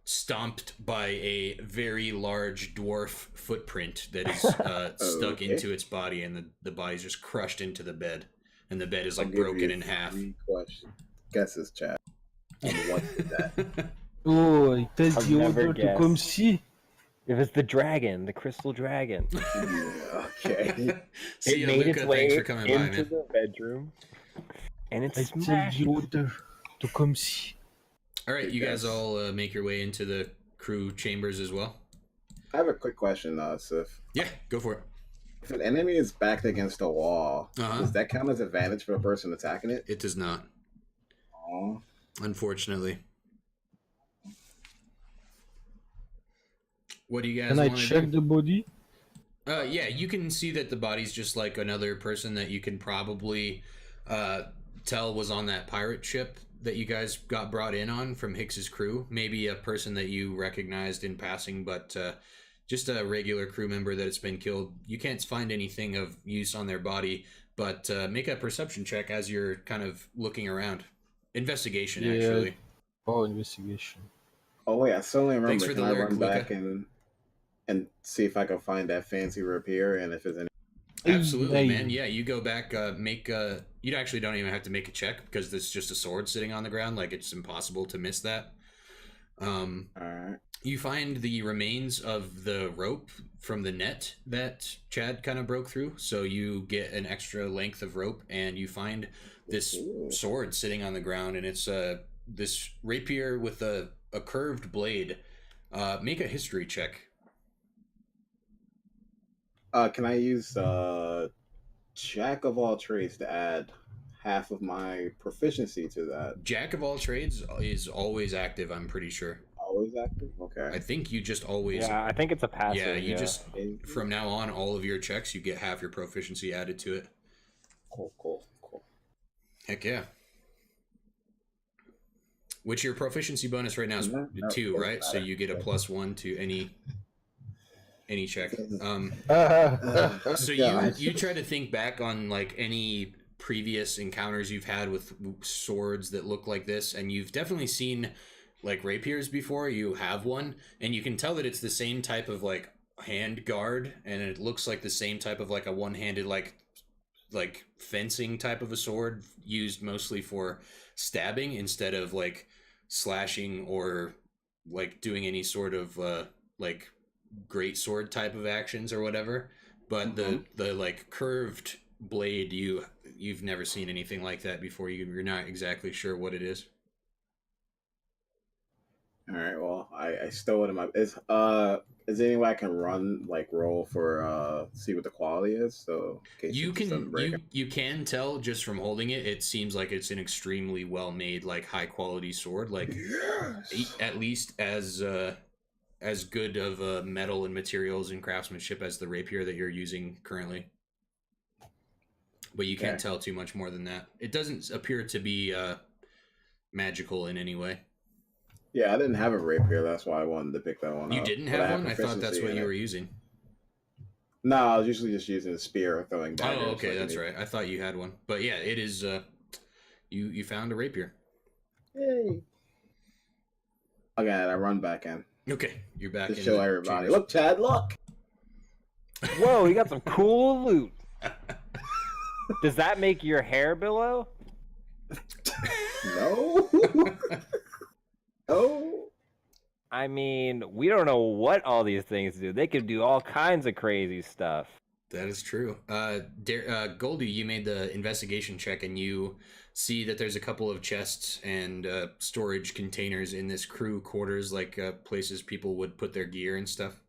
stomped by a very large dwarf footprint that is stuck Okay. into its body, and the body's just crushed into the bed, and the bed is I'll like give broken you in half. 3 questions. Guesses, chat. What is that? Oh, I tell I'll the never order to guess. come see. It was the dragon, the crystal dragon. Yeah, okay. See It ya, made Luca. its way Thanks for coming by, into man. the bedroom, and it I tell smashed. the order to come see. All right, you guys Yes. all make your way into the crew chambers as well. I have a quick question, Sif. Yeah, go for it. If an enemy is backed against a wall, Uh-huh. does that count as advantage for the person attacking it? It does not, Oh, unfortunately. What do you guys Can I want to check do? the body? Yeah, you can see that the body's just like another person that you can probably tell was on that pirate ship that you guys got brought in on from Hicks's crew. Maybe a person that you recognized in passing, but just a regular crew member that has been killed. You can't find anything of use on their body, but make a perception check as you're kind of looking around. Investigation, Yeah. actually. Oh, investigation. oh wait, I suddenly remember. Thanks for Can the I lyric, run back Luca. and see if I can find that fancy rapier and if there's any? Absolutely, Hey. man. Yeah, you go back, you actually don't even have to make a check because there's just a sword sitting on the ground. Like, it's impossible to miss that. All right. You find the remains of the rope from the net that Chad kind of broke through. So you get an extra length of rope, and you find this Ooh. sword sitting on the ground, and it's this rapier with a curved blade. Make a history check. Can I use Jack of all trades to add half of my proficiency to that? Jack of all trades is always active, I'm pretty sure. Always active. I Okay. think you just always. Yeah, I think it's a passive. Yeah, you just Okay. from now on, all of your checks, you get half your proficiency added to it. Cool. Heck yeah. Which your proficiency bonus right now is No, 2, doesn't right? So matter. you get a +1 to any check. So Gosh. you try to think back on like any previous encounters you've had with swords that look like this, and you've definitely seen like rapiers before. You have one, and you can tell that it's the same type of like hand guard, and it looks like the same type of like a one-handed like fencing type of a sword used mostly for stabbing instead of like slashing or like doing any sort of like great sword type of actions or whatever. But the like curved blade, you've never seen anything like that before. You're not exactly sure what it is. All right. Well, I stole it in my. Is there any way I can roll for see what the quality is? So in case You it just doesn't can break. you can tell just from holding it. It seems like it's an extremely well made, like high quality sword. Like Yes. at least as good of metal and materials and craftsmanship as the rapier that you're using currently. But you can't Okay. tell too much more than that. It doesn't appear to be magical in any way. Yeah, I didn't have a rapier. That's why I wanted to pick that one You up. didn't but have one? I thought that's proficiency what in you it. were using. No, I was usually just using a spear or throwing daggers. Oh, okay, like that's any- right. I thought you had one. But yeah, it is you found a rapier. Yay. Again, I run back in Okay, you're back to in show the everybody. chambers. Look, Chad, look. Whoa, you got some cool loot. Does that make your hair billow? No. No. I mean, we don't know what all these things do. They could do all kinds of crazy stuff. That is true. Goldie, you made the investigation check, and you see that there's a couple of chests and storage containers in this crew quarters, like places people would put their gear and stuff.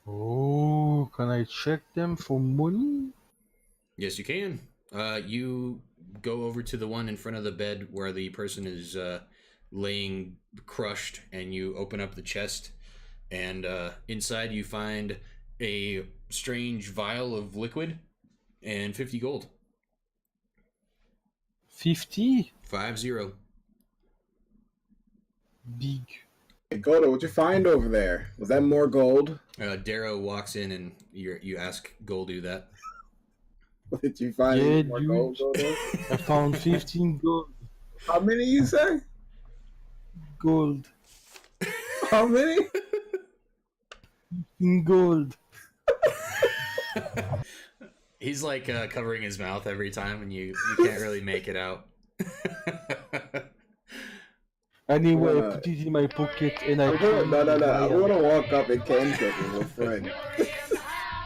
Oh, can I check them for money? Yes, you can. You go over to the one in front of the bed where the person is laying crushed, and you open up the chest, and inside you find a strange vial of liquid and 50 gold. 50? 50. Big. Hey, Godo, what'd you find over there? Was that more gold? Darrow walks in, and you ask Goldu that. What did you find? Yeah, Any more dude. gold, Godo? I found 15 gold. How many you say? Gold. How many? In gold. He's like covering his mouth every time, and you can't really make it out. Anyway, I put it in my pocket and I. No. I'm gonna walk up and can cook him with friend.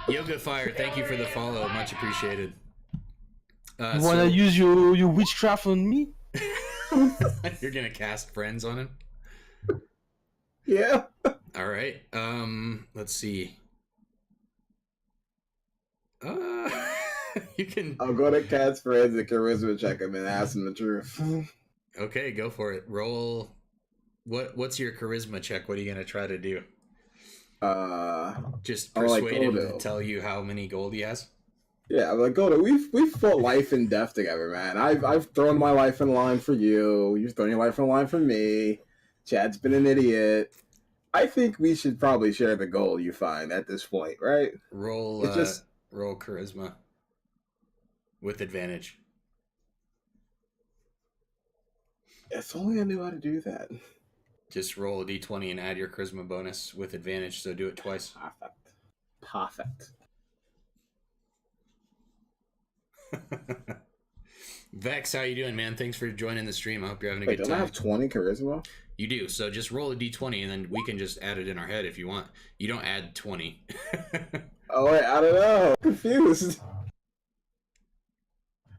Yoga Fire, thank you for the follow. Much appreciated. You wanna use your witchcraft on me? You're gonna cast friends on him? Yeah. All right. Let's see. You can. I'll go to Cat's friends and charisma check him and ask him the truth. Okay, go for it. Roll. What's your charisma check? What are you gonna try to do? I'm Just like, persuade him to Goldo. tell you how many gold he has. Yeah, I'm like, Godo, we've fought life and death together, man. I've thrown my life in line for you. You've thrown your life in line for me. Chad's been an idiot. I think we should probably share the gold you find at this point, right? Roll. Roll charisma with advantage. If only I knew how to do that. Just roll a d20 and add your charisma bonus with advantage. So do it twice. Perfect. Vex, how you doing, man? Thanks for joining the stream. I hope you're having a Wait, good don't I time. have 20 charisma? You do. So just roll a d20, and then we can just add it in our head if you want. You don't add 20. Oh wait, I don't know. I'm confused.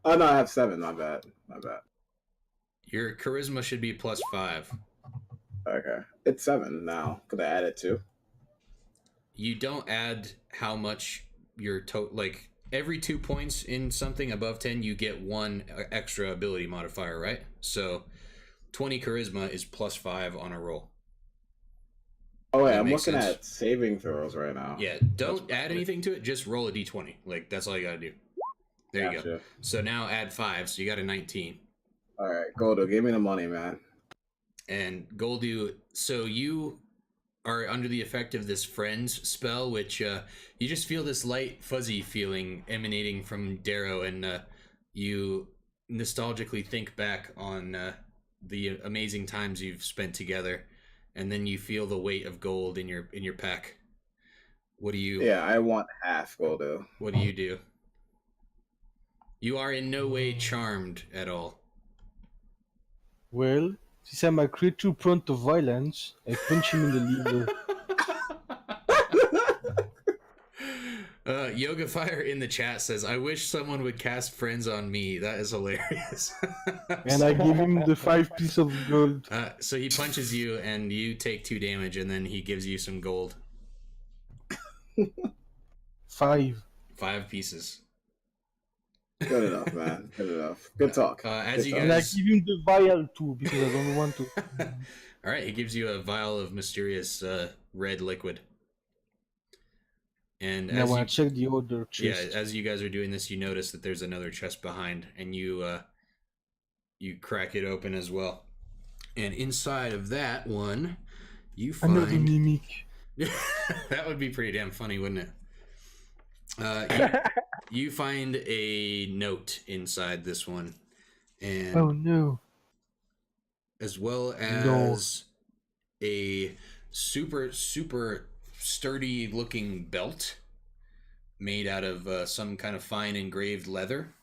Oh no, I have 7. My bad. Your charisma should be +5. Okay, it's 7 now. Could I add it too? You don't add how much your like every 2 points in something above 10, you get 1 extra ability modifier, right? So 20 charisma is +5 on a roll. Oh wait, That I'm makes looking sense. at saving throws right now. Yeah, don't add anything to it. Just roll a d20. Like, that's all you gotta do. There you go. Gotcha. So now add 5, so you got a 19. All right, Goldo, give me the money, man. And Goldu, so you are under the effect of this friends spell, which you just feel this light fuzzy feeling emanating from Darrow, and you nostalgically think back on the amazing times you've spent together, and then you feel the weight of gold in your pack. What do you? Yeah, I want half, Goldo. What do you do? You are in no way charmed at all. Well, since I'm a creature prone to violence, I punch him in the liver. Yoga Fire in the chat says, "I wish someone would cast friends on me. That is hilarious." And I give him the 5 piece of gold. So he punches you, and you take 2 damage, and then he gives you some gold. 5. 5 pieces. Good enough, man. Good enough. Good talk. As Good you talk. And I guys, give him the vial too, because I don't want to. all right, he gives you a vial of mysterious red liquid. And And I as want to check the other yeah, chest. as you guys are doing this, you notice that there's another chest behind, and you crack it open as well. And inside of that one, you Another find mimic. that would be pretty damn funny, wouldn't it? You find a note inside this one, and Oh no. as well as a super sturdy looking belt made out of some kind of fine engraved leather,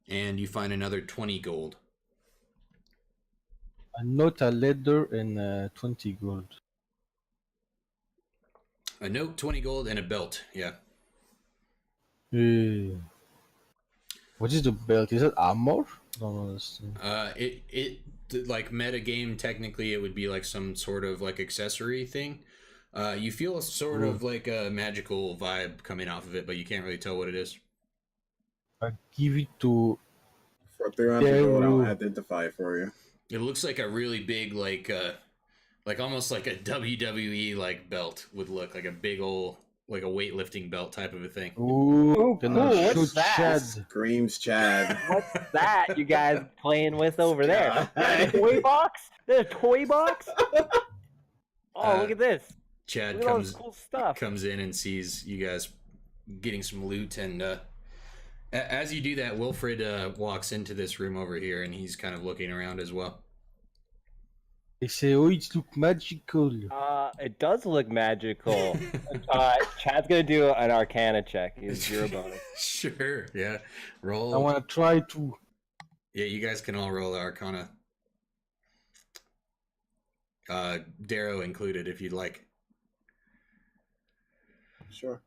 and you find another 20 gold. A note, a leather, and 20 gold. A note, 20 gold, and a belt. Yeah. What is the belt? Is it armor? Don't understand. It like meta game, technically it would be like some sort of like accessory thing. You feel a sort of like a magical vibe coming off of it, but you can't really tell what it is. I give it to For 300 gold, I'll identify it for you. It looks like a really big, like almost like a WWE like belt would look like a big old like a weightlifting belt type of a thing. Ooh, cool. What's that? Chad. Screams Chad. What's that you guys playing with over there? God. A toy box? There's a toy box? Oh, look at this. Chad Look at all this cool stuff. comes in and sees you guys getting some loot, and as you do that, Wilfred walks into this room over here, and he's kind of looking around as well. They say, oh, it looks magical. It does look magical. Chad's gonna do an Arcana check. He's 0 bonus. Sure, yeah. Roll. I want to try to. Yeah, you guys can all roll Arcana. Darrow included, if you'd like. Sure.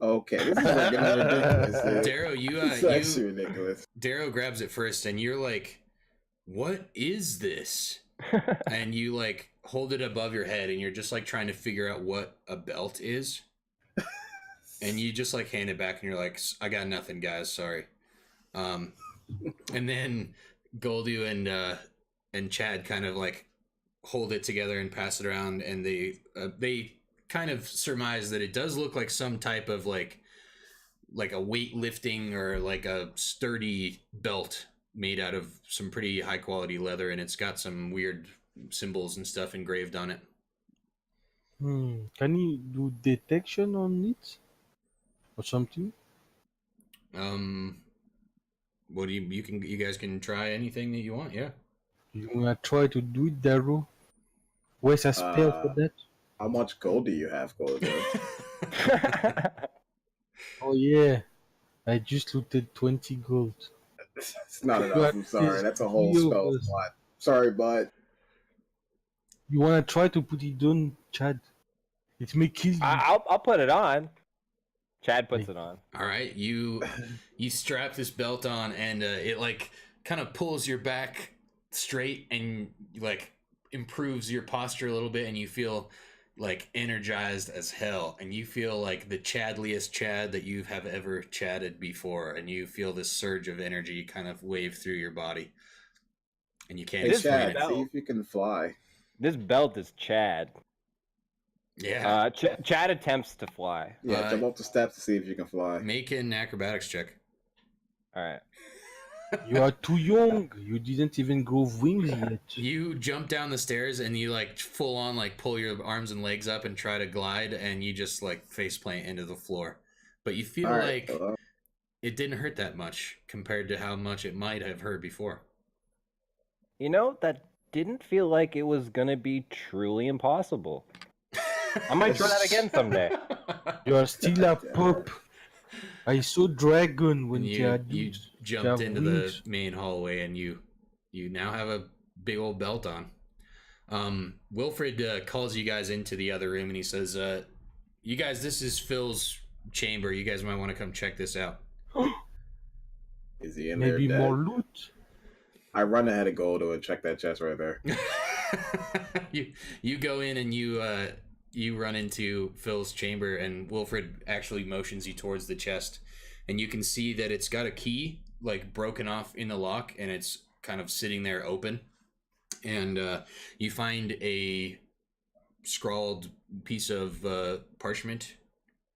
Okay, this is like getting ridiculous. Dude. Darrow, This is actually ridiculous. Darrow grabs it first, and you're like, "What is this?" And you like hold it above your head, and you're just like trying to figure out what a belt is. And you just like hand it back, and you're like, "I got nothing, guys. Sorry." And then Goldu and Chad kind of like hold it together and pass it around, and they kind of surmise that it does look like some type of like a weightlifting or like a sturdy belt made out of some pretty high quality leather, and it's got some weird symbols and stuff engraved on it. Can you do detection on it? Or something? What do you guys can try anything that you want, yeah. You wanna try to do it, Daru? Where's a spell for that? How much gold do you have, Goldu? Oh yeah, I just looked at 20 gold. It's not enough, I'm sorry. That's a whole spell slot. Sorry, bud. You wanna try to put it on, Chad? It may kill you. I'll put it on. Chad puts it on. All right, you strap this belt on, and it like kind of pulls your back straight and like improves your posture a little bit, and you feel like energized as hell, and you feel like the Chadliest Chad that you have ever chatted before, and you feel this surge of energy kind of wave through your body, and you can't Hey, explain Chad, it. see if you can fly. This belt is Chad. Yeah. Chad attempts to fly. Yeah, jump up the steps to see if you can fly. Make an acrobatics check. All right. You are too young. You didn't even grow wings yet. You jump down the stairs and you like full on like pull your arms and legs up and try to glide, and you just like face plant into the floor. But you feel like it didn't hurt that much compared to how much it might have hurt before. You know, that didn't feel like it was gonna be truly impossible. I might try that again someday. You are still a pup. I saw dragon when you jumped into the main hallway, and you now have a big old belt on. Wilfred calls you guys into the other room, and he says, you guys, this is Phil's chamber. You guys might want to come check this out. Is he in Maybe there? more loot? I run ahead of Goldu and check that chest right there. You go in and you run into Phil's chamber, and Wilfred actually motions you towards the chest, and you can see that it's got a key like broken off in the lock, and it's kind of sitting there open, and you find a scrawled piece of parchment,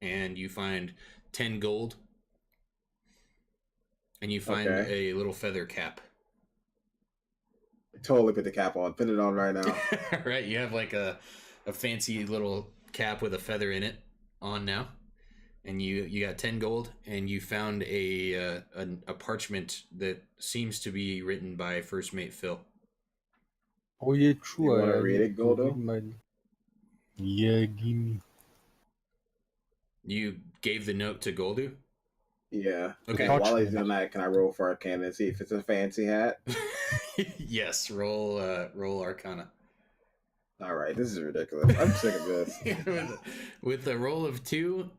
and you find 10 gold, and you find a little feather cap. Totally put the cap on. Put it on right now. Right, you have like a fancy little cap with a feather in it on now, and you got 10 gold, and you found a parchment that seems to be written by first mate Phil. Oh yeah, true. You want to read it, Goldu? Yeah, give me. You gave the note to Goldu? Yeah. Okay. While he's doing that, can I roll for Arcana and see if it's a fancy hat? Yes, roll Arcana. All right, this is ridiculous. I'm sick of this. With a roll of 2,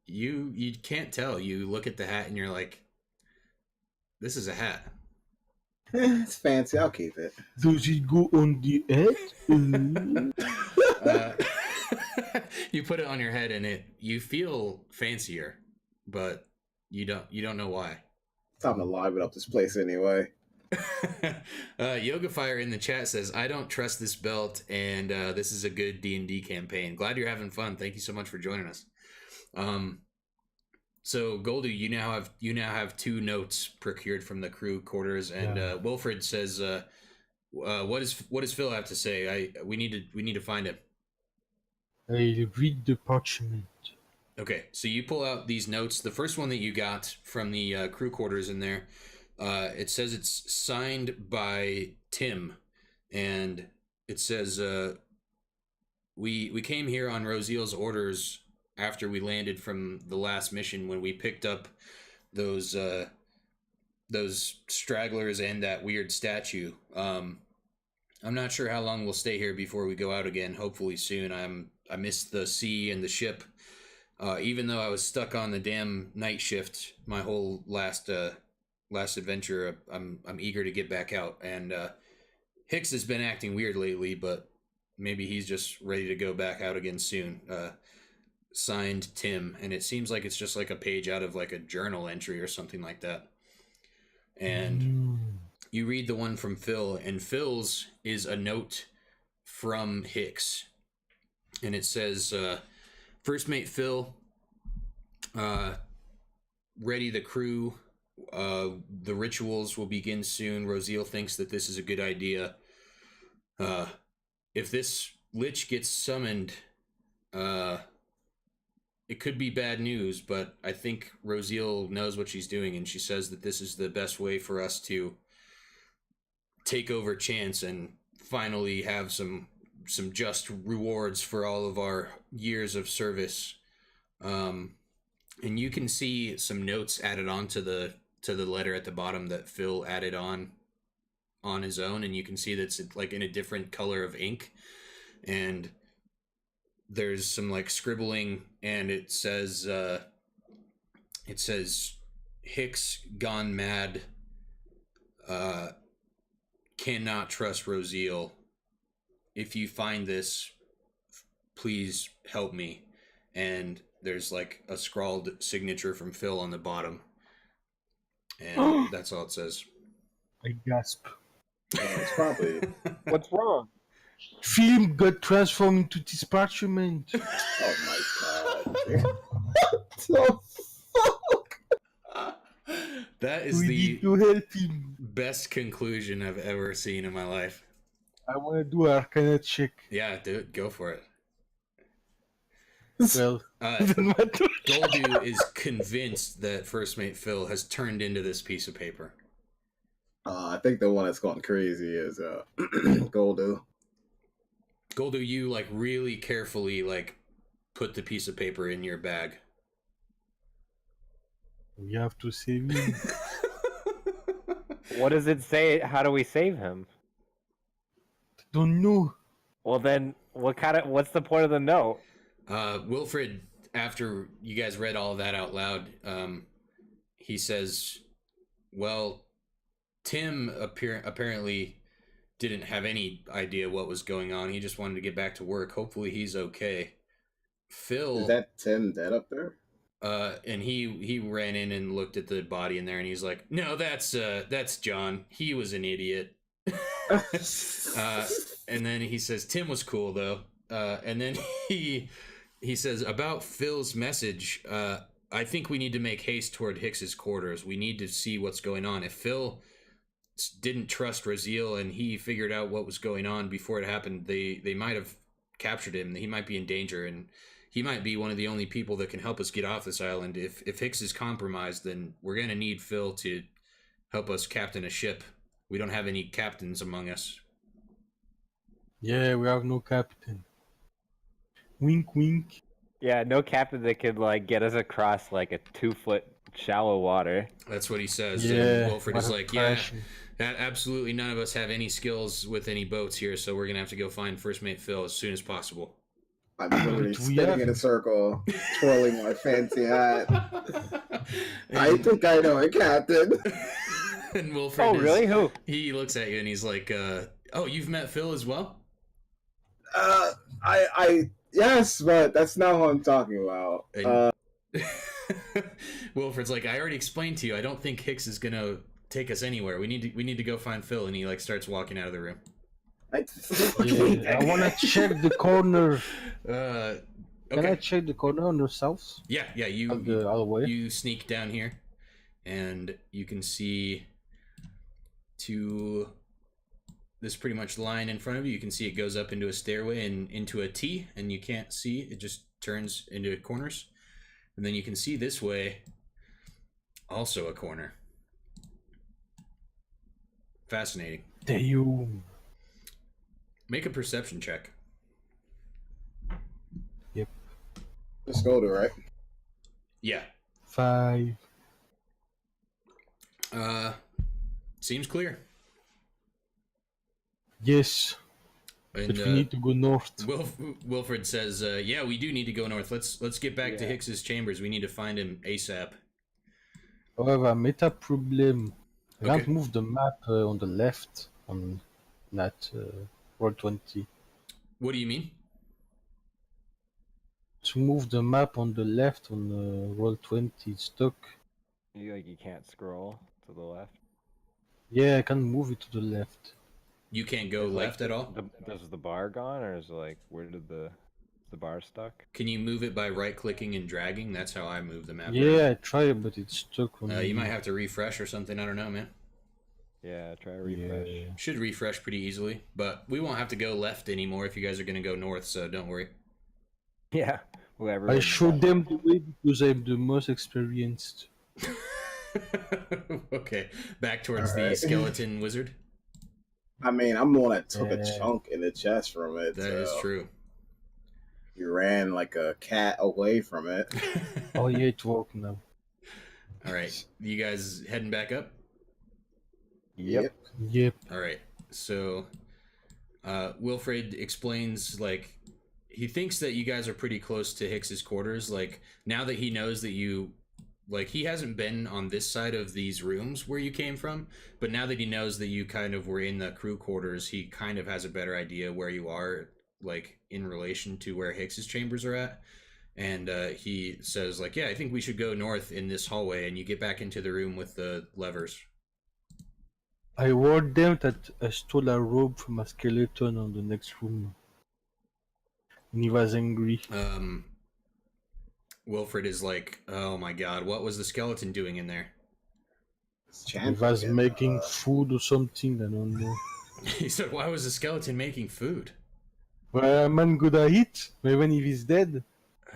you can't tell. You look at the hat and you're like, this is a hat. It's fancy. I'll keep it. Does it go on the head? You put it on your head, and you feel fancier, but you don't know why. Time to liven up this place anyway. Yoga Fire in the chat says, "I don't trust this belt, and this is a good D&D campaign. Glad you're having fun. Thank you so much for joining us." So Goldu, you now have 2 notes procured from the crew quarters, and Wilfred says, what does Phil have to say? We need to find him. I read the parchment. Okay, so you pull out these notes. The first one that you got from the crew quarters in there, it says it's signed by Tim, and it says, we came here on Rosiel's orders after we landed from the last mission when we picked up those stragglers and that weird statue. I'm not sure how long we'll stay here before we go out again. Hopefully soon. I miss the sea and the ship. Even though I was stuck on the damn night shift my whole last adventure, I'm eager to get back out. And Hicks has been acting weird lately, but maybe he's just ready to go back out again soon. Signed Tim, and it seems like it's just like a page out of like a journal entry or something like that. And you read the one from Phil, and Phil's is a note from Hicks, and it says, "First Mate Phil, ready the crew. The rituals will begin soon. Rosiel thinks that this is a good idea. If this lich gets summoned, it could be bad news, but I think Rosiel knows what she's doing, and she says that this is the best way for us to take over Chance and finally have some just rewards for all of our years of service." And you can see some notes added on to the letter at the bottom that Phil added on his own, and you can see that's like in a different color of ink, and there's some like scribbling, and it says Hicks gone mad, cannot trust Rosiel. If you find this, please help me. And there's like a scrawled signature from Phil on the bottom, and that's all it says. I gasp. It's probably. What's wrong? Film got transformed into this parchment. Oh my god. What the fuck? That is We the need to help him. best conclusion I've ever seen in my life. I want to do an Arcana check. Yeah, dude, go for it. Well, Goldu is convinced that First Mate Phil has turned into this piece of paper. I think the one that's gone crazy is Goldu. Goldu, you like really carefully like put the piece of paper in your bag. we have to save him. What does it say? How do we save him? Don't know. Well, then, what's the point of the note? Wilfred, after you guys read all of that out loud, he says, well, Tim apparently didn't have any idea what was going on. He just wanted to get back to work. Hopefully he's okay. Phil... Is that Tim dead up there? And he ran in and looked at the body in there, and he's like, no, that's John. He was an idiot. And then he says, Tim was cool, though. And then he says, about Phil's message, I think we need to make haste toward Hicks's quarters. We need to see what's going on. If Phil didn't trust Rosiel and he figured out what was going on before it happened, they might have captured him. He might be in danger, and he might be one of the only people that can help us get off this island. If Hicks is compromised, then we're going to need Phil to help us captain a ship. We don't have any captains among us. Yeah, we have no captain. Wink, wink. Yeah, no captain that could like get us across like a 2-foot shallow water. That's what he says. Yeah, And Wilfred is what a like, pressure. yeah, absolutely none of us have any skills with any boats here, so we're going to have to go find First Mate Phil as soon as possible. I'm literally Do we spinning have- in a circle, twirling my fancy hat. I think I know a captain. And Wilfred Oh, really? Who? He looks at you and he's like, oh, you've met Phil as well? I yes, but that's not what I'm talking about. And Wilfred's like, I already explained to you. I don't think Hicks is gonna take us anywhere. We need to go find Phil, and he like starts walking out of the room. Yeah, I wanna check the corner. Okay. Can I check the corner on the south? Yeah. Of the hallway? You sneak down here, and you can see to this pretty much line in front of you. You can see it goes up into a stairway and into a T, and you can't see it just turns into corners. And then you can see this way, also a corner. Fascinating. Damn. Make a perception check. Yep. Let's go to right. Yeah. 5. Seems clear. Yes. And, But we need to go north. Wilfred says, "Yeah, we do need to go north. Let's get back to Yeah. Hicks's chambers. We need to find him ASAP." However, meta problem. I Okay. can't move the map on the left on that roll 20. What do you mean? To move the map on the left on roll 20, it's stuck. You can't scroll to the left. Yeah, I can't move it to the left. You can't go Is, left at all? Is the bar gone, or is it like where did the bar stuck? Can you move it by right-clicking and dragging? That's how I move the map. Yeah, I tried, but it's stuck on You might have to refresh or something. I don't know, man. Yeah, try refresh. Yeah. Should refresh pretty easily, but we won't have to go left anymore if you guys are going to go north, so don't worry. Yeah, whoever. I showed them the way because I'm the most experienced. Okay, back towards the Alright. skeleton wizard. I mean, I'm the one that took a Yeah. chunk in the chest from it. That is so true. You ran like a cat away from it. Oh yeah, it worked now. All right, you guys heading back up? Yep. Yep. All right. So, Wilfred explains like he thinks that you guys are pretty close to Hicks's quarters. Like now that he knows that you, like he hasn't been on this side of these rooms where you came from, but now that he knows that you kind of were in the crew quarters, he kind of has a better idea where you are, like in relation to where Hicks's chambers are at. And he says like, yeah, I think we should go north in this hallway, and you get back into the room with the levers. I warned them that I stole a robe from a skeleton on the next room. And he was angry. Wilfred is like, oh my god, what was the skeleton doing in there? He was making food or something, I don't know. He said, why was the skeleton making food? Well, a man gonna eat, even if he's dead.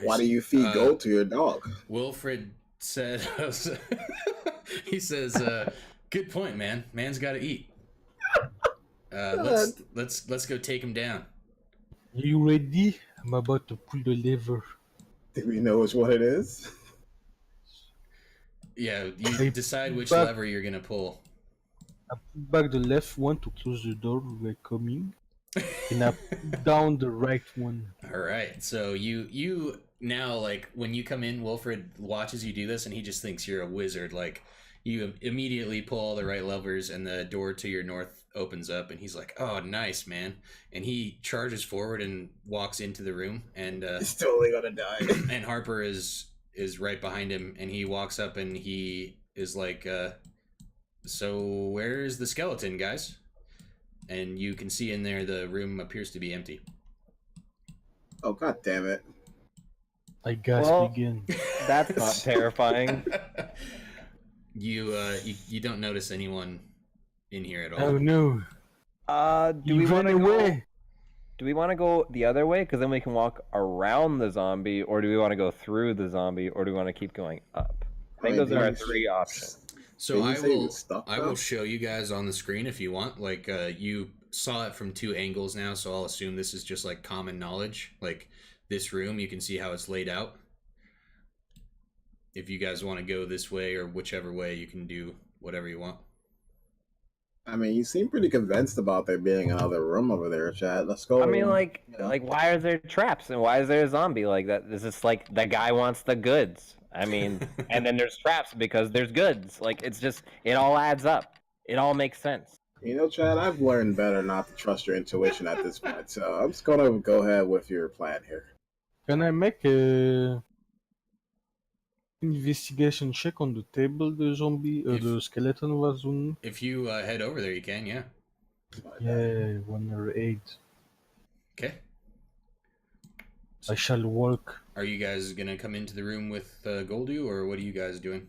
Why do you feed goat to your dog? Wilfred said, he says, good point, man. Man's got to eat. Let's go take him down. Are you ready? I'm about to pull the lever. Do we know which one it is? Yeah, you decide which But- lever you're gonna pull. I put back the left one to close the door. We're coming. And I put down the right one. All right, so you now, like when you come in, Wilfred watches you do this, and he just thinks you're a wizard. Like you immediately pull all the right levers, and the door to your north opens up, and he's like, "Oh, nice, man!" And he charges forward and walks into the room, and It's totally gonna die. and Harper is right behind him, and he walks up and he is like, "So where's the skeleton, guys?" And you can see in there the room appears to be empty. Oh, god damn it. I gasp Well- again. That's not terrifying. You don't notice anyone in here at all. Oh no. Do we You want ran to go? away. Do we want to go the other way? Because then we can walk around the zombie, or do we want to go through the zombie, or do we want to keep going up? I think those are our three options. So Didn't you I say he will was stuck, I though? will show you guys on the screen if you want. Like you saw it from two angles now, so I'll assume this is just like common knowledge. Like this room, you can see how it's laid out. If you guys want to go this way or whichever way, you can do whatever you want. I mean, you seem pretty convinced about there being another room over there, Chad. Let's go. I mean, like Yeah. why are there traps and why is there a zombie like that? Is this like the guy wants the goods? I mean, and then there's traps because there's goods. Like it's just it all adds up. It all makes sense. You know, Chad, I've learned better not to trust your intuition at this point, so I'm just gonna go ahead with your plan here. Can I make a Investigation check on the table. The zombie, the skeleton was on. If you head over there, you can. Yeah. Yeah, 108. Okay. I shall walk. Are you guys gonna come into the room with Goldu, or what are you guys doing?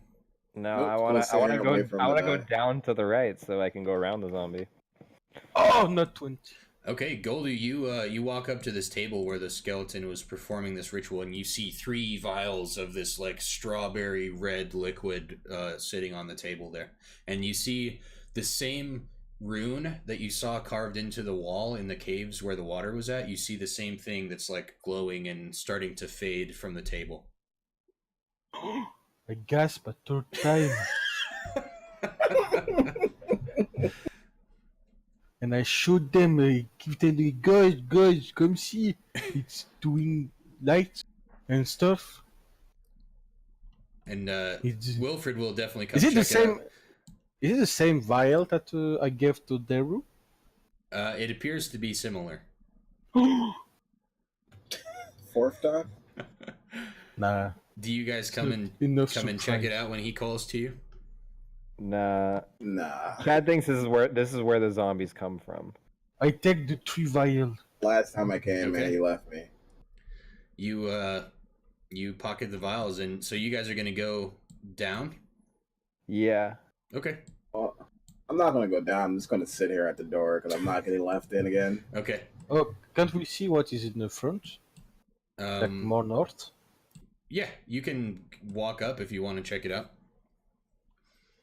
No, Nope, I gonna wanna stay here go. away from I wanna the go guy. down to the right so I can go around the zombie. Oh, not 20. Okay, Goldu, you walk up to this table where the skeleton was performing this ritual, and you see 3 vials of this like strawberry red liquid sitting on the table there, and you see the same rune that you saw carved into the wall in the caves where the water was at. You see the same thing that's like glowing and starting to fade from the table. I gasp a third time. And I showed them, I keep telling guys, come see. It's doing light and stuff. And It's... Wilfred will definitely come Is it check the it same? out. Is it the same vial that I gave to Daru? It appears to be similar. Fourth time? Nah. Do you guys come and check surprise. it out when he calls to you? Nah. Nah. Chad thinks this is where the zombies come from. I take the 3 vial. Last time I came, man, Okay. he left me. You pocket the vials, and so you guys are gonna go down. Yeah. Okay. Well, I'm not gonna go down. I'm just gonna sit here at the door because I'm not getting left in again. Okay. Oh, can't we see what is in the front? Like more north? Yeah, you can walk up if you want to check it out.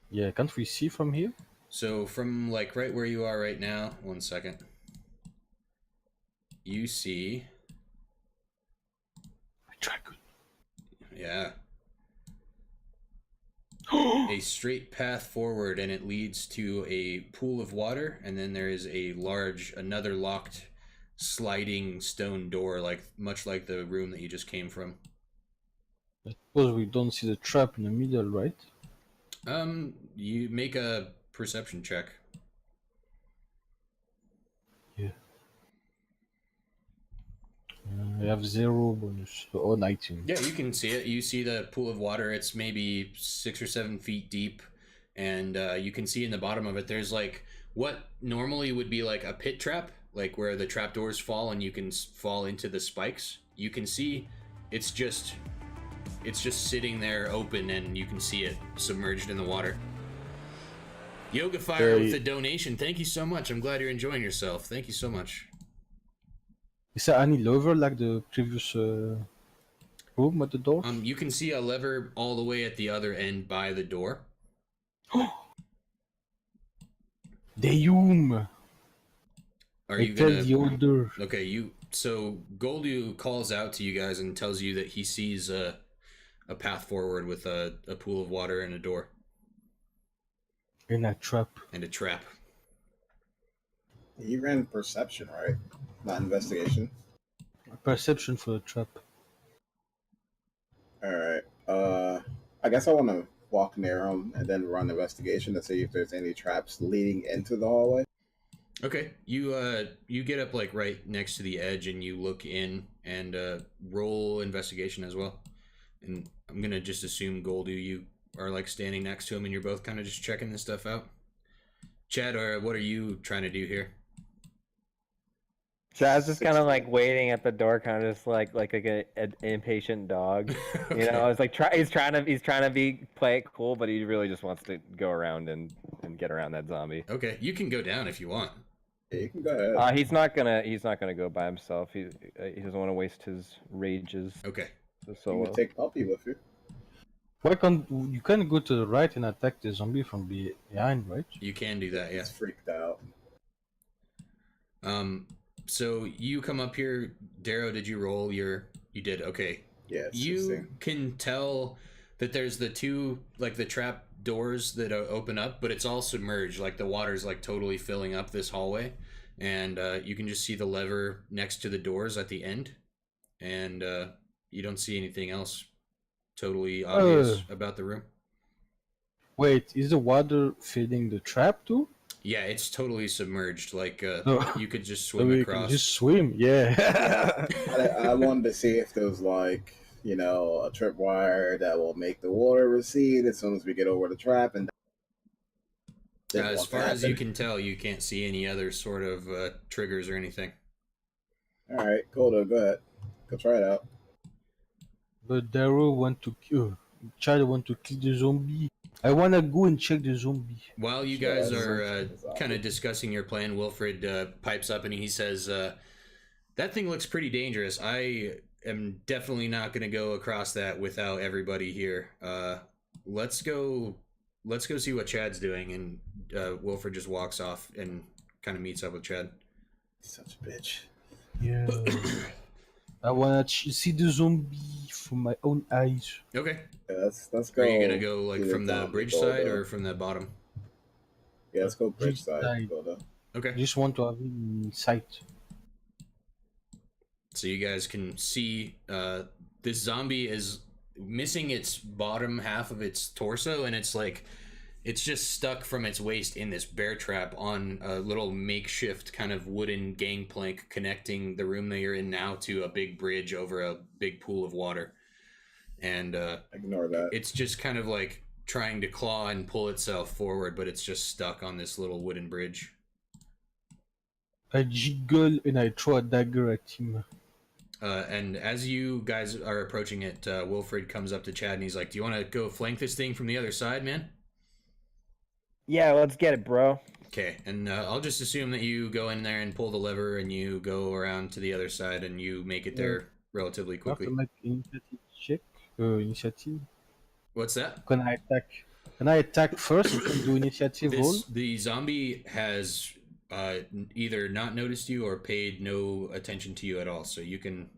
Yeah, can't we see from here? So from like right where you are right now, 1 second. You see, A dragon. yeah, a straight path forward, and it leads to a pool of water, and then there is another locked sliding stone door, like much like the room that you just came from. I suppose we don't see the trap in the middle, right? You make a perception check. Yeah. I have 0 bonus. Oh, 19. Yeah, you can see it. You see the pool of water. It's maybe 6 or 7 feet deep, and you can see in the bottom of it there's like what normally would be like a pit trap, like where the trapdoors fall and you can fall into the spikes. You can see it's just sitting there open, and you can see it submerged in the water. Yoga Fire with the donation. Thank you so much. I'm glad you're enjoying yourself. Thank you so much. Is there any lever like the previous room at the door? You can see a lever all the way at the other end by the door. Damn! Are you tell gonna? the order. Okay, so Goldu calls out to you guys and tells you that he sees a path forward with a pool of water and a door In a trap. and a trap. He ran perception, right? Not investigation. Perception for the trap. Alright. I guess I want to walk near him and then run investigation to see if there's any traps leading into the hallway. Okay, you get up like right next to the edge and you look in and roll investigation as well. And I'm gonna just assume Goldu, you are like standing next to him and you're both kind of just checking this stuff out. Chad, what are you trying to do here? Chad's just kind of like waiting at the door, kind of just like an impatient dog. Okay. You know, it's like he's trying to play it cool, but he really just wants to go around and get around that zombie. Okay, you can go down if you want. Yeah, you can go ahead. He's not gonna go by himself. He doesn't want to waste his rages. Okay. You So can take Puppy with you. Why can't you can go to the right and attack the zombie from behind, right? You can do that, yeah. He's freaked out. So you come up here, Darrow, did you roll you did, okay. Yeah, it's You 16. can tell that there's the two, like the trap doors that open up, but it's all submerged. Like the water's like totally filling up this hallway. And you can just see the lever next to the doors at the end. And you don't see anything else totally obvious about the room. Wait, is the water filling the trap too? Yeah, it's totally submerged. Like No. you could just So swim we across. can just swim, yeah. I wanted to see if there was like a tripwire that will make the water recede as soon as we get over the trap, and As far as you can tell, you can't see any other sort of triggers or anything. All right, cool. Go ahead. Go try it out. But Daryl want to kill. Chad want to kill the zombie. I wanna go and check the zombie. While you guys are kind of discussing your plan, Wilfred pipes up and he says, "That thing looks pretty dangerous. I am definitely not going to go across that without everybody here. Let's go see what Chad's doing." And Wilfred just walks off and kind of meets up with Chad. Such a bitch. Yeah. I wanna see the zombie from my own eyes. Okay. Yeah, let's go. Are you gonna go like from the bridge side or from the bottom? Yeah, let's go bridge side. Okay. Just want to have it in sight. So you guys can see this zombie is missing its bottom half of its torso, and it's just stuck from its waist in this bear trap on a little makeshift kind of wooden gangplank connecting the room that you're in now to a big bridge over a big pool of water. And ignore that. It's just kind of like trying to claw and pull itself forward, but it's just stuck on this little wooden bridge. I jiggle and I throw a dagger at him. And as you guys are approaching it, Wilfred comes up to Chad and he's like, "Do you want to go flank this thing from the other side, man?" Yeah, let's get it, bro. Okay, and I'll just assume that you go in there and pull the lever and you go around to the other side and you make it there relatively quickly. Have to make initiative check. Initiative. What's that? Can I attack? Can I attack first and can do initiative roll? The zombie has either not noticed you or paid no attention to you at all, so you can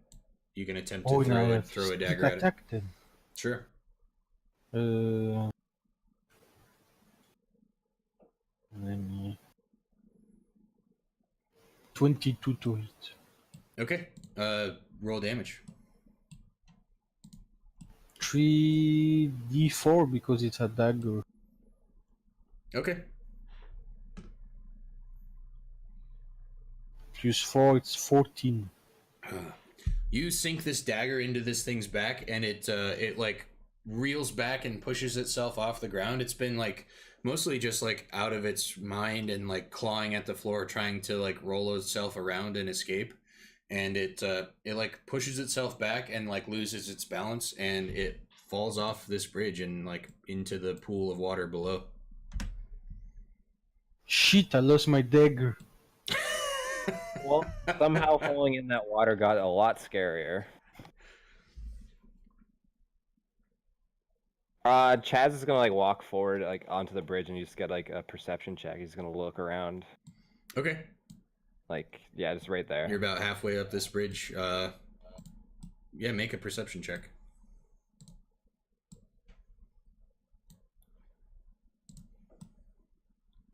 attempt to throw a dagger at it. Then. Sure. 22 to hit. Okay. Roll damage. 3d4 because it's a dagger. Okay. Plus 4, it's 14. You sink this dagger into this thing's back, and it like reels back and pushes itself off the ground. It's been like mostly just like out of its mind and like clawing at the floor, trying to like roll itself around and escape. And it like pushes itself back and like loses its balance, and it falls off this bridge and like into the pool of water below. Shit, I lost my dagger. Well, somehow falling in that water got a lot scarier. Chaz is gonna like walk forward like onto the bridge and you just get like a perception check. He's gonna look around. Okay. Like, yeah, just right there. You're about halfway up this bridge. Yeah, make a perception check.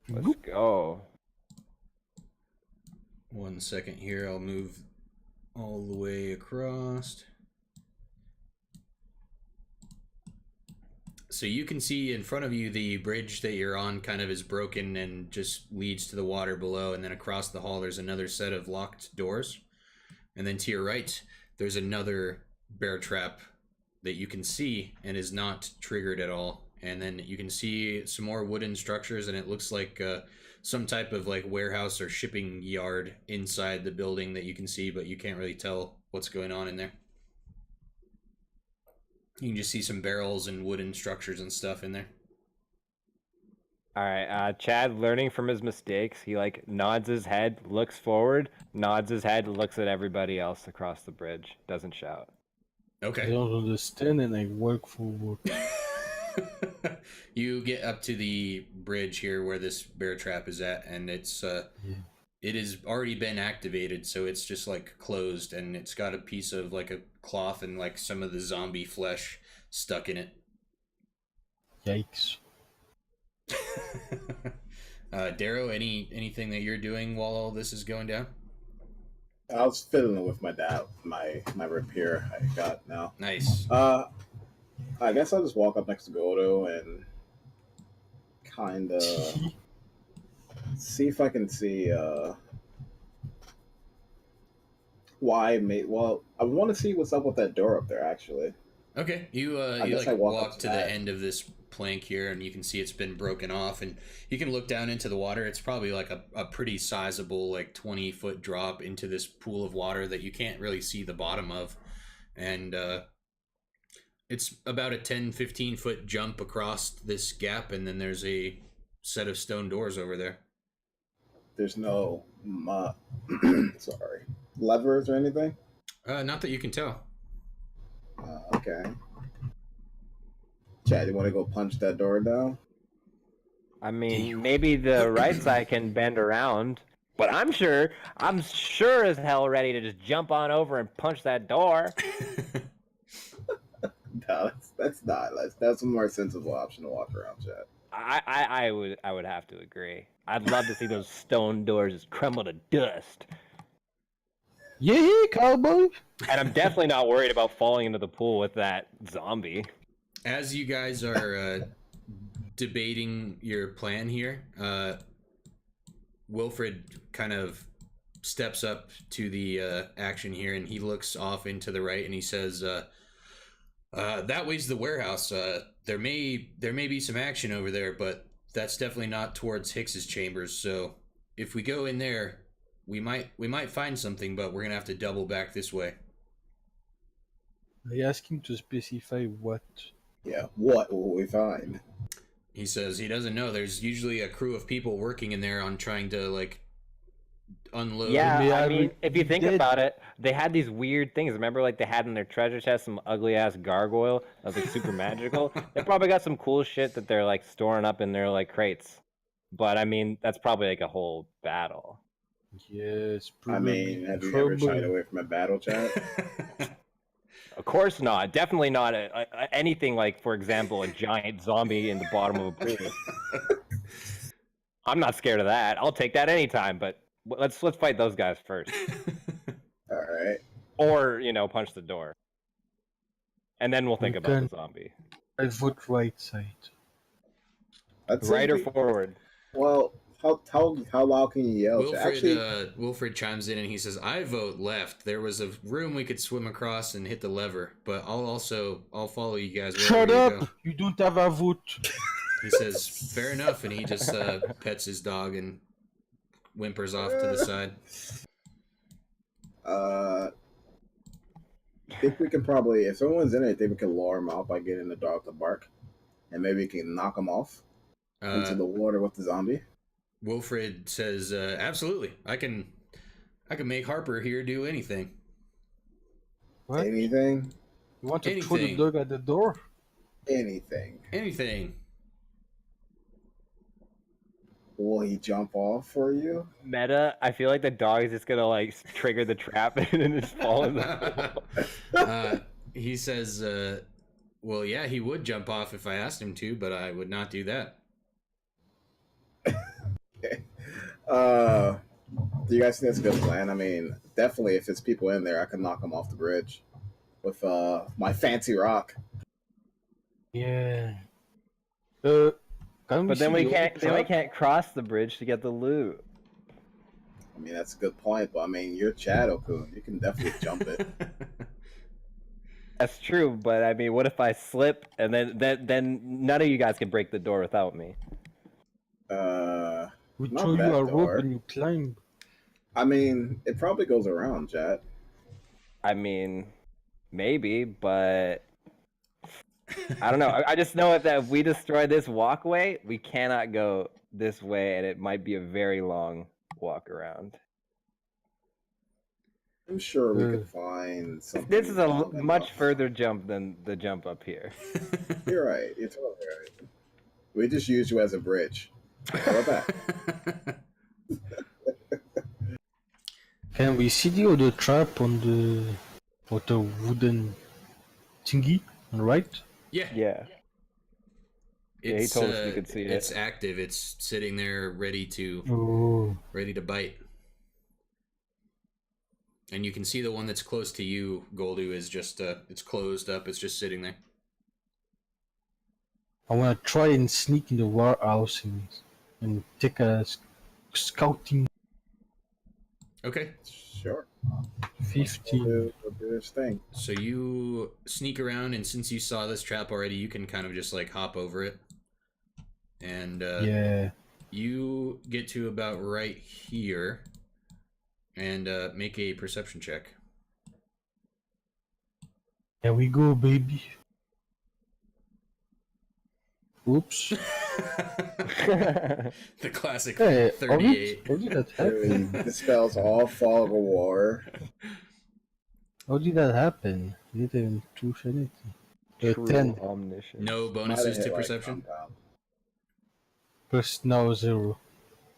Let's go. 1 second here. I'll move all the way across. So you can see in front of you the bridge that you're on kind of is broken and just leads to the water below, and then across the hall there's another set of locked doors. And then to your right there's another bear trap that you can see and is not triggered at all. And then you can see some more wooden structures, and it looks like some type of like warehouse or shipping yard inside the building that you can see, but you can't really tell what's going on in there. You can just see some barrels and wooden structures and stuff in there. All right, Chad, learning from his mistakes, he like nods his head, looks forward, nods his head, looks at everybody else across the bridge, doesn't shout. Okay. I don't understand and I work forward. You get up to the bridge here where this bear trap is at, and it's it has already been activated, so it's just like closed, and it's got a piece of like a cloth and like some of the zombie flesh stuck in it. Yikes. Darrow, anything that you're doing while all this is going down? I was fiddling with my rapier I got now. Nice. I guess I'll just walk up next to Gordo and kind of see if I can see Why, mate? Well, I want to see what's up with that door up there. Actually, Okay, you I you guess like I walk up walk to to the that. end of this plank here, and you can see it's been broken off, and you can look down into the water. It's probably like a pretty sizable, like 20-foot drop into this pool of water that you can't really see the bottom of, and it's about a 10-15 foot jump across this gap, and then there's a set of stone doors over there. There's no, sorry, levers or anything. Not that you can tell. Okay. Chad, you want to go punch that door down? I mean, maybe the right side can bend around, but I'm sure as hell ready to just jump on over and punch that door. No, that's a more sensible option to walk around, Chad. I would have to agree. I'd love to see those stone doors just crumble to dust. Yeah, cowboy. And I'm definitely not worried about falling into the pool with that zombie. As you guys are debating your plan here, Wilfred kind of steps up to the action here, and he looks off into the right, and he says, "That way's the warehouse. There may be some action over there, but that's definitely not towards Hicks's chambers. So if we go in there, we might find something, but we're gonna have to double back this way." I asked him to specify what. Yeah. What will we find? He says he doesn't know. There's usually a crew of people working in there on trying to like unload. Yeah, Maybe I I mean, would- if you think did. about it, they had these weird things. Remember, like they had in their treasure chest some ugly ass gargoyle that was like super magical. They probably got some cool shit that they're like storing up in their like crates. But I mean, that's probably like a whole battle. Yes, I probably mean, have you ever trouble. shied away from a battle, Chad? Of course not. Definitely not anything like, for example, a giant zombie in the bottom of a pool. I'm not scared of that. I'll take that anytime. But let's fight those guys first, All right. or punch the door, and then we'll think about Okay. the zombie. I vote right side. That's Right or it. forward? Well, how loud can you yell? Chad? Wilfred Actually, Wilfred chimes in and he says, "I vote left. There was a room we could swim across and hit the lever, but I'll follow you guys wherever Shut you up! go." You don't have a vote. He says, "Fair enough," and he just pets his dog and whimpers off to the side. I think we can probably, if someone's in it, I think we can lure him out by getting the dog to bark, and maybe we can knock him off into the water with the zombie. Wilfred says, "Absolutely, I can make Harper here do anything." What? Anything, You want to throw the Anything. dog at the door? anything. Anything. Will he jump off for you? Meta, I feel like the dog is just gonna like trigger the trap and then just fall in the pool. He says, "Well, yeah, he would jump off if I asked him to, but I would not do that." Do you guys think that's a good plan? I mean, definitely if it's people in there, I can knock them off the bridge with my fancy rock. Yeah. Can we But then see we the can't other then we trap? can't cross the bridge to get the loot. I mean, that's a good point, but I mean, you're Chad Okun. You can definitely jump it. That's true, but I mean, what if I slip and then none of you guys can break the door without me? We Not throw you that a door. rope and you climb. I mean, it probably goes around, Chad. I mean, maybe, but I don't know. I just know that if we destroy this walkway, we cannot go this way, and it might be a very long walk around. I'm sure we Uh, could find something. This is a long much enough. further jump than the jump up here. You're right. You're totally right. We just used you as a bridge. How about that? Can we see the other trap on the wooden thingy on the right? Yeah. Yeah. Yeah, he told us we could see it. It's active. It's sitting there ready to Oh. bite. And you can see the one that's close to you, Goldu, is just it's closed up. It's just sitting there. I want to try and sneak in the warehouse and take a scouting. Okay. Sure. 15. We'll do this thing. So you sneak around, and since you saw this trap already, you can kind of just like hop over it. And Yeah. you get to about right here and make a perception check. Here we go, baby. Oops. The classic Hey, 38. how did that Really happen? dispels all fog of war. How did that happen? You didn't choose anything. True 10 omniscience. No Might have bonuses hit to like perception? compound. plus now 0.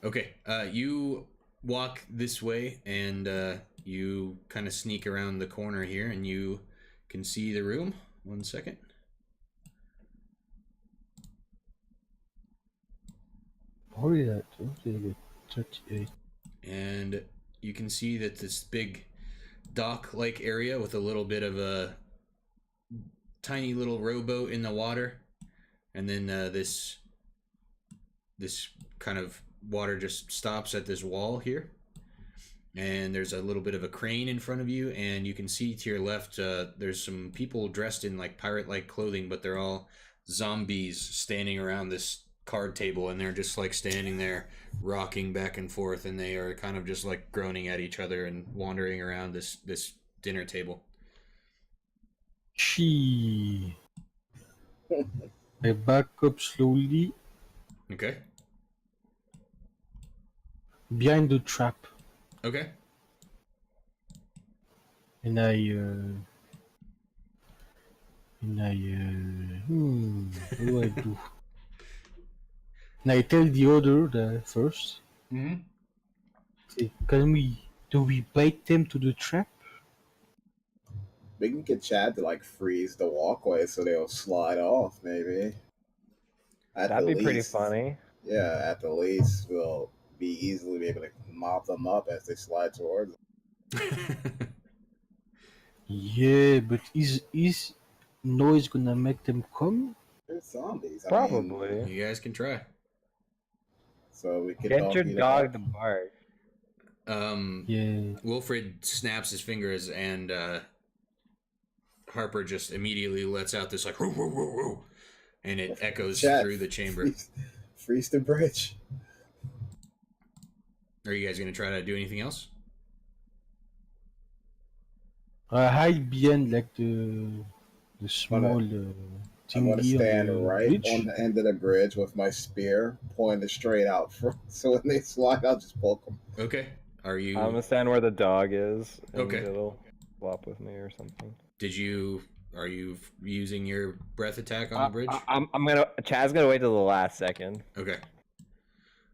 Okay, you walk this way, and you kind of sneak around the corner here, and you can see the room. 1 second. How did I get 38? And you can see that this big dock-like area with a little bit of a tiny little rowboat in the water, and then this kind of water just stops at this wall here, and there's a little bit of a crane in front of you, and you can see to your left there's some people dressed in like pirate-like clothing, but they're all zombies standing around this card table, and they're just like standing there rocking back and forth, and they are kind of just like groaning at each other and wandering around this dinner table. She. I back up slowly Okay. behind the trap, Okay. and I what do I do? And I tell the other first. Mm-hmm. Say, do we bait them to the trap? We can get Chad to like freeze the walkway so they'll slide off, maybe. That'd be pretty funny. Yeah, at the least, we'll easily be able to mop them up as they slide towards us. Yeah, but is noise gonna make them come? They're zombies. Probably. You guys can try. So we could Get your beat it dog up. to bark. Yeah. Wilfred snaps his fingers, and Harper just immediately lets out this like whoo, whoo, whoo, whoo, and it echoes Chad, through the chamber. Freeze the bridge. Are you guys going to try to do anything else? I hide behind like the small I'm thingy gonna stand on the right bridge. on the end of the bridge with my spear pointed straight out front. So when they slide, I'll just poke them. Okay. Are you? I'm gonna stand where the dog is. And Okay. It'll swap with me or something. Are you using your breath attack on the bridge? I'm gonna. Chad's gonna wait till the last second. Okay.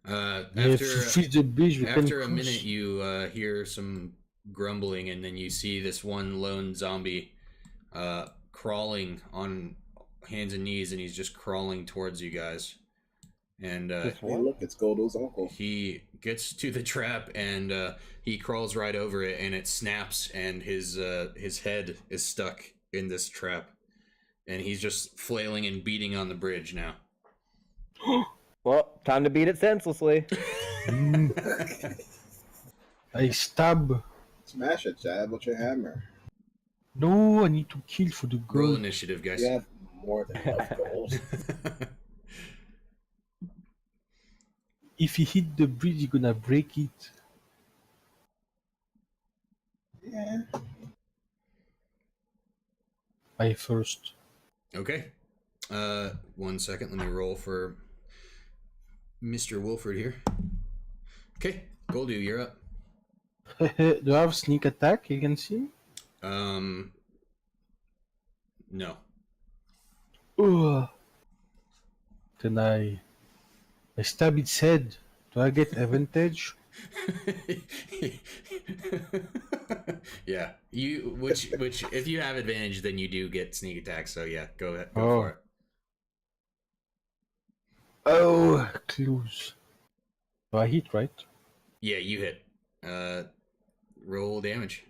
Yeah, After freeze the bridge. We after can a minute, cross. you hear some grumbling, and then you see this one lone zombie crawling on hands and knees, and he's just crawling towards you guys. And Just Hey, what? look, it's Goldo's uncle. he gets to the trap, and he crawls right over it, and it snaps, and his head is stuck in this trap, and he's just flailing and beating on the bridge now. Well, time to beat it senselessly. I stab. Smash it, Chad, with your hammer. No, I need to kill for the Roll gold. initiative, guys. You have more than enough gold. If he hit the bridge, he gonna break it. Yeah. I first. Okay. 1 second. Let me roll for Mr. Wilford here. Okay. Goldu, you're up. Do I have sneak attack? You can see. No. Ugh. Then I stab its head. Do I get advantage? Yeah. Which if you have advantage, then you do get sneak attack. So yeah, go ahead. Go Oh. for it. Oh, close. Do I hit, right? Yeah, you hit. Roll damage.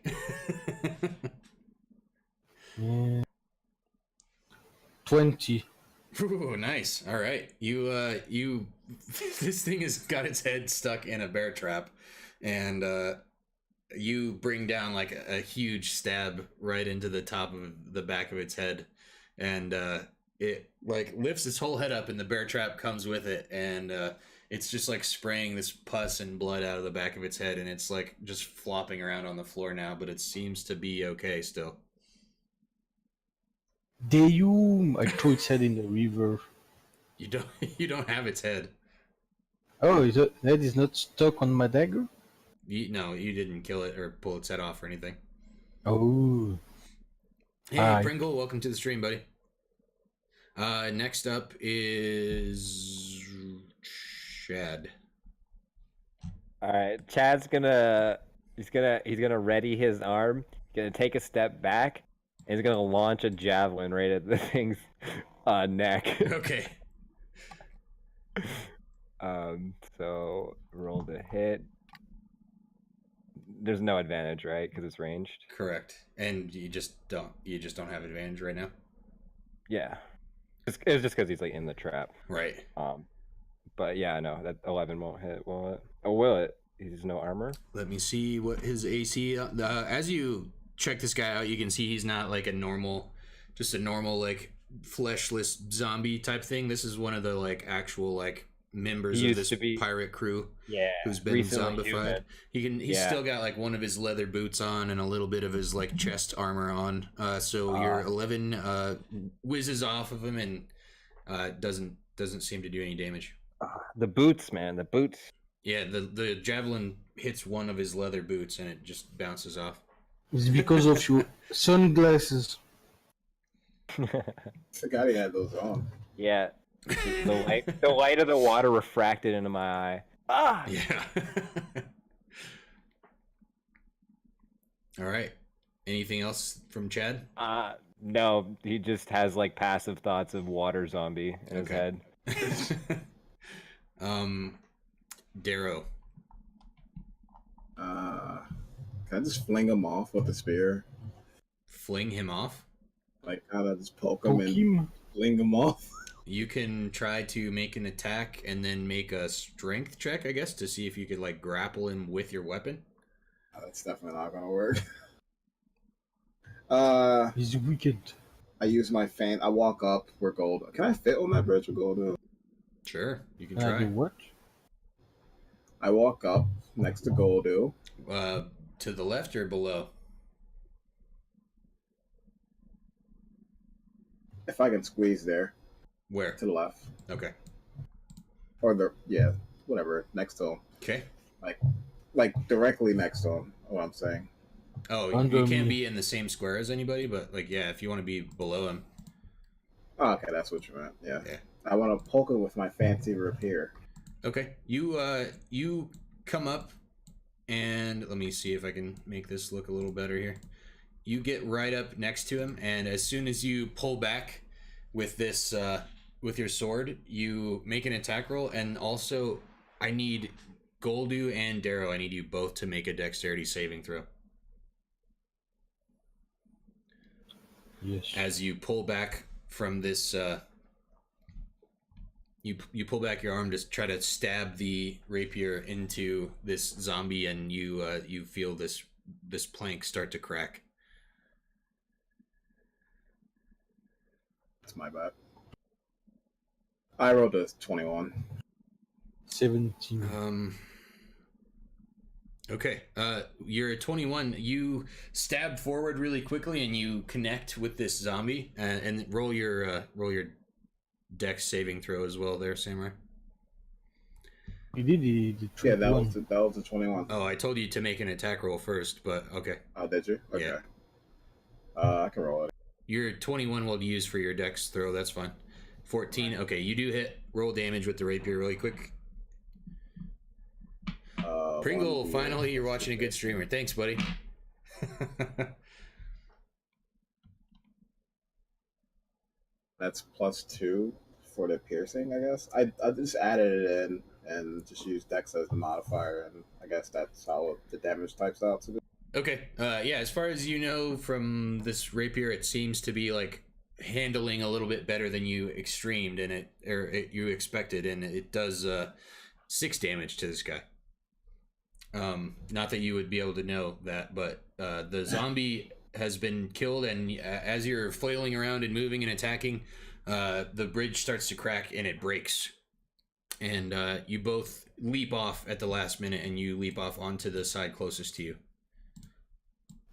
Yeah. 20. Ooh, nice. All right. This thing has got its head stuck in a bear trap, and you bring down like a huge stab right into the top of the back of its head, and it like lifts its whole head up, and the bear trap comes with it, and it's just like spraying this pus and blood out of the back of its head, and it's like just flopping around on the floor now, but it seems to be okay still. I threw its head in the river. You don't you don't have its head. Oh, the head is not stuck on my dagger? No, you didn't kill it or pull its head off or anything. Oh. Hey, Hi. Pringle, welcome to the stream, buddy. Next up is Chad. All right, he's gonna ready his arm, gonna take a step back, and he's gonna launch a javelin right at the thing's neck. Okay. So roll to hit. There's no advantage, right? Because it's ranged. Correct. And you just don't have advantage right now. Yeah, it was just because he's like in the trap. Right. But yeah, no, that 11 won't hit, will it? Oh, will it? He's no armor. Let me see what his AC. As you check this guy out, you can see he's not like just a normal like fleshless zombie type thing. This is one of the like actual like members of this pirate crew. Yeah, who's been zombified. He's still got like one of his leather boots on and a little bit of his like chest armor on. So your 11 whizzes off of him and doesn't seem to do any damage. The boots, man, the boots. Yeah, the javelin hits one of his leather boots and it just bounces off. It's because of your sunglasses. Forgot he had those on. Yeah, the light of the water refracted into my eye. Ah. Yeah. All right. Anything else from Chad? No, he just has like passive thoughts of water zombie in his head. Can Darrow. I just fling him off with the spear? Fling him off? Like, kind of just poke him and fling him off? You can try to make an attack and then make a strength check, I guess, to see if you could like grapple him with your weapon. That's definitely not gonna work. He's wicked. I use my feint. I walk up. We're gold. Can I fit on that bridge with gold? Sure, you can try. Do what? I walk up next to Goldu. To the left or below? If I can squeeze there. Where? To the left. Okay. Or whatever, next to him. Okay. Like directly next to him, what I'm saying. Oh, you can't be in the same square as anybody, but like, yeah, if you want to be below him. Oh, okay, that's what you meant. Yeah. I want to poke him with my fancy rapier. Okay. You come up and let me see if I can make this look a little better here. You get right up next to him, and as soon as you pull back with this with your sword, you make an attack roll, and also I need Goldu and Darrow, I need you both to make a dexterity saving throw. Yes. As you pull back from this you pull back your arm to try to stab the rapier into this zombie, and you feel this plank start to crack. That's my bad. I rolled a 21. 17. Okay. You're at 21. You stab forward really quickly, and you connect with this zombie, and roll your dex saving throw as well there, Samurai. You did the Yeah, that was a 21. Oh, I told you to make an attack roll first, but okay. Oh, did you? Okay. Yeah. I can roll it. Your 21 will use for your dex throw, that's fine. 14, okay, you do hit. Roll damage with the rapier really quick. Pringle, finally you're watching a good streamer. Thanks, buddy. That's +2 for the piercing, I guess. I just added it in and just used dex as the modifier, and I guess that's how the damage types out to be. Okay, yeah, as far as you know from this rapier, it seems to be like handling a little bit better than you extremed, and you expected, and it does 6 damage to this guy. Not that you would be able to know that, but the zombie has been killed, and as you're flailing around and moving and attacking, the bridge starts to crack and it breaks. And you both leap off at the last minute, and you leap off onto the side closest to you.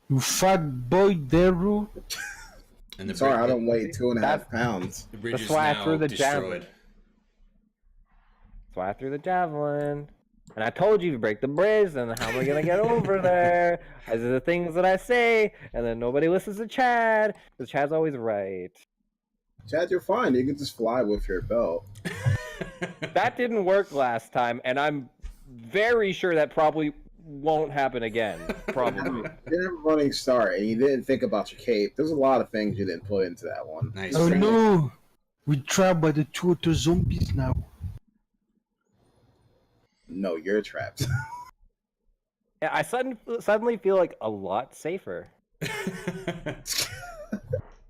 You fat boy, Daru. And the Sorry, I don't weigh 2.5 pounds. The bridge That's is why I now threw the destroyed. javelin. That's why I threw the javelin. And I told you to break the bridge, and how am I gonna get over there? These are the things that I say, and then nobody listens to Chad, because Chad's always right. Chad, you're fine. You can just fly with your belt. That didn't work last time, and I'm very sure that probably won't happen again. Probably. You didn't have a running start, and you didn't think about your cape. There's a lot of things you didn't put into that one. Nice. Oh no! We're trapped by the two other zombies now. No, you're trapped. Yeah, I suddenly feel like a lot safer.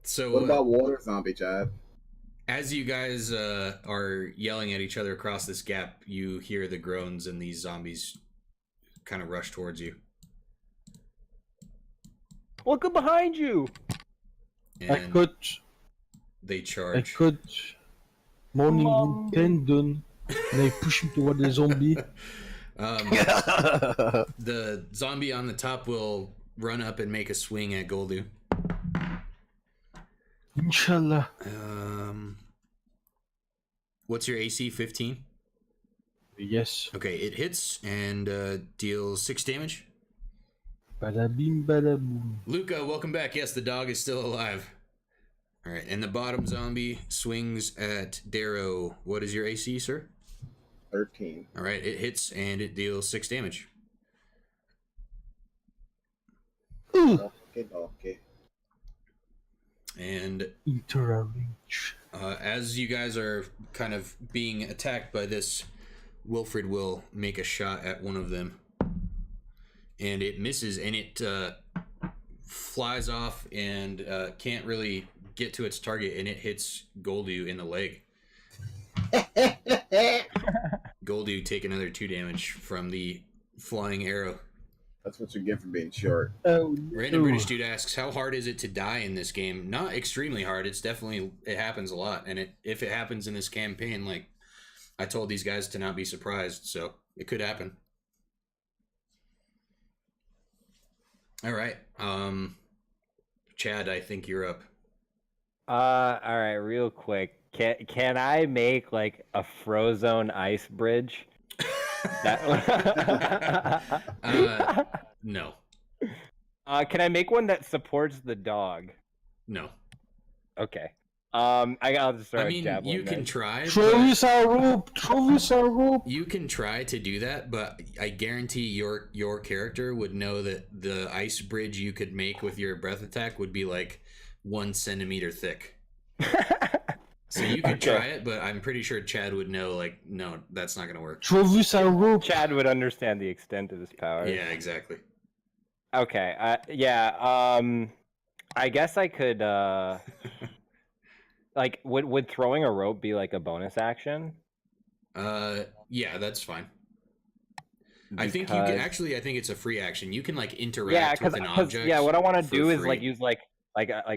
So What about water zombie, Chad? as you guys are yelling at each other across this gap, you hear the groans, and these zombies kind of rush towards you. Look behind you! I And cut they morning wood tendon, and I push him toward the zombie. The zombie on the top will run up and make a swing at Goldu. Inshallah. What's your AC? 15? Yes. Okay, it hits and deals 6 damage. Bada bing, bada boom. Luca, welcome back. Yes, the dog is still alive. All right, and the bottom zombie swings at Darrow. What is your AC, sir? 13. All right, it hits and it deals 6 damage. Ooh. Okay. And Interarrange. as you guys are kind of being attacked by this, Wilfred will make a shot at one of them. And it misses, and it flies off and can't really get to its target, and it hits Goldu in the leg. Goldu take another 2 damage from the flying arrow. That's what you get for being short. Oh, Random British dude asks, how hard is it to die in this game? Not extremely hard. It's definitely, it happens a lot. And if it happens in this campaign, like, I told these guys to not be surprised, so it could happen. All right. Chad, I think you're up. All right, real quick. Can I make like a Frozone ice bridge? No. Can I make one that supports the dog? No. Okay. I'll just throw I a mean, javelin you can then. try. Travis our rope! Travis our rope! You can try to do that, but I guarantee your character would know that the ice bridge you could make with your breath attack would be like 1 centimeter thick. So you could try it, but I'm pretty sure Chad would know, like, no, that's not going to work. Travis our rope! Chad would understand the extent of his power. Yeah, exactly. Okay. I guess I could. Like, would throwing a rope be like a bonus action? Yeah, that's fine. I think you can actually. I think it's a free action. You can like interact with an object. Yeah, what I want to do is free. like use like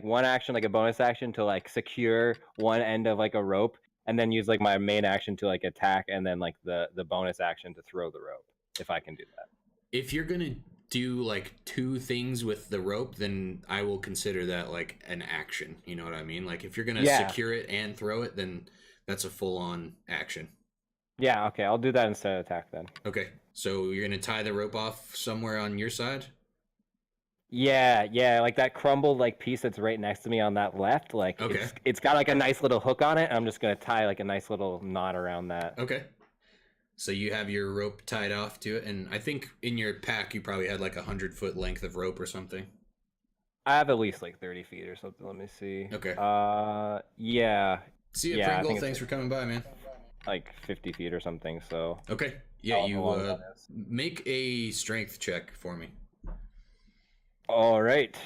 one action, like a bonus action, to like secure one end of like a rope, and then use like my main action to like attack, and then like the bonus action to throw the rope. If I can do that. If you're gonna do like 2 things with the rope, then I will consider that like an action. You know what I mean? Like if you're gonna secure it and throw it, then that's a full-on action. Yeah. Okay, I'll do that instead of attack then. Okay, so you're gonna tie the rope off somewhere on your side. Yeah, like that crumbled like piece that's right next to me on that left. Like, Okay. it's got like a nice little hook on it. And I'm just gonna tie like a nice little knot around that. Okay. So you have your rope tied off to it, and I think in your pack you probably had like 100-foot length of rope or something. I have at least like 30 feet or something. Let me see. Okay. Yeah. See you, Yeah, I Pringle. think Thanks for coming by, man. Like 50 feet or something. So. Okay. Yeah, How you long that is. make a strength check for me. All right.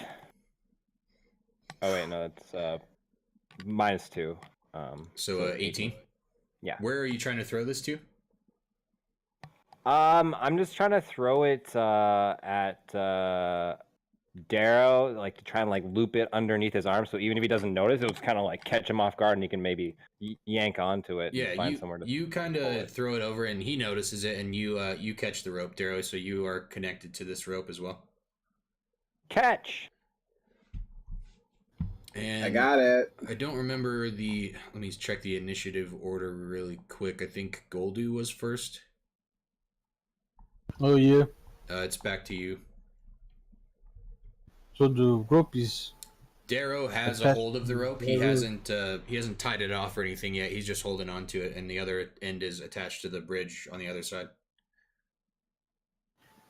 Oh wait, no, it's -2. So 18. Yeah. Where are you trying to throw this to? I'm just trying to throw it at Darrow, like to try and like loop it underneath his arm, so even if he doesn't notice, it'll just kind of like catch him off guard, and he can maybe yank onto it Yeah, and find somewhere to. you kind pull of it. throw it over, and he notices it, and you catch the rope, Darrow. So you are connected to this rope as well. Catch. And I got it. I don't remember the. Let me check the initiative order really quick. I think Goldu was first. Oh yeah. It's back to you. So the rope is. Darrow has a hold of the rope. He hasn't tied it off or anything yet. He's just holding on to it, and the other end is attached to the bridge on the other side.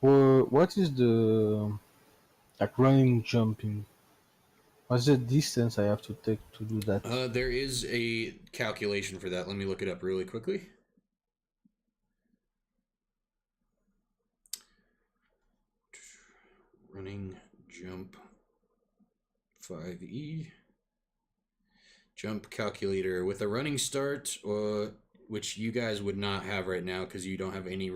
Well, what is the like running, jumping? What's the distance I have to take to do that? There is a calculation for that. Let me look it up really quickly. Running, jump, 5e. Jump calculator. With a running start, which you guys would not have right now because you don't have any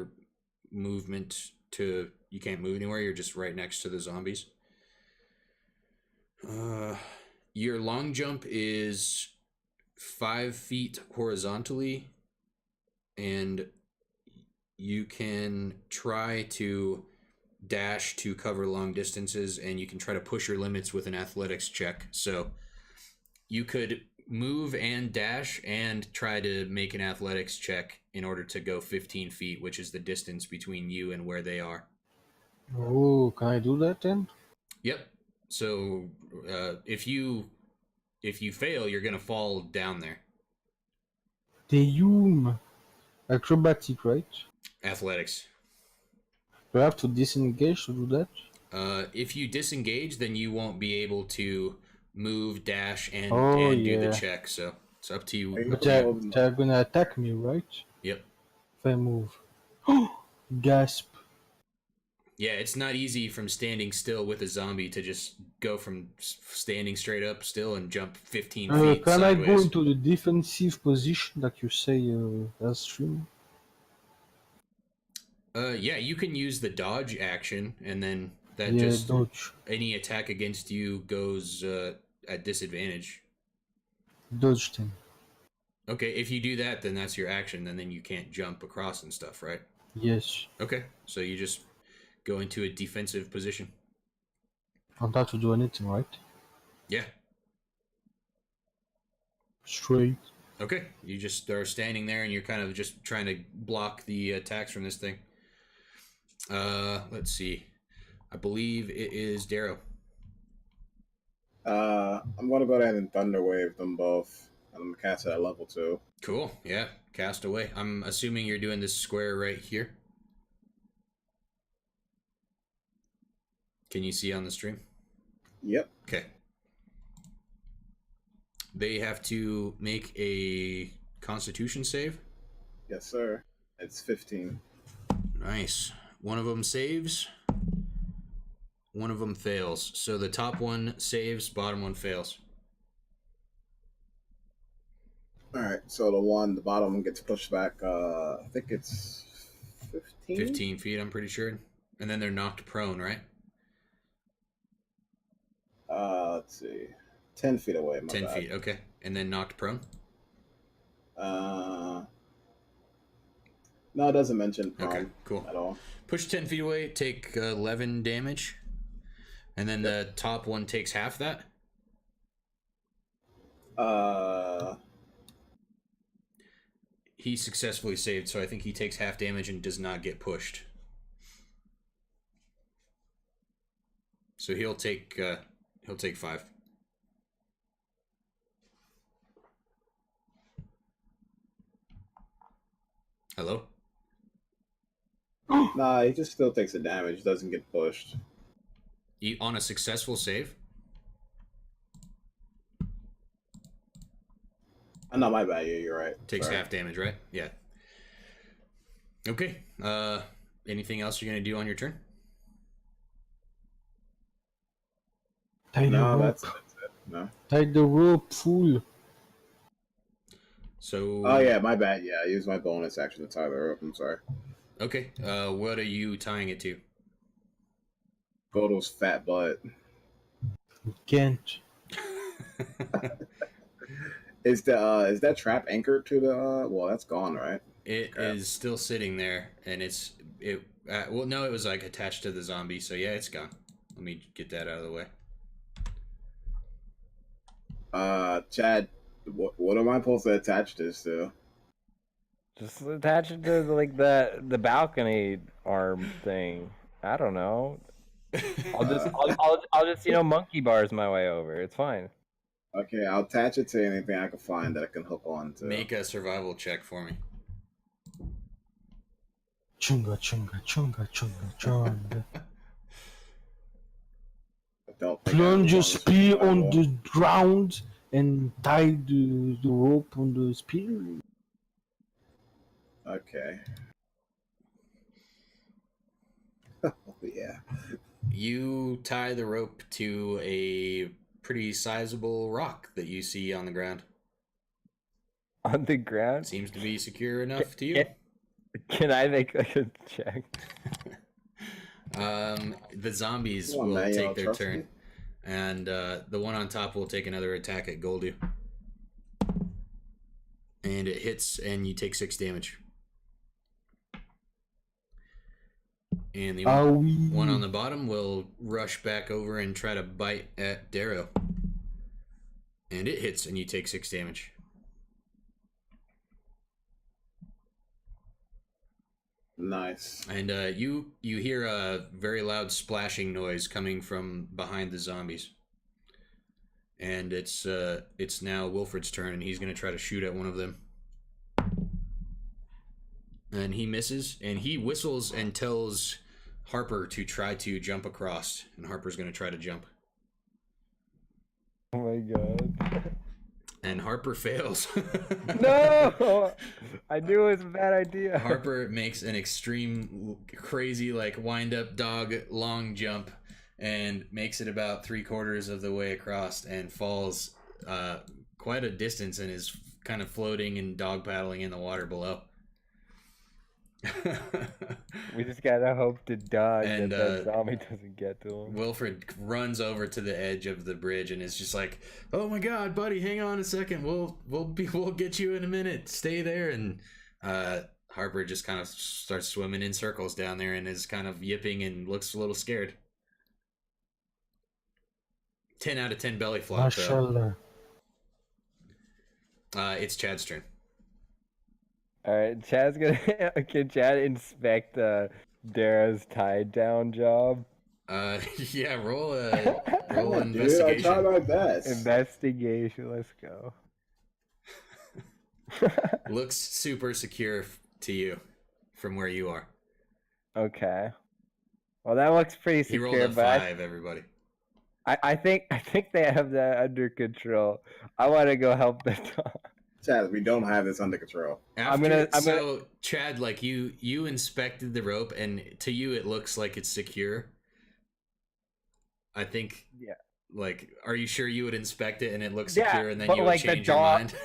movement to... You can't move anywhere. You're just right next to the zombies. Your long jump is 5 feet horizontally, and you can try to dash to cover long distances, and you can try to push your limits with an athletics check. So you could move and dash and try to make an athletics check in order to go 15 feet, which is the distance between you and where they are. Oh, can I do that then? Yep. So if you fail, you're gonna fall down there. Damn. Acrobatic, right? Athletics. Do I have to disengage to do that? If you disengage, then you won't be able to move, dash, and do the check. So it's up to you. But they're gonna attack me, right? Yep. If I move. Gasp. Yeah, it's not easy from standing still with a zombie to just go from standing straight up still and jump 15 feet Can sideways. I go into the defensive position like you say as stream? Yeah, you can use the dodge action, and then that dodge. Any attack against you goes at disadvantage. Dodge thing. Okay, if you do that, then that's your action, and then you can't jump across and stuff, right? Yes. Okay, so you just go into a defensive position. I don't have to do anything, right? Yeah. Straight. Okay, you just are standing there, and you're kind of just trying to block the attacks from this thing. Let's see. I believe it is Darrow. I'm gonna go ahead and Thunder Wave them both. I'm gonna cast it at level 2. Cool. Yeah, cast away. I'm assuming you're doing this square right here. Can you see on the stream? Yep. Okay. They have to make a Constitution save. Yes, sir. It's 15. Nice. One of them saves. One of them fails. So the top one saves, bottom one fails. Alright, so the bottom one gets pushed back, I think it's 15? 15 feet, I'm pretty sure. And then they're knocked prone, right? Let's see. 10 feet away, 10 feet, okay. And then knocked prone? No, it doesn't mention prone cool. at all. Push 10 feet away, take 11 damage. And then the top one takes half that? He successfully saved, so I think he takes half damage and does not get pushed. So he'll take 5. Hello? Nah, he just still takes the damage, doesn't get pushed. On a successful save? No, my bad. Yeah, you're right. Takes half damage, right? Yeah. Okay. Anything else you're gonna do on your turn? No, that's it. No. Tie the rope, fool. So. Oh yeah, my bad. Yeah, I used my bonus action to tie the rope. I'm sorry. Okay. What are you tying it to? Goto's fat butt. You can't. Is that trap anchored to the? Well, that's gone, right? It Crap. is still sitting there, and well, no, it was like attached to the zombie, so yeah, it's gone. Let me get that out of the way. Chad, what am I supposed to attach this to? Just attach it to like the balcony arm thing. I don't know. I'll just monkey bars my way over. It's fine. Okay, I'll attach it to anything I can find that I can hook on to. Make a survival check for me. Chunga, chunga, chunga, chunga, chunga. I don't think Plunge I your have spear on survival. the ground and tie the rope on the spear. Okay. Oh, yeah. You tie the rope to a pretty sizable rock that you see on the ground. On the ground? Seems to be secure enough to you. Can I make like a check? The zombies Come on, will man, you take don't their trust turn, me? and the one on top will take another attack at Goldu. And it hits, and you take 6 damage. And the one on the bottom will rush back over and try to bite at Darrow. And it hits, and you take 6 damage. Nice. And you hear a very loud splashing noise coming from behind the zombies. And it's now Wilfred's turn, and he's going to try to shoot at one of them. And he misses, and he whistles and tells Harper to try to jump across, and Harper's going to try to jump. Oh my god. And Harper fails. No! I knew it was a bad idea. Harper makes an extreme, crazy, like wind-up dog long jump, and makes it about 3/4 of the way across, and falls quite a distance, and is kind of floating and dog paddling in the water below. We just gotta hope to dodge And, that zombie doesn't get to him. Wilfred runs over to the edge of the bridge and is just like, "Oh my God, buddy, hang on a second. We'll get you in a minute. Stay there." And Harper just kind of starts swimming in circles down there and is kind of yipping and looks a little scared. 10 out of 10 belly flop. Mashallah. It's Chad's turn. Alright, Chad's gonna. Can Chad inspect Dara's tied down job? Yeah, roll Dude, I investigation. tried my best. Investigation, let's go. Looks super secure to you from where you are. Okay. Well, that looks pretty He secure, rolled a but 5, everybody. I think they have that under control. I want to go help the dog. Chad, we don't have this under control. Chad, like you inspected the rope, and to you it looks like it's secure. I think. Yeah. Like, are you sure you would inspect it and it looks Yeah, secure, and then but you would like the change your dog- mind?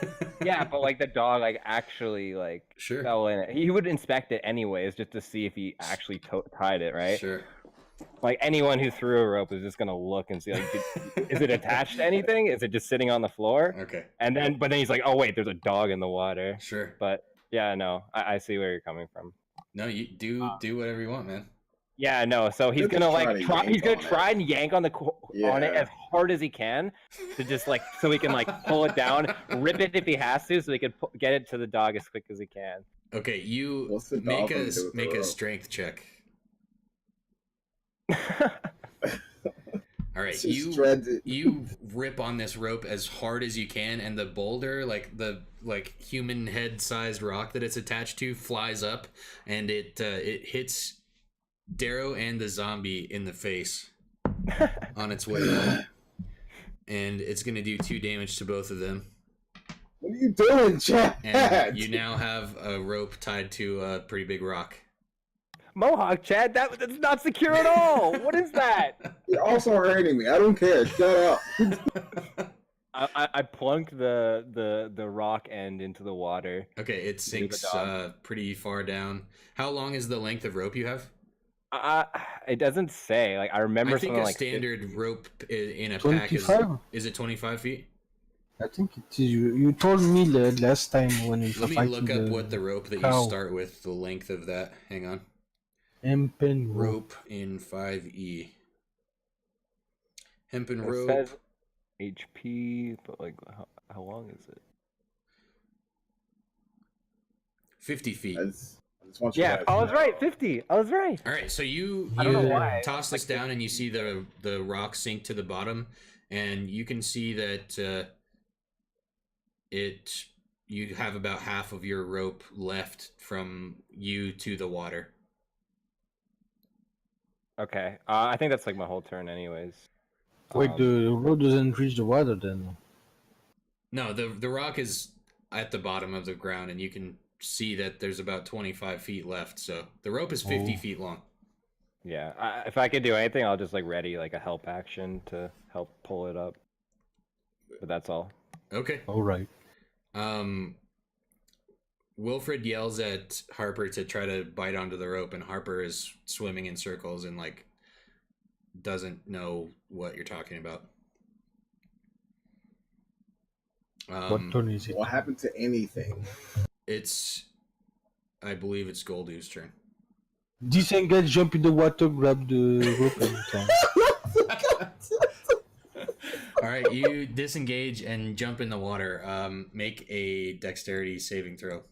Yeah, but like the dog, like actually, like Sure. fell in it. He would inspect it anyways, just to see if he actually tied it, right? Sure. Like anyone who threw a rope is just gonna look and see, like, is it attached to anything? Is it just sitting on the floor? Okay. But then he's like, oh wait, there's a dog in the water. Sure. But yeah, no, I see where you're coming from. No, you do whatever you want, man. Yeah, no. So he's Just gonna try like to try. yank He's gonna on it. try and yank on on it Yeah. as hard as he can, to just like so he can like pull it down, rip it if he has to, so he can get it to the dog as quick as he can. Okay, you What's the make dog gonna do with the make a rope? strength check. All right, It's just dreaded. you rip on this rope as hard as you can, and the boulder, like the human head sized rock that it's attached to, flies up, and it hits Darrow and the zombie in the face on its way up, and it's gonna do 2 damage to both of them. What are you doing, Chad? And you now have a rope tied to a pretty big rock. Mohawk, Chad, that's not secure at all. What is that? You're also hurting me. I don't care. Shut up. I plunked the rock end into the water. Okay, it sinks pretty far down. How long is the length of rope you have? It doesn't say. Like, I remember I think something a like standard 50. rope in a pack 25? is it 25 feet? I think it is. You told me last time when we were Let me fighting look up what the rope that you cow. start with, the length of that. Hang on. Hempen rope. Rope in 5e. Hempen It rope. says HP, but like, how long is it? 50 feet. I just want you Yeah, guys I to was know. right. 50. I was right. All right, so you I don't know Yeah. why. toss this down and you see the rock sink to the bottom, and you can see that you have about half of your rope left from you to the water. Okay. I think that's like my whole turn, anyways. Wait, the road doesn't reach the water then. No, the rock is at the bottom of the ground, and you can see that there's about 25 feet left. So the rope is 50 Oh. feet long. Yeah. If I could do anything, I'll just like ready like a help action to help pull it up. But that's all. Okay. All right. Wilfred yells at Harper to try to bite onto the rope, and Harper is swimming in circles and like doesn't know what you're talking about. What turn is it? What happened to anything? I believe it's Goldoo's turn. Disengage, jump in the water, grab the rope and climb. All right, you disengage and jump in the water. Make a dexterity saving throw.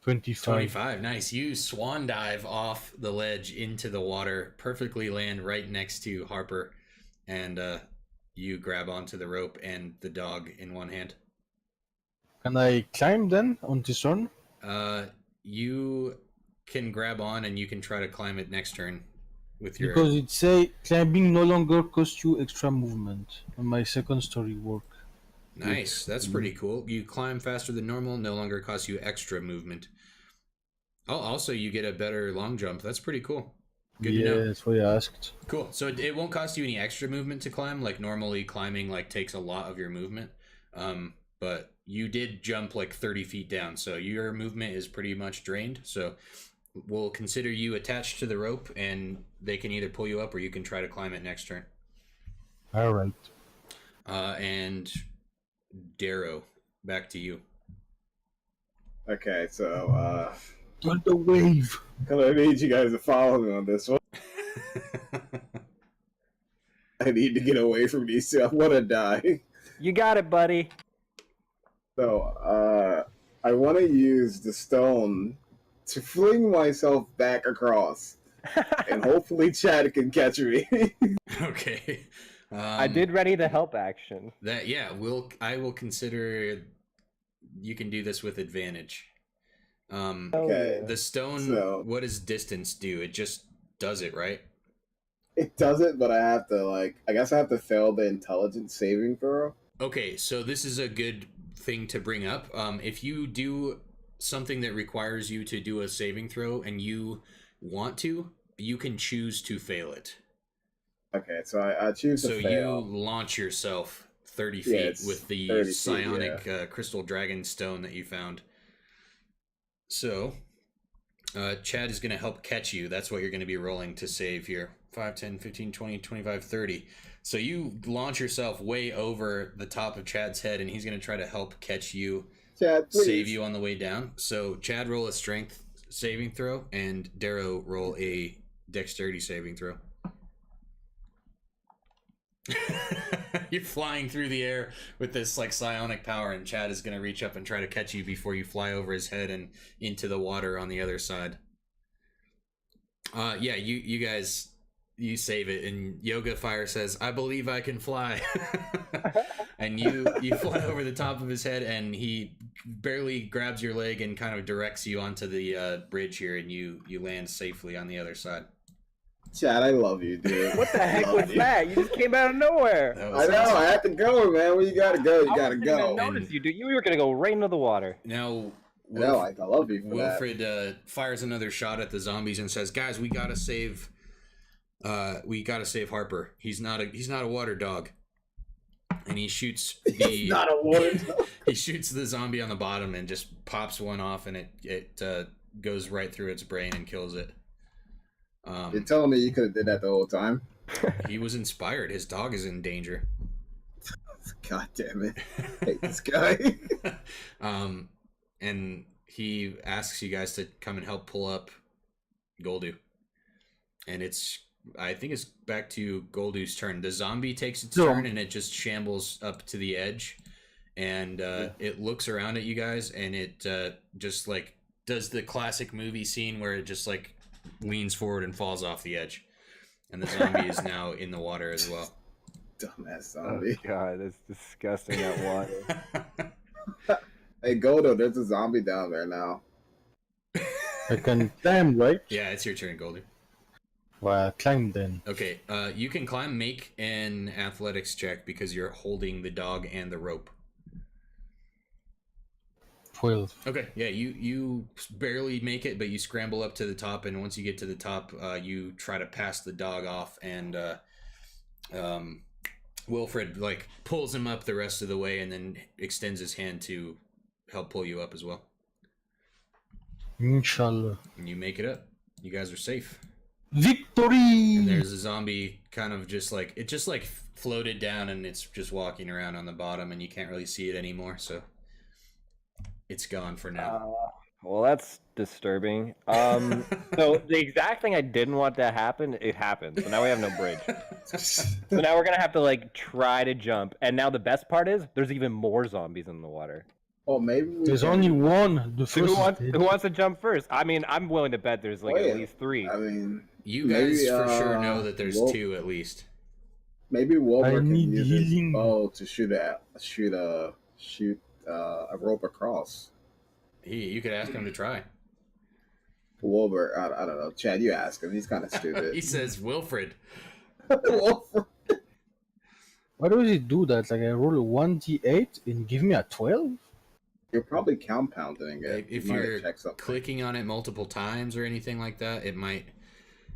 25. 25, nice. You swan dive off the ledge into the water, perfectly land right next to Harper, and you grab onto the rope and the dog in one hand. Can I climb then on this one? You can grab on and you can try to climb it next turn with your... Because it say climbing no longer costs you extra movement on my second story work. Nice, that's pretty cool. You climb faster than normal, no longer costs you extra movement. Oh, also you get a better long jump. That's pretty cool. Good to know. That's what I asked. Cool. So it won't cost you any extra movement to climb. Like normally climbing like takes a lot of your movement. But you did jump like 30 feet down, so your movement is pretty much drained. So we'll consider you attached to the rope, and they can either pull you up or you can try to climb it next turn. All right. And Darrow, back to you. Okay, so On the wave. I need you guys to follow me on this one. I need to get away from these two. I want to die. You got it, buddy. So, I want to use the stone to fling myself back across, and hopefully Chad can catch me. Okay. I did ready the help action. I will consider you can do this with advantage. Okay. The stone, So- what does distance do? It just does it, right? It doesn't, but I have to I guess I have to fail the intelligence saving throw. Okay, so this is a good thing to bring up. If you do something that requires you to do a saving throw and you want to, you can choose to fail it. Okay, so I choose to So fail. you launch yourself 30 Yeah, feet it's with the 30 feet, psionic crystal dragon stone that you found. So Chad is going to help catch you. That's what you're going to be rolling to save here. 5, 10, 15, 20, 25, 30. So you launch yourself way over the top of Chad's head, and he's going to try to help catch you, Chad, please. save you on the way down. So Chad, roll a strength saving throw, and Darrow, roll a dexterity saving throw. You're flying through the air with this like psionic power, and Chad is going to reach up and try to catch you before you fly over his head and into the water on the other side. You guys, you save it, and Yoga Fire says, "I believe I can fly." And you fly over the top of his head, and he barely grabs your leg and kind of directs you onto the bridge here, and you land safely on the other side. Chad, I love you, dude. What the heck was that? You just came out of nowhere. That I was know, awesome. I have to go, man. Where you gotta go? You I gotta didn't even go. notice you, dude. You were gonna go right into the water. Now, No, I love you for that. Wilfred fires another shot at the zombies and says, "Guys, we gotta save We gotta save Harper. He's not a water dog. And he shoots the Not a water dog. he shoots the zombie on the bottom and just pops one off, and it goes right through its brain and kills it. You're telling me you could have did that the whole time? He was inspired. His dog is in danger. God damn it! I hate this guy. And he asks you guys to come and help pull up Goldu. And I think it's back to Goldu's turn. The zombie takes its turn and it just shambles up to the edge, and it looks around at you guys, and it just like does the classic movie scene where it just like leans forward and falls off the edge, and the zombie is now in the water as well. Dumbass Oh zombie. god, that's disgusting. That water. Hey, Goldo, there's a zombie down there now. I can climb, right? Yeah, it's your turn, Goldu. Well, climb then. Okay, you can climb. Make an athletics check because you're holding the dog and the rope. 12. Okay, yeah, you barely make it, but you scramble up to the top, and once you get to the top, you try to pass the dog off, and Wilfred like pulls him up the rest of the way, and then extends his hand to help pull you up as well. Inshallah. And you make it up. You guys are safe. Victory! And there's a zombie kind of just like floated down, and it's just walking around on the bottom, and you can't really see it anymore, so it's gone for now. Well, that's disturbing. So the exact thing I didn't want to happen, it happened. So now we have no bridge. So now we're gonna have to like try to jump. And now the best part is there's even more zombies in the water. Oh, maybe There's only one. The So first who wants to jump first? I mean, I'm willing to bet there's like Oh, yeah. at least 3. I mean, You guys maybe, for sure know that there's Wolf- 2 at least. maybe Wilbur can need use his healing. bow to shoot a rope across. You could ask him to try. Wilbur, I don't know. Chad, you ask him. He's kind of stupid. He says, Wilfred. Wilbur. Why does he do that? Like I roll a 1d8 and give me a 12? You're probably compounding it. If You might you're check something. clicking on it multiple times or anything like that, it might.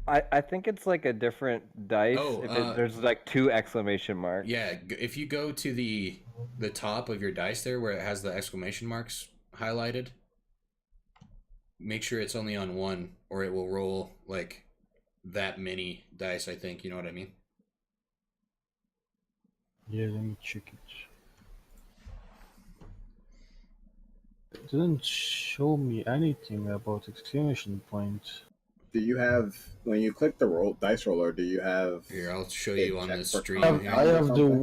I think it's like a different dice. Oh, There's like 2 exclamation marks. Yeah, if you go to the top of your dice there where it has the exclamation marks highlighted, make sure it's only on 1, or it will roll like that many dice, I think. You know what I mean? Yeah, let me check it. It doesn't show me anything about exclamation point. Do you have, when you click the dice roller, do you have... Here, I'll show Okay, you on check the for stream. compound. Here. I have the Something.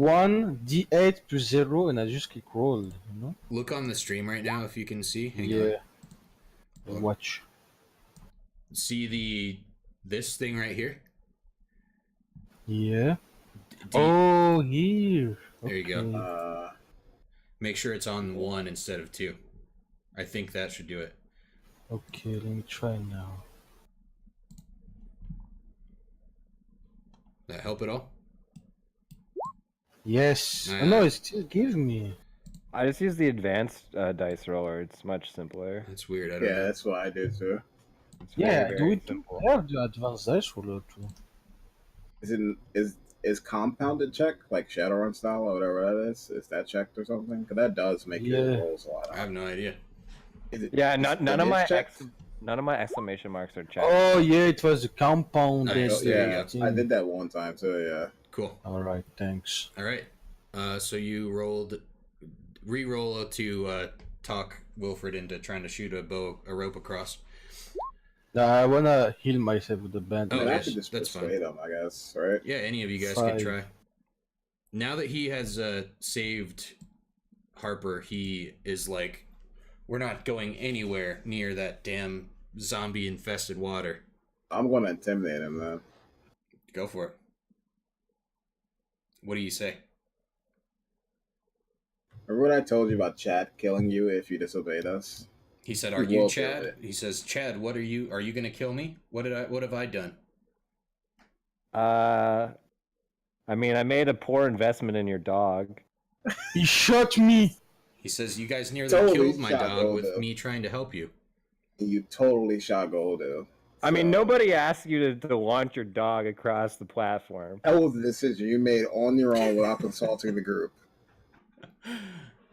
1d8 plus 0 and I just click roll, you know? Look on the stream right now if you can see. Hang Yeah. on. Watch. See this thing right here? Yeah. Do you- Oh, here. There you go. Okay. Make sure it's on 1 instead of 2. I think that should do it. Okay, let me try now. That help at all? Yes. Ah. Oh, no, it still gives me. I just use the advanced dice roller. It's much simpler. That's weird. I don't Yeah, know. that's what I do too. It's Yeah, very, do very it too. simple. I have the advanced dice roller too. Is compounded checked, like Shadowrun style or whatever that is that checked or something? Because that does make your Yeah. rolls a lot. I have no idea. Is it, Yeah, is none of it my checked? none of my exclamation marks are checked. Oh, yeah, it was a compound. Nice, Oh, there you yeah, go. I did that one time too. Yeah. Cool. Alright, thanks. All right. So you re-roll to talk Wilfred into trying to shoot a rope across. I wanna heal myself with the band. Oh, And I yes, could just that's fine. persuade him, I guess, right? Yeah, any of you guys 5. can try. Now that he has saved Harper, he is like, we're not going anywhere near that damn zombie-infested water. I'm gonna intimidate him then. Go for it. What do you say? Remember what I told you about Chad killing you if you disobeyed us? He said, He "Are you will do Chad?" it. He says, "Chad, what are you? Are you going to kill me? What have I done?" I mean, I made a poor investment in your dog. He shot me! He says, "You guys nearly Totally killed my shot dog with Goldo. me trying to help you." You totally shot Goldo. I mean, So, nobody asked you to launch your dog across the platform. that was the decision you made on your own without consulting the group.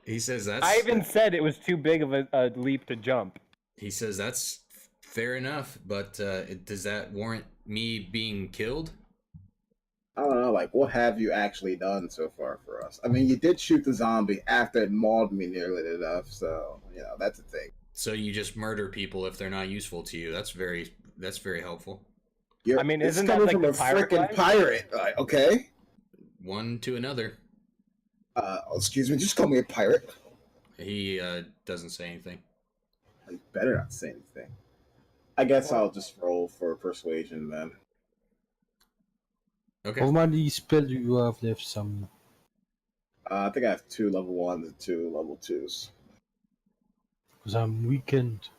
He says I that's even said it was too big of a leap to jump. he says that's fair enough, but does that warrant me being killed? I don't know, like, what have you actually done so far for us? I mean, you did shoot the zombie after it mauled me nearly to death, so, that's a thing. So you just murder people if they're not useful to you. That's very helpful. I mean, it's isn't that coming like from the a pirate freaking life? pirate. Like, okay. One to another. Excuse me, just call me a pirate. He doesn't say anything. You better not say anything. I guess I'll just roll for persuasion then. Okay. How many spells do you have left, Sam? I think I have 2 level 1s and 2 level 2s. Because I'm weakened.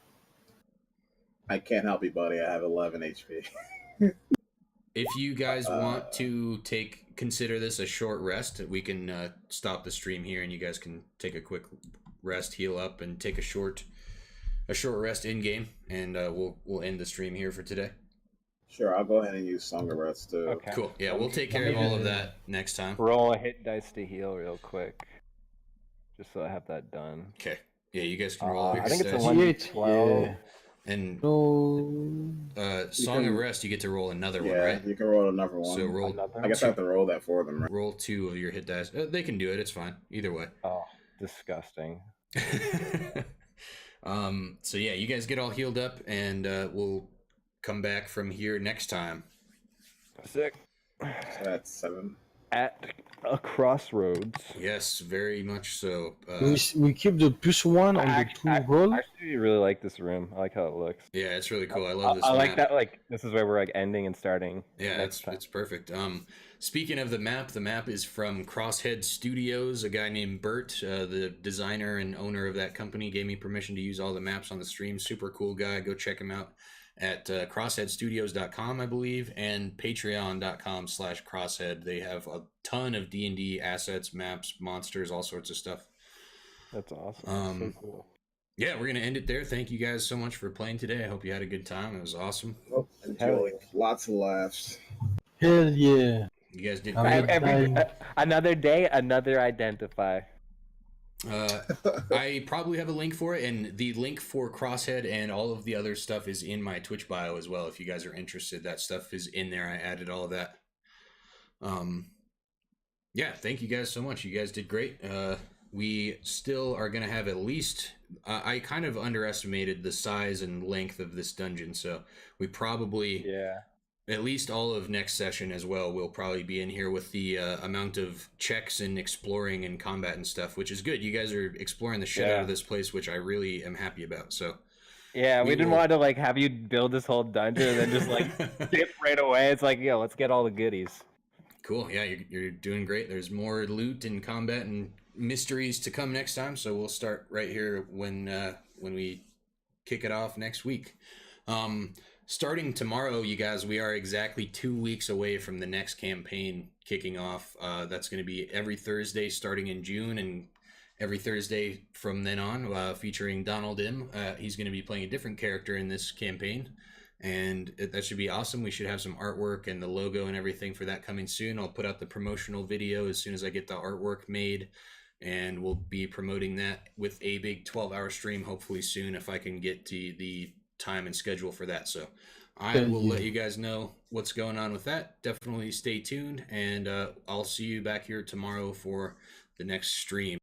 I can't help you, buddy. I have 11 HP. If you guys want to consider this a short rest, we can stop the stream here, and you guys can take a quick rest, heal up, and take a short rest in game, and we'll end the stream here for today. Sure, I'll go ahead and use Song of Rest too. Okay. Cool. Yeah, we'll take care of all of that next time. Roll a hit dice to heal real quick, just so I have that done. Okay. Yeah, you guys can roll. I think it's a D8, 1d12. yeah. And So Song of Rest, you get to roll another one, right? You can roll another one. So roll. Another? I guess I have to roll that for them, right? Roll 2 of your hit dice. They can do it. It's fine. Either way. Oh, disgusting. So yeah, you guys get all healed up, and we'll come back from here next time. Sick. So that's 7. At a crossroads. Yes, very much so. we keep the +1 on the 2 roll. I actually really like this room. I like how it looks. Yeah, it's really cool. I love this. I like map. that. Like this is where we're like ending and starting. Yeah, it's perfect. Speaking of the map is from Crosshead Studios. A guy named Bert, the designer and owner of that company, gave me permission to use all the maps on the stream. Super cool guy. Go check him out at crossheadstudios.com, I believe, and patreon.com/crosshead. They have a ton of D&D assets, maps, monsters, all sorts of stuff. That's awesome. So cool. Yeah, we're gonna end it there. Thank you guys so much for playing today. I hope you had a good time. It was awesome. Oh, enjoy. Lots of laughs. Hell yeah. You guys did I'm great. Another day, another identify. I probably have a link for it, and the link for Crosshead and all of the other stuff is in my Twitch bio as well. If you guys are interested, that stuff is in there. I added all of that. Yeah, thank you guys so much. You guys did great. We still are going to have at least... I kind of underestimated the size and length of this dungeon, so we probably... Yeah. At least all of next session as well, we'll probably be in here with the amount of checks and exploring and combat and stuff, which is good. You guys are exploring the shit out of this place, which I really am happy about. So, yeah, we didn't want to like have you build this whole dungeon and then just like dip right away. It's like, let's get all the goodies. Cool. Yeah, you're doing great. There's more loot and combat and mysteries to come next time. So we'll start right here when we kick it off next week. Starting tomorrow, you guys, we are exactly 2 weeks away from the next campaign kicking off. That's going to be every Thursday starting in June, and every Thursday from then on, featuring Donald M. He's going to be playing a different character in this campaign, and that should be awesome. We should have some artwork and the logo and everything for that coming soon. I'll put out the promotional video as soon as I get the artwork made, and we'll be promoting that with a big 12-hour stream hopefully soon if I can get to the time and schedule for that. So I will let you guys know what's going on with that. Definitely stay tuned, and I'll see you back here tomorrow for the next stream.